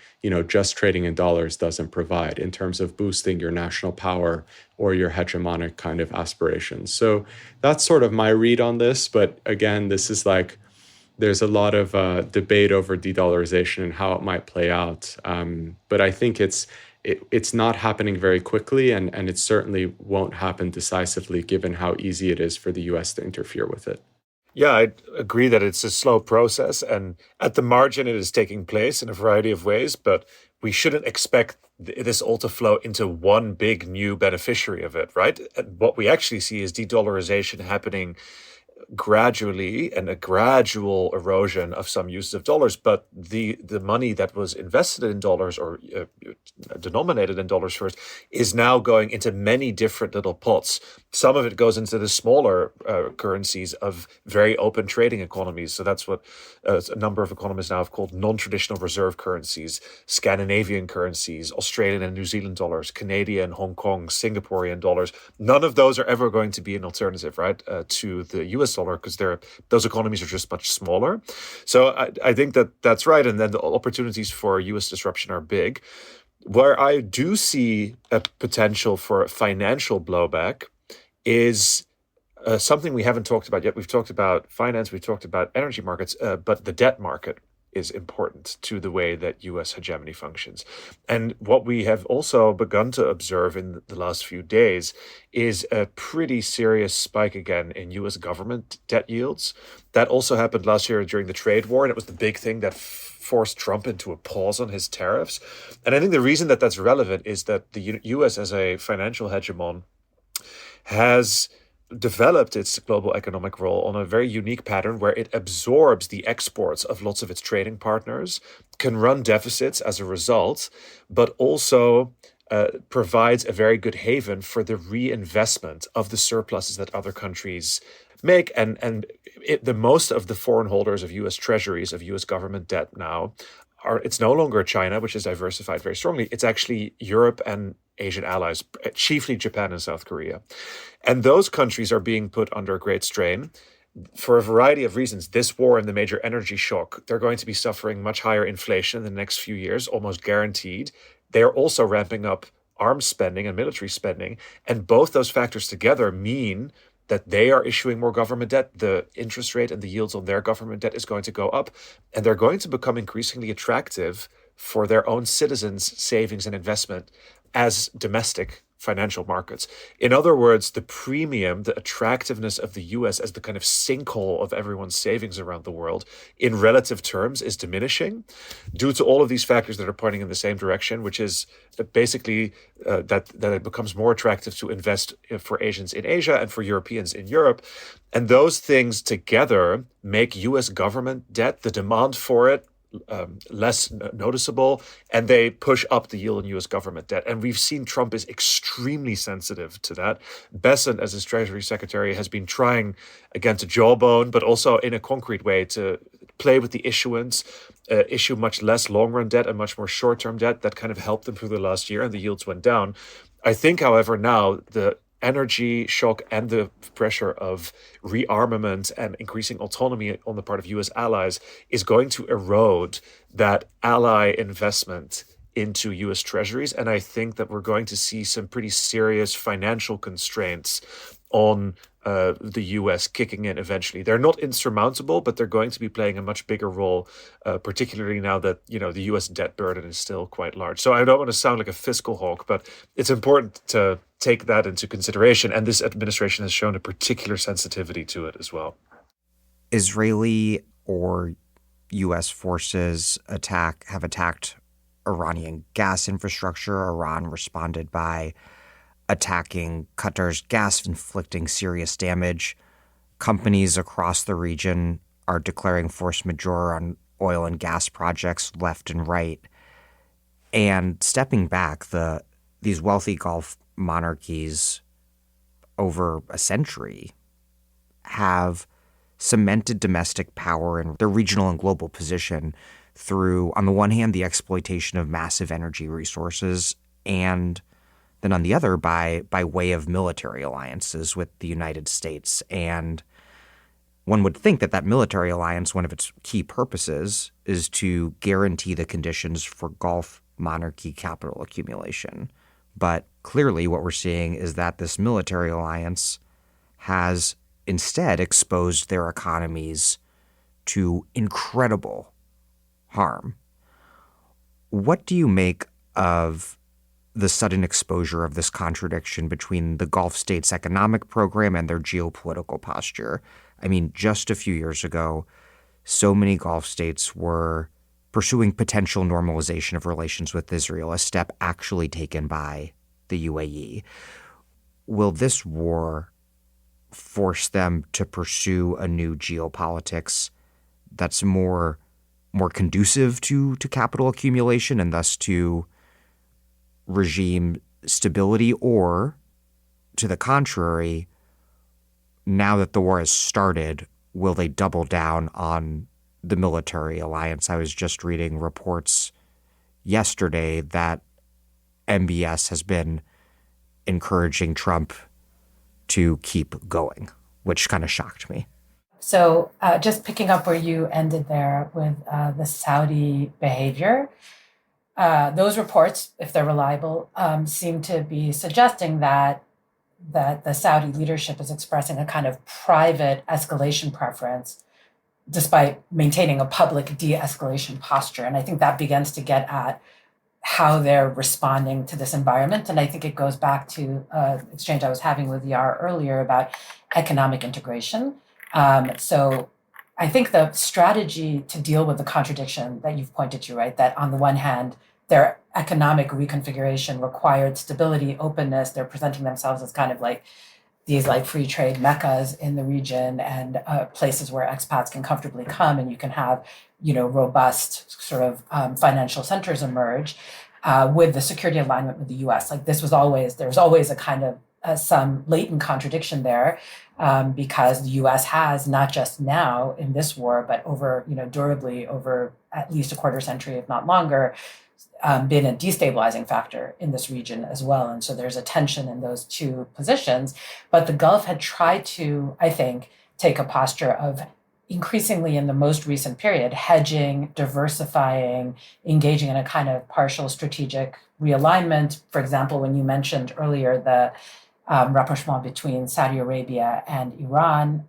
just trading in dollars doesn't provide in terms of boosting your national power or your hegemonic kind of aspirations. So that's sort of my read on this. But again, this is there's a lot of debate over de-dollarization and how it might play out. But I think it's not happening very quickly, and it certainly won't happen decisively given how easy it is for the US to interfere with it. Yeah, I agree that it's a slow process, and at the margin it is taking place in a variety of ways, but we shouldn't expect this all to flow into one big new beneficiary of it, right? And what we actually see is de-dollarization happening gradually and a gradual erosion of some uses of dollars, but the money that was invested in dollars or denominated in dollars first is now going into many different little pots. Some of it goes into the smaller currencies of very open trading economies. So that's what a number of economists now have called non-traditional reserve currencies, Scandinavian currencies, Australian and New Zealand dollars, Canadian, Hong Kong, Singaporean dollars. None of those are ever going to be an alternative, right, to the US dollar, because those economies are just much smaller. So I think that's right. And then the opportunities for US disruption are big. Where I do see a potential for financial blowback is something we haven't talked about yet. We've talked about finance, we've talked about energy markets, but the debt market is important to the way that US hegemony functions. And what we have also begun to observe in the last few days is a pretty serious spike again in US government debt yields. That also happened last year during the trade war, and it was the big thing that forced Trump into a pause on his tariffs. And I think the reason that that's relevant is that the US as a financial hegemon has developed its global economic role on a very unique pattern where it absorbs the exports of lots of its trading partners, can run deficits as a result, but also provides a very good haven for the reinvestment of the surpluses that other countries make. And the most of the foreign holders of US treasuries, of US government debt now, it's no longer China, which is diversified very strongly. It's actually Europe and Asian allies, chiefly Japan and South Korea. And those countries are being put under great strain for a variety of reasons. This war and the major energy shock, they're going to be suffering much higher inflation in the next few years, almost guaranteed. They're also ramping up arms spending and military spending. And both those factors together mean that they are issuing more government debt. The interest rate and the yields on their government debt is going to go up, and they're going to become increasingly attractive for their own citizens' savings and investment as domestic financial markets. In other words, the premium, the attractiveness of the US as the kind of sinkhole of everyone's savings around the world in relative terms is diminishing due to all of these factors that are pointing in the same direction, which is basically that it becomes more attractive to invest for Asians in Asia and for Europeans in Europe. And those things together make US government debt, the demand for it, less noticeable, and they push up the yield in US government debt. And we've seen Trump is extremely sensitive to that. Bessent, as his Treasury Secretary, has been trying, again, to jawbone, but also in a concrete way to play with the issuance, issue much less long-run debt and much more short-term debt. That kind of helped them through the last year, and the yields went down. I think, however, now the energy shock and the pressure of rearmament and increasing autonomy on the part of US allies is going to erode that ally investment into US treasuries. And I think that we're going to see some pretty serious financial constraints on the US kicking in eventually. They're not insurmountable, but they're going to be playing a much bigger role, particularly now that, the US debt burden is still quite large. So I don't want to sound like a fiscal hawk, but it's important to take that into consideration. And this administration has shown a particular sensitivity to it as well. Israeli or US forces have attacked Iranian gas infrastructure. Iran responded by attacking Qatar's gas, inflicting serious damage. Companies across the region are declaring force majeure on oil and gas projects left and right. And stepping back, these wealthy Gulf monarchies over a century have cemented domestic power and their regional and global position through, on the one hand, the exploitation of massive energy resources, and then on the other, by way of military alliances with the United States. And one would think that military alliance, one of its key purposes, is to guarantee the conditions for Gulf monarchy capital accumulation. But clearly what we're seeing is that this military alliance has instead exposed their economies to incredible harm. What do you make of the sudden exposure of this contradiction between the Gulf states' economic program and their geopolitical posture? I mean, just a few years ago, so many Gulf states were pursuing potential normalization of relations with Israel, a step actually taken by the UAE. Will this war force them to pursue a new geopolitics that's more conducive to capital accumulation and thus to regime stability? Or, to the contrary, now that the war has started, will they double down on the military alliance? I was just reading reports yesterday that MBS has been encouraging Trump to keep going, which kind of shocked me. So just picking up where you ended there with the Saudi behavior, those reports, if they're reliable, seem to be suggesting that the Saudi leadership is expressing a kind of private escalation preference despite maintaining a public de-escalation posture. And I think that begins to get at how they're responding to this environment. And I think it goes back to an exchange I was having with Yar earlier about economic integration. So I think the strategy to deal with the contradiction that you've pointed to, right, that on the one hand, their economic reconfiguration required stability, openness. They're presenting themselves as kind of like these like free trade meccas in the region and places where expats can comfortably come and you can have, robust sort of financial centers emerge with the security alignment with the U.S. Like there was always a kind of some latent contradiction there because the U.S. has not just now in this war, but over, durably over at least a quarter century, if not longer, been a destabilizing factor in this region as well. And so there's a tension in those two positions. But the Gulf had tried to, I think, take a posture of increasingly in the most recent period, hedging, diversifying, engaging in a kind of partial strategic realignment. For example, when you mentioned earlier the rapprochement between Saudi Arabia and Iran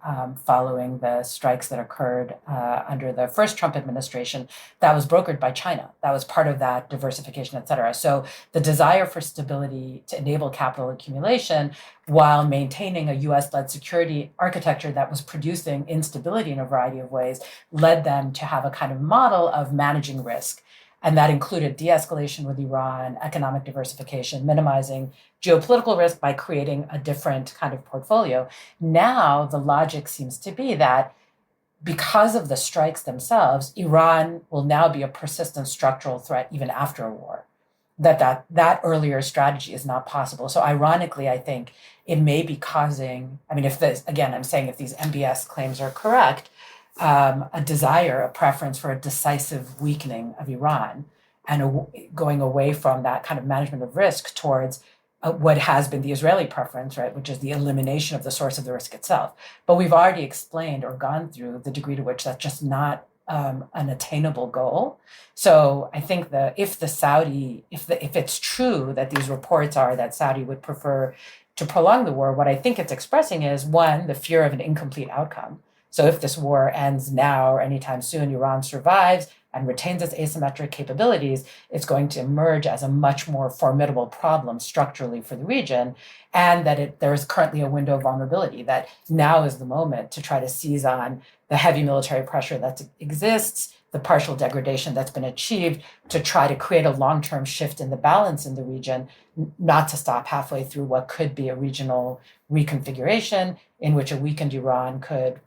following the strikes that occurred under the first Trump administration, that was brokered by China. That was part of that diversification, et cetera. So the desire for stability to enable capital accumulation while maintaining a US-led security architecture that was producing instability in a variety of ways led them to have a kind of model of managing risk. And that included de-escalation with Iran, economic diversification, minimizing geopolitical risk by creating a different kind of portfolio. Now, the logic seems to be that because of the strikes themselves, Iran will now be a persistent structural threat even after a war. That earlier strategy is not possible. So ironically, I think it may be causing, if these MBS claims are correct, a desire, a preference for a decisive weakening of Iran and going away from that kind of management of risk towards what has been the Israeli preference, right, which is the elimination of the source of the risk itself. But we've already explained or gone through the degree to which that's just not an attainable goal. So I think if it's true that these reports are that Saudi would prefer to prolong the war, what I think it's expressing is, one, the fear of an incomplete outcome. So if this war ends now or anytime soon, Iran survives and retains its asymmetric capabilities, it's going to emerge as a much more formidable problem structurally for the region, and that there is currently a window of vulnerability, that now is the moment to try to seize on the heavy military pressure that exists, the partial degradation that's been achieved, to try to create a long-term shift in the balance in the region, not to stop halfway through what could be a regional reconfiguration in which a weakened Iran could,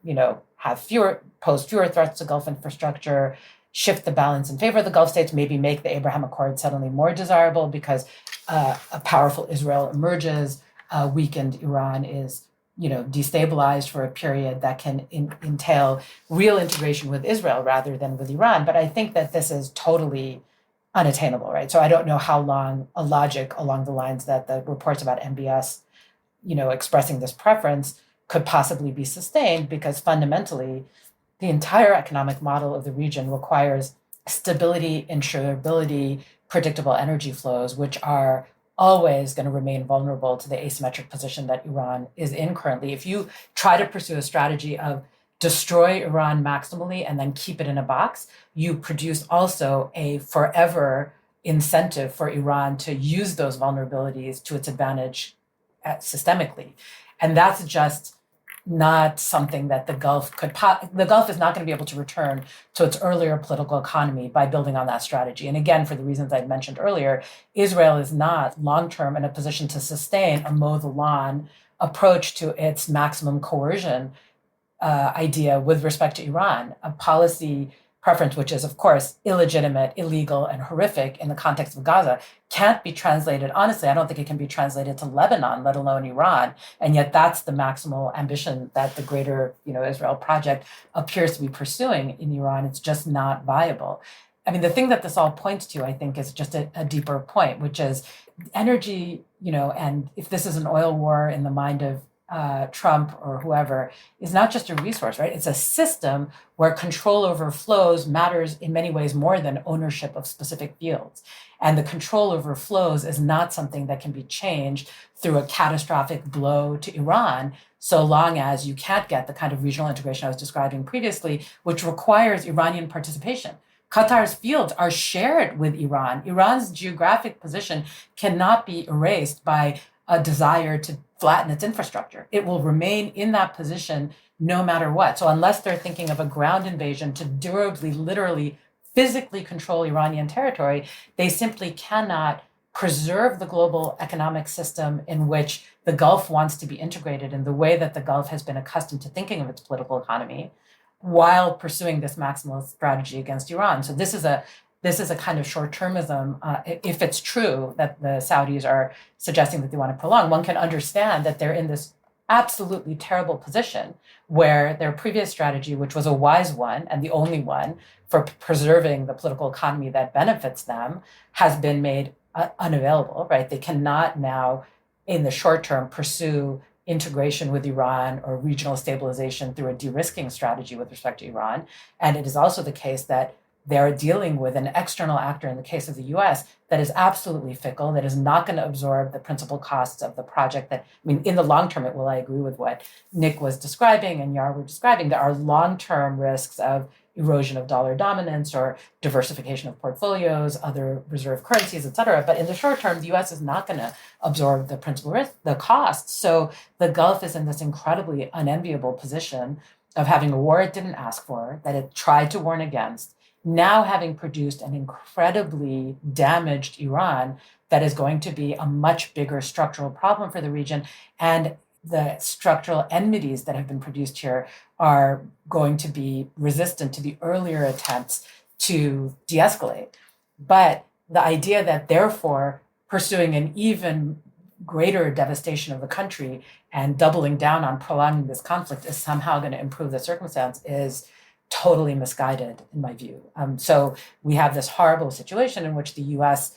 pose fewer threats to Gulf infrastructure, shift the balance in favor of the Gulf states, maybe make the Abraham Accords suddenly more desirable because a powerful Israel emerges, weakened Iran is destabilized for a period that can entail real integration with Israel rather than with Iran. But I think that this is totally unattainable, right? So I don't know how long a logic along the lines that the reports about MBS, expressing this preference could possibly be sustained, because fundamentally the entire economic model of the region requires stability, insurability, predictable energy flows, which are always going to remain vulnerable to the asymmetric position that Iran is in currently. If you try to pursue a strategy of destroy Iran maximally and then keep it in a box, you produce also a forever incentive for Iran to use those vulnerabilities to its advantage systemically. And that's just not something that the Gulf the Gulf is not going to be able to return to its earlier political economy by building on that strategy. And again, for the reasons I'd mentioned earlier, Israel is not long-term in a position to sustain a mow the lawn approach to its maximum coercion idea with respect to Iran, a policy preference, which is, of course, illegitimate, illegal, and horrific in the context of Gaza, can't be translated. Honestly, I don't think it can be translated to Lebanon, let alone Iran. And yet that's the maximal ambition that the greater, Israel project appears to be pursuing in Iran. It's just not viable. I mean, the thing that this all points to, I think, is just a deeper point, which is energy, and if this is an oil war in the mind of Trump or whoever, is not just a resource, right? It's a system where control over flows matters in many ways more than ownership of specific fields. And the control over flows is not something that can be changed through a catastrophic blow to Iran, so long as you can't get the kind of regional integration I was describing previously, which requires Iranian participation. Qatar's fields are shared with Iran. Iran's geographic position cannot be erased by a desire to flatten its infrastructure. It will remain in that position no matter what. So unless they're thinking of a ground invasion to durably, literally, physically control Iranian territory, they simply cannot preserve the global economic system in which the Gulf wants to be integrated in the way that the Gulf has been accustomed to thinking of its political economy, while pursuing this maximalist strategy against Iran. So this is a kind of short-termism. If it's true that the Saudis are suggesting that they want to prolong, one can understand that they're in this absolutely terrible position where their previous strategy, which was a wise one and the only one for preserving the political economy that benefits them, has been made unavailable, right? They cannot now, in the short term, pursue integration with Iran or regional stabilization through a de-risking strategy with respect to Iran. And it is also the case that they're dealing with an external actor, in the case of the US, that is absolutely fickle, that is not going to absorb the principal costs of the project. In the long term, it will, I agree with what Nick was describing and Yar were describing. There are long-term risks of erosion of dollar dominance or diversification of portfolios, other reserve currencies, et cetera. But in the short term, the US is not going to absorb the principal risk, the costs. So the Gulf is in this incredibly unenviable position of having a war it didn't ask for, that it tried to warn against, now having produced an incredibly damaged Iran that is going to be a much bigger structural problem for the region. And the structural enmities that have been produced here are going to be resistant to the earlier attempts to de-escalate. But the idea that therefore pursuing an even greater devastation of the country and doubling down on prolonging this conflict is somehow going to improve the circumstance is totally misguided, in my view. So we have this horrible situation in which the US,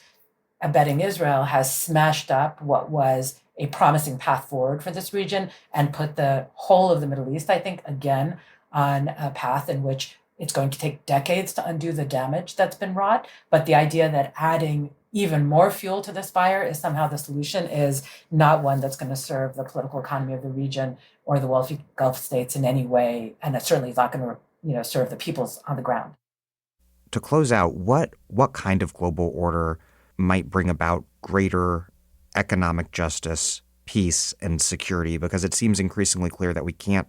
abetting Israel, has smashed up what was a promising path forward for this region and put the whole of the Middle East, I think, again, on a path in which it's going to take decades to undo the damage that's been wrought. But the idea that adding even more fuel to this fire is somehow the solution is not one that's going to serve the political economy of the region or the wealthy Gulf states in any way, and it certainly is not going to serve the peoples on the ground. To close out, what kind of global order might bring about greater economic justice, peace, and security? Because it seems increasingly clear that we can't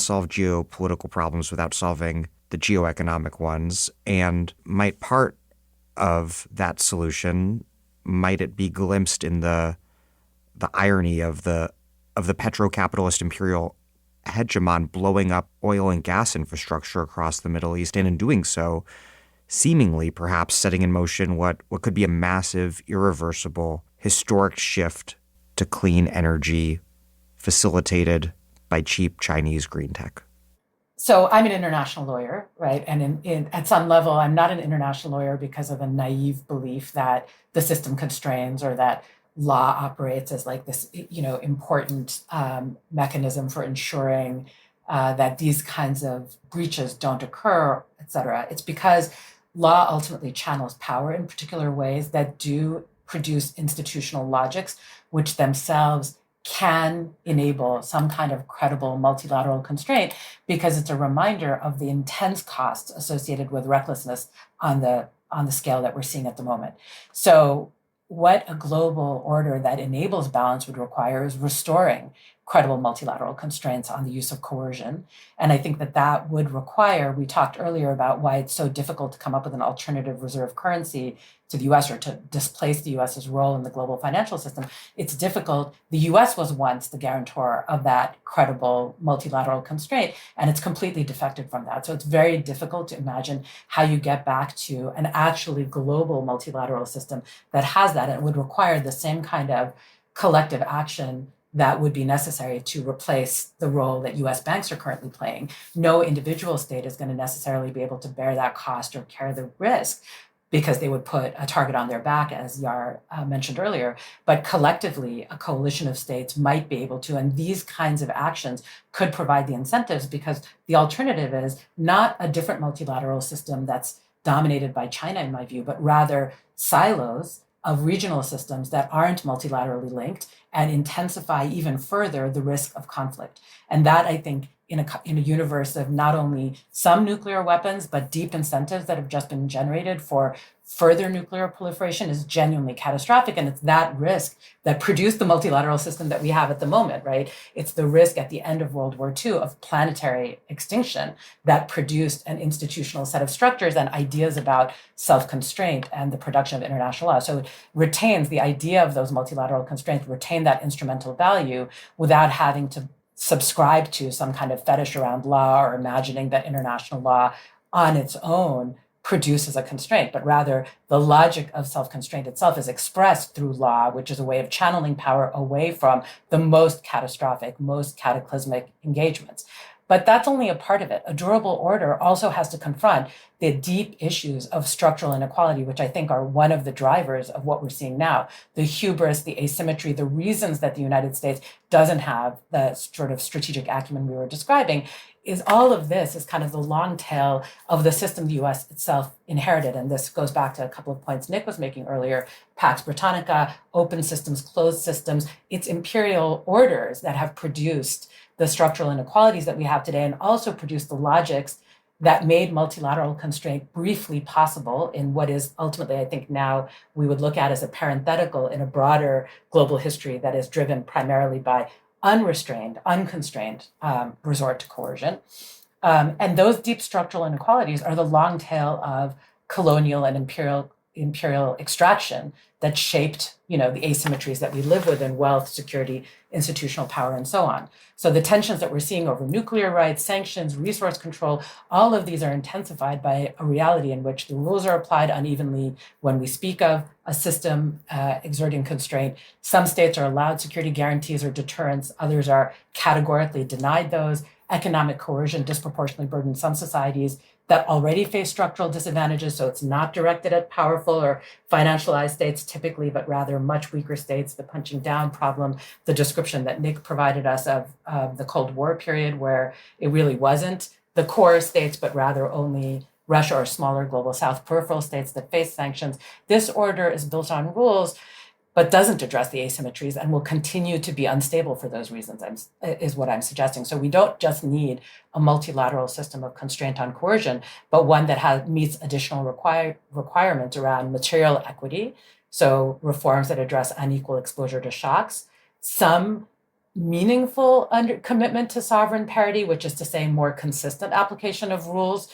solve geopolitical problems without solving the geoeconomic ones. And might part of that solution, might it be glimpsed in the irony of the petrocapitalist imperial hegemon blowing up oil and gas infrastructure across the Middle East, and in doing so, seemingly perhaps setting in motion what could be a massive, irreversible, historic shift to clean energy facilitated by cheap Chinese green tech? So I'm an international lawyer, right? And at some level, I'm not an international lawyer because of a naive belief that the system constrains or that law operates as like this, important mechanism for ensuring that these kinds of breaches don't occur, et cetera. It's because law ultimately channels power in particular ways that do produce institutional logics, which themselves can enable some kind of credible multilateral constraint, because it's a reminder of the intense costs associated with recklessness on the scale that we're seeing at the moment. So what a global order that enables balance would require is restoring credible multilateral constraints on the use of coercion. And I think that would require, we talked earlier about why it's so difficult to come up with an alternative reserve currency to the US or to displace the US's role in the global financial system. It's difficult. The US was once the guarantor of that credible multilateral constraint, and it's completely defected from that. So it's very difficult to imagine how you get back to an actually global multilateral system that has that. And it would require the same kind of collective action that would be necessary to replace the role that US banks are currently playing. No individual state is going to necessarily be able to bear that cost or carry the risk, because they would put a target on their back, as Yar mentioned earlier. But collectively, a coalition of states might be able to, and these kinds of actions could provide the incentives, because the alternative is not a different multilateral system that's dominated by China, in my view, but rather silos of regional systems that aren't multilaterally linked and intensify even further the risk of conflict. And that, I think, in a universe of not only some nuclear weapons, but deep incentives that have just been generated for further nuclear proliferation, is genuinely catastrophic. And it's that risk that produced the multilateral system that we have at the moment, right? It's the risk at the end of World War II of planetary extinction that produced an institutional set of structures and ideas about self-constraint and the production of international law. So it retains the idea of those multilateral constraints, retain that instrumental value without having to subscribe to some kind of fetish around law or imagining that international law on its own produces a constraint, but rather the logic of self-constraint itself is expressed through law, which is a way of channeling power away from the most catastrophic, most cataclysmic engagements. But that's only a part of it. A durable order also has to confront the deep issues of structural inequality, which I think are one of the drivers of what we're seeing now. The hubris, the asymmetry, the reasons that the United States doesn't have the sort of strategic acumen we were describing, is all of this is kind of the long tail of the system the US itself inherited. And this goes back to a couple of points Nick was making earlier: Pax Britannica, open systems, closed systems. It's imperial orders that have produced the structural inequalities that we have today, and also produced the logics that made multilateral constraint briefly possible in what is ultimately, I think now we would look at as a parenthetical in a broader global history that is driven primarily by unrestrained, unconstrained resort to coercion. And those deep structural inequalities are the long tail of colonial and imperial extraction that shaped, the asymmetries that we live with in wealth, security, institutional power, and so on. So the tensions that we're seeing over nuclear rights, sanctions, resource control, all of these are intensified by a reality in which the rules are applied unevenly. When we speak of a system exerting constraint, some states are allowed security guarantees or deterrence, others are categorically denied those. Economic coercion disproportionately burdens some societies that already face structural disadvantages. So it's not directed at powerful or financialized states typically, but rather much weaker states. The punching down problem, the description that Nick provided us of the Cold War period, where it really wasn't the core states, but rather only Russia or smaller global south peripheral states that face sanctions. This order is built on rules, but doesn't address the asymmetries and will continue to be unstable for those reasons, is what I'm suggesting. So we don't just need a multilateral system of constraint on coercion, but one that meets additional requirements around material equity, so reforms that address unequal exposure to shocks, some meaningful commitment to sovereign parity, which is to say more consistent application of rules,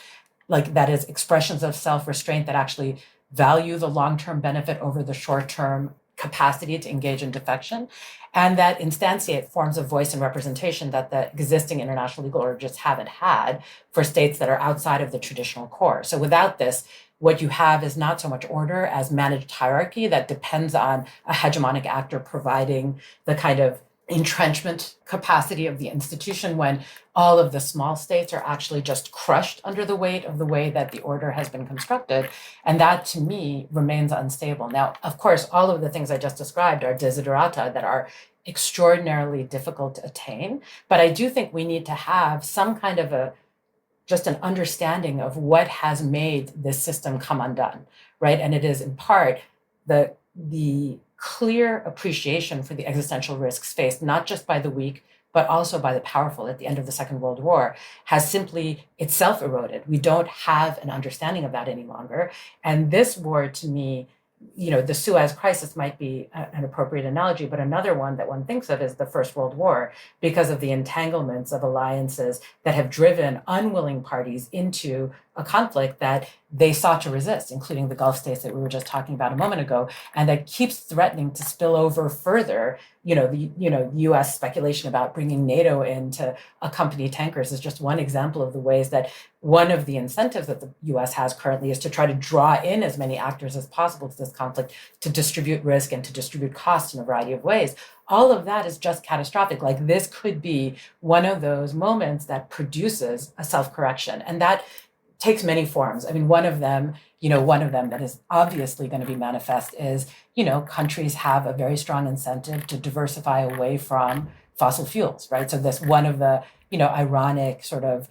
like that is expressions of self-restraint that actually value the long-term benefit over the short-term capacity to engage in defection, and that instantiate forms of voice and representation that the existing international legal order just haven't had for states that are outside of the traditional core. So without this, what you have is not so much order as managed hierarchy that depends on a hegemonic actor providing the kind of entrenchment capacity of the institution, when all of the small states are actually just crushed under the weight of the way that the order has been constructed. And that, to me, remains unstable. Now, of course, all of the things I just described are desiderata that are extraordinarily difficult to attain. But I do think we need to have some kind of just an understanding of what has made this system come undone, right? And it is in part the clear appreciation for the existential risks faced, not just by the weak, but also by the powerful at the end of the Second World War, has simply itself eroded. We don't have an understanding of that any longer. And this war, to me, the Suez Crisis might be an appropriate analogy, but another one that one thinks of is the First World War, because of the entanglements of alliances that have driven unwilling parties into a conflict that they sought to resist, including the Gulf states that we were just talking about a moment ago, and that keeps threatening to spill over further. The U.S. speculation about bringing NATO in to accompany tankers is just one example of the ways that one of the incentives that the U.S. has currently is to try to draw in as many actors as possible to this conflict, to distribute risk and to distribute costs in a variety of ways. All of that is just catastrophic. Like, this could be one of those moments that produces a self-correction. And that takes many forms. I mean, one of them that is obviously going to be manifest is, countries have a very strong incentive to diversify away from fossil fuels, right? So this, one of the, ironic sort of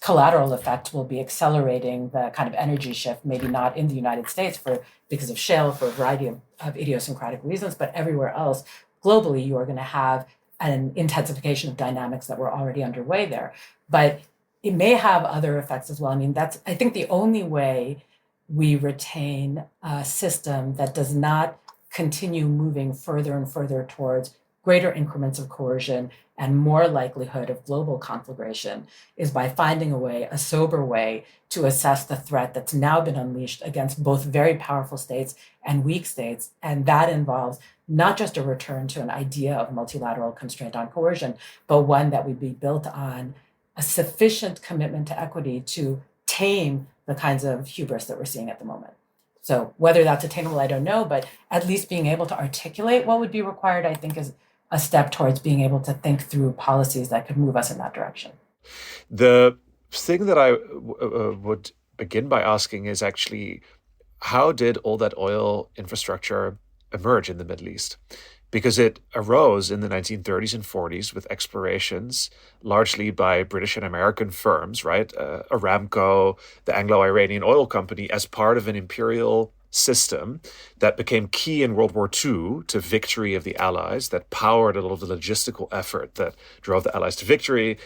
collateral effects will be accelerating the kind of energy shift, maybe not in the United States because of shale for a variety of idiosyncratic reasons, but everywhere else globally, you are going to have an intensification of dynamics that were already underway there. But it may have other effects as well. I mean, that's, I think, the only way we retain a system that does not continue moving further and further towards greater increments of coercion and more likelihood of global conflagration is by finding a sober way to assess the threat that's now been unleashed against both very powerful states and weak states. And that involves not just a return to an idea of multilateral constraint on coercion, but one that would be built on a sufficient commitment to equity to tame the kinds of hubris that we're seeing at the moment. So whether that's attainable, I don't know, but at least being able to articulate what would be required, I think, is a step towards being able to think through policies that could move us in that direction. The thing that I would begin by asking is actually, how did all that oil infrastructure emerge in the Middle East? Because it arose in the 1930s and 40s with explorations largely by British and American firms, right? Aramco, the Anglo-Iranian Oil Company, as part of an imperial system that became key in World War II to victory of the Allies, that powered a lot of the logistical effort that drove the Allies to victory.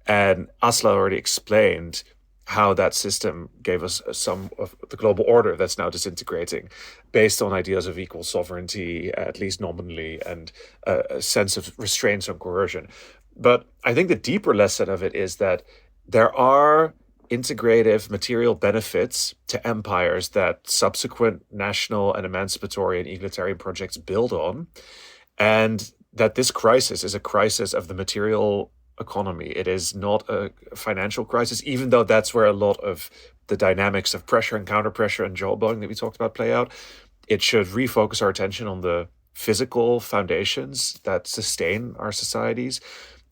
And Aslı already explained how that system gave us some of the global order that's now disintegrating based on ideas of equal sovereignty, at least nominally, and a sense of restraints on coercion. But I think the deeper lesson of it is that there are integrative material benefits to empires that subsequent national and emancipatory and egalitarian projects build on, and that this crisis is a crisis of the material economy. It is not a financial crisis, even though that's where a lot of the dynamics of pressure and counter-pressure and jawboning that we talked about play out. It should refocus our attention on the physical foundations that sustain our societies.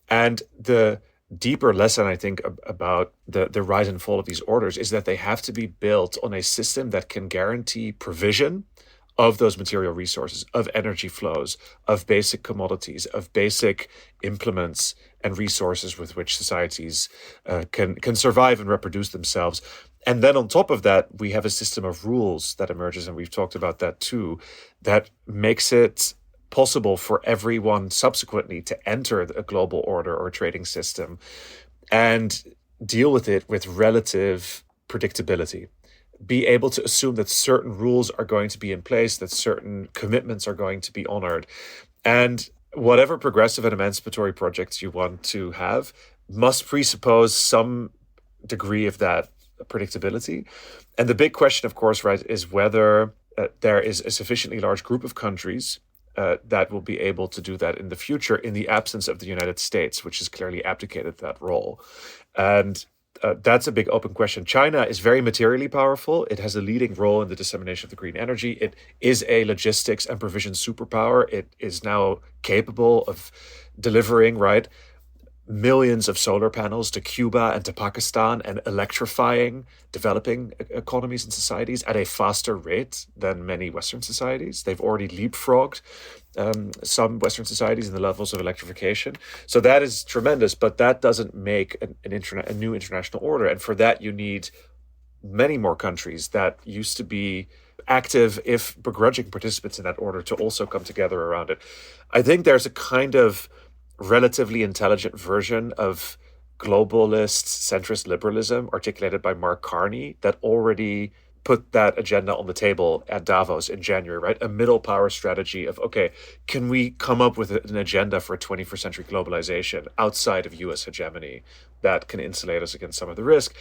And the deeper lesson, I think, about the rise and fall of these orders is that they have to be built on a system that can guarantee provision of those material resources, of energy flows, of basic commodities, of basic implements and resources with which societies can survive and reproduce themselves. And then on top of that, we have a system of rules that emerges, and we've talked about that too, that makes it possible for everyone subsequently to enter a global order or trading system and deal with it with relative predictability. Be able to assume that certain rules are going to be in place, that certain commitments are going to be honored. And whatever progressive and emancipatory projects you want to have must presuppose some degree of that predictability. And the big question, of course, right, is whether there is a sufficiently large group of countries that will be able to do that in the future in the absence of the United States, which has clearly abdicated that role. And that's a big open question. China is very materially powerful. It has a leading role in the dissemination of the green energy. It is a logistics and provision superpower. It is now capable of delivering, right, millions of solar panels to Cuba and to Pakistan and electrifying developing economies and societies at a faster rate than many Western societies. They've already leapfrogged some Western societies in the levels of electrification. So that is tremendous, but that doesn't make a new international order. And for that, you need many more countries that used to be active, if begrudging participants in that order, to also come together around it. I think there's a kind of relatively intelligent version of globalist centrist liberalism articulated by Mark Carney that already put that agenda on the table at Davos in January, right? A middle power strategy of, okay, can we come up with an agenda for 21st century globalization outside of US hegemony that can insulate us against some of the risk?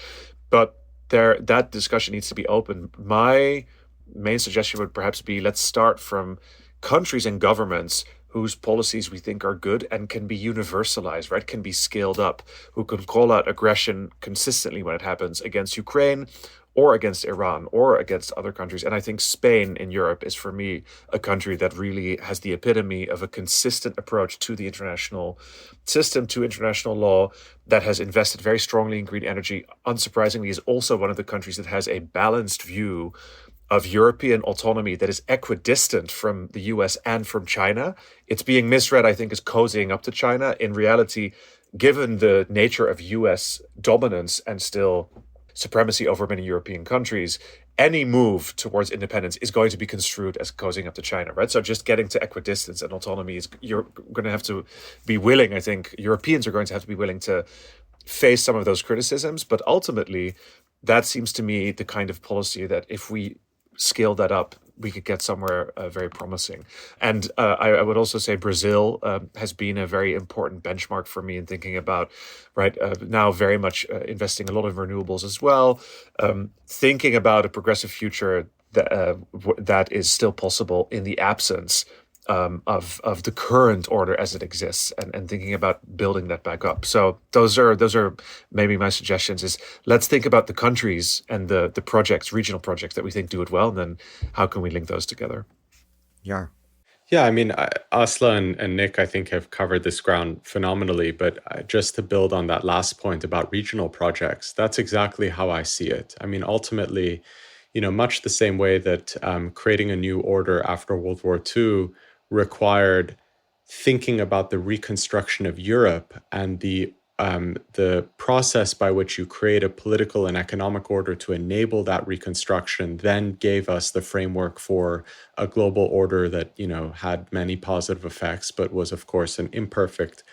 But that discussion needs to be open. My main suggestion would perhaps be, let's start from countries and governments whose policies we think are good and can be universalized, right? Can be scaled up, who can call out aggression consistently when it happens against Ukraine or against Iran or against other countries. And I think Spain in Europe is, for me, a country that really has the epitome of a consistent approach to the international system, to international law, that has invested very strongly in green energy. Unsurprisingly, is also one of the countries that has a balanced view of European autonomy that is equidistant from the US and from China. It's being misread, I think, as cozying up to China. In reality, given the nature of US dominance and still supremacy over many European countries, any move towards independence is going to be construed as cozying up to China, right? So just getting to equidistance and autonomy you're going to have to be willing, I think, Europeans are going to have to be willing to face some of those criticisms. But ultimately, that seems to me the kind of policy that if we scale that up, we could get somewhere very promising. And I would also say Brazil has been a very important benchmark for me in thinking about, right, now very much investing a lot in renewables as well, thinking about a progressive future that is still possible in the absence of the current order as it exists, and thinking about building that back up. So those are maybe my suggestions. Is let's think about the countries and the projects, regional projects that we think do it well, and then how can we link those together? Yeah. Yeah, I mean, Aslı and Nick, I think, have covered this ground phenomenally. But just to build on that last point about regional projects, that's exactly how I see it. I mean, ultimately, much the same way that creating a new order after World War II required thinking about the reconstruction of Europe, and the process by which you create a political and economic order to enable that reconstruction then gave us the framework for a global order that had many positive effects, but was, of course, an imperfect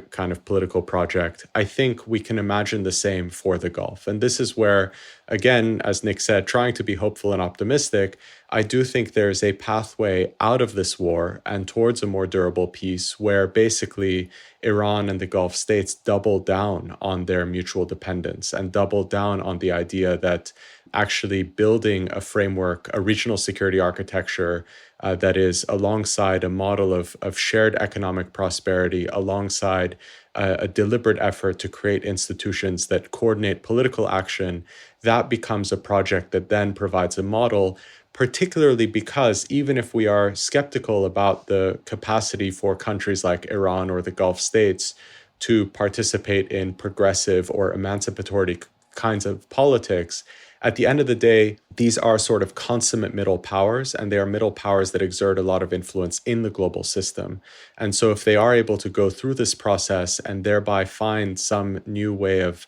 kind of political project. I think we can imagine the same for the Gulf. And this is where, again, as Nick said, trying to be hopeful and optimistic, I do think there's a pathway out of this war and towards a more durable peace where basically Iran and the Gulf states double down on their mutual dependence and double down on the idea that actually building a framework, a regional security architecture that is alongside a model of shared economic prosperity, alongside a deliberate effort to create institutions that coordinate political action, that becomes a project that then provides a model, particularly because even if we are skeptical about the capacity for countries like Iran or the Gulf states to participate in progressive or emancipatory kinds of politics, at the end of the day, these are sort of consummate middle powers, and they are middle powers that exert a lot of influence in the global system. And so if they are able to go through this process and thereby find some new way of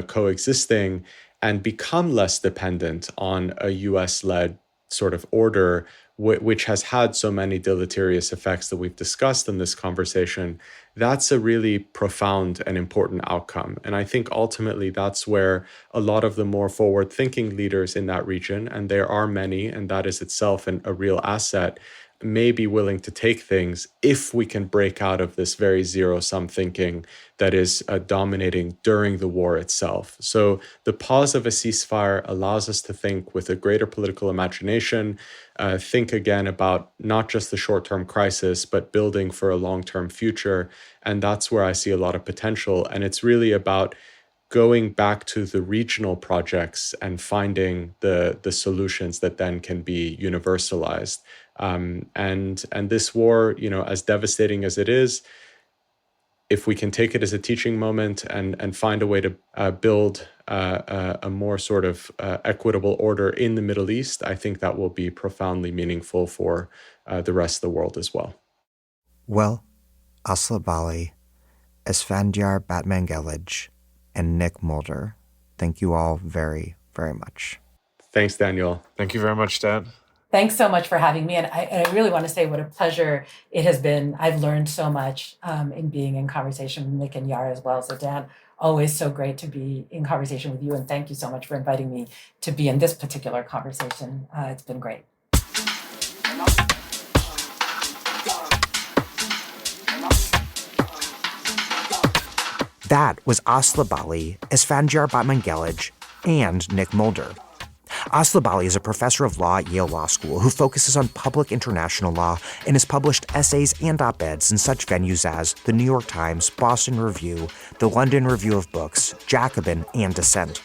coexisting and become less dependent on a US-led sort of order, which has had so many deleterious effects that we've discussed in this conversation, that's a really profound and important outcome. And I think ultimately that's where a lot of the more forward-thinking leaders in that region, and there are many, and that is itself a real asset, may be willing to take things if we can break out of this very zero-sum thinking that is dominating during the war itself. So the pause of a ceasefire allows us to think with a greater political imagination, think again about not just the short-term crisis, but building for a long-term future. And that's where I see a lot of potential. And it's really about going back to the regional projects and finding the solutions that then can be universalized. And this war, as devastating as it is, if we can take it as a teaching moment and find a way to build a more sort of equitable order in the Middle East, I think that will be profoundly meaningful for the rest of the world as well. Well, Aslı Bâli, Esfandyar Batmanghelidj, and Nick Mulder, thank you all very, very much. Thanks, Daniel. Thank you very much, Dan. Thanks so much for having me. And I really want to say what a pleasure it has been. I've learned so much in being in conversation with Nick and Yara as well. So Dan, always so great to be in conversation with you. And thank you so much for inviting me to be in this particular conversation. It's been great. That was Aslı, Bâli, Esfandyar Batmanghelidj, and Nick Mulder. Aslı Bâli is a professor of law at Yale Law School who focuses on public international law and has published essays and op-eds in such venues as the New York Times, Boston Review, the London Review of Books, Jacobin, and Dissent.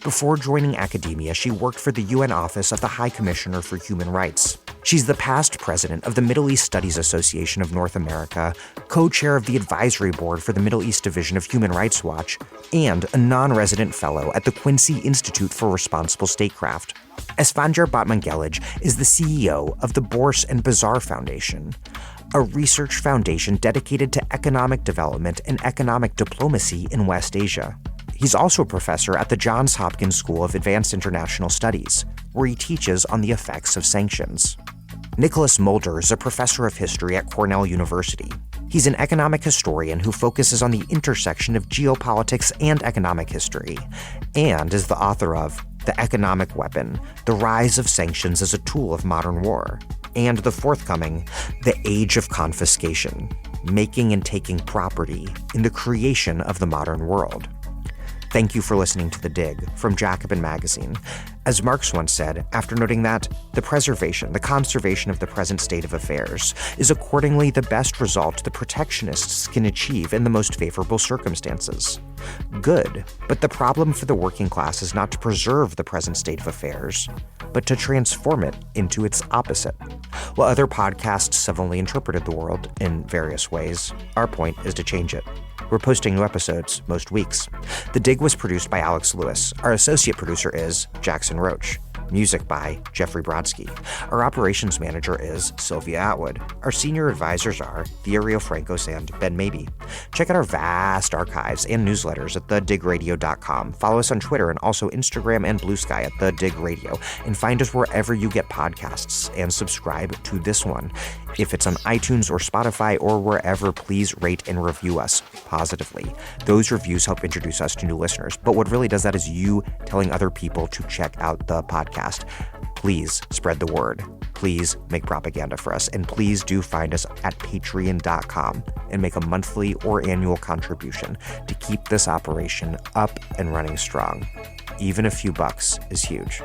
Before joining academia, she worked for the UN Office of the High Commissioner for Human Rights. She's the past president of the Middle East Studies Association of North America, co-chair of the advisory board for the Middle East Division of Human Rights Watch, and a non-resident fellow at the Quincy Institute for Responsible Statecraft. Esfandyar Batmanghelidj is the CEO of the Bourse and Bazaar Foundation, a research foundation dedicated to economic development and economic diplomacy in West Asia. He's also a professor at the Johns Hopkins School of Advanced International Studies, where he teaches on the effects of sanctions. Nicholas Mulder is a professor of history at Cornell University. He's an economic historian who focuses on the intersection of geopolitics and economic history, and is the author of The Economic Weapon: The Rise of Sanctions as a Tool of Modern War, and the forthcoming The Age of Confiscation: Making and Taking Property in the Creation of the Modern World. Thank you for listening to The Dig from Jacobin Magazine. As Marx once said, after noting that the conservation of the present state of affairs is accordingly the best result the protectionists can achieve in the most favorable circumstances. Good, but the problem for the working class is not to preserve the present state of affairs, but to transform it into its opposite. While other podcasts have only interpreted the world in various ways, our point is to change it. We're posting new episodes most weeks. The Dig was produced by Alex Lewis. Our associate producer is Jackson Roach. Music by Jeffrey Brodsky. Our operations manager is Sylvia Atwood. Our senior advisors are Theorio Francos and Ben Mabey. Check out our vast archives and newsletters at thedigradio.com. Follow us on Twitter and also Instagram and Blue Sky at The Dig Radio. And find us wherever you get podcasts and subscribe to this one. If it's on iTunes or Spotify or wherever, please rate and review us positively. Those reviews help introduce us to new listeners. But what really does that is you telling other people to check out the podcast. Please spread the word. Please make propaganda for us. And please do find us at patreon.com and make a monthly or annual contribution to keep this operation up and running strong. Even a few bucks is huge.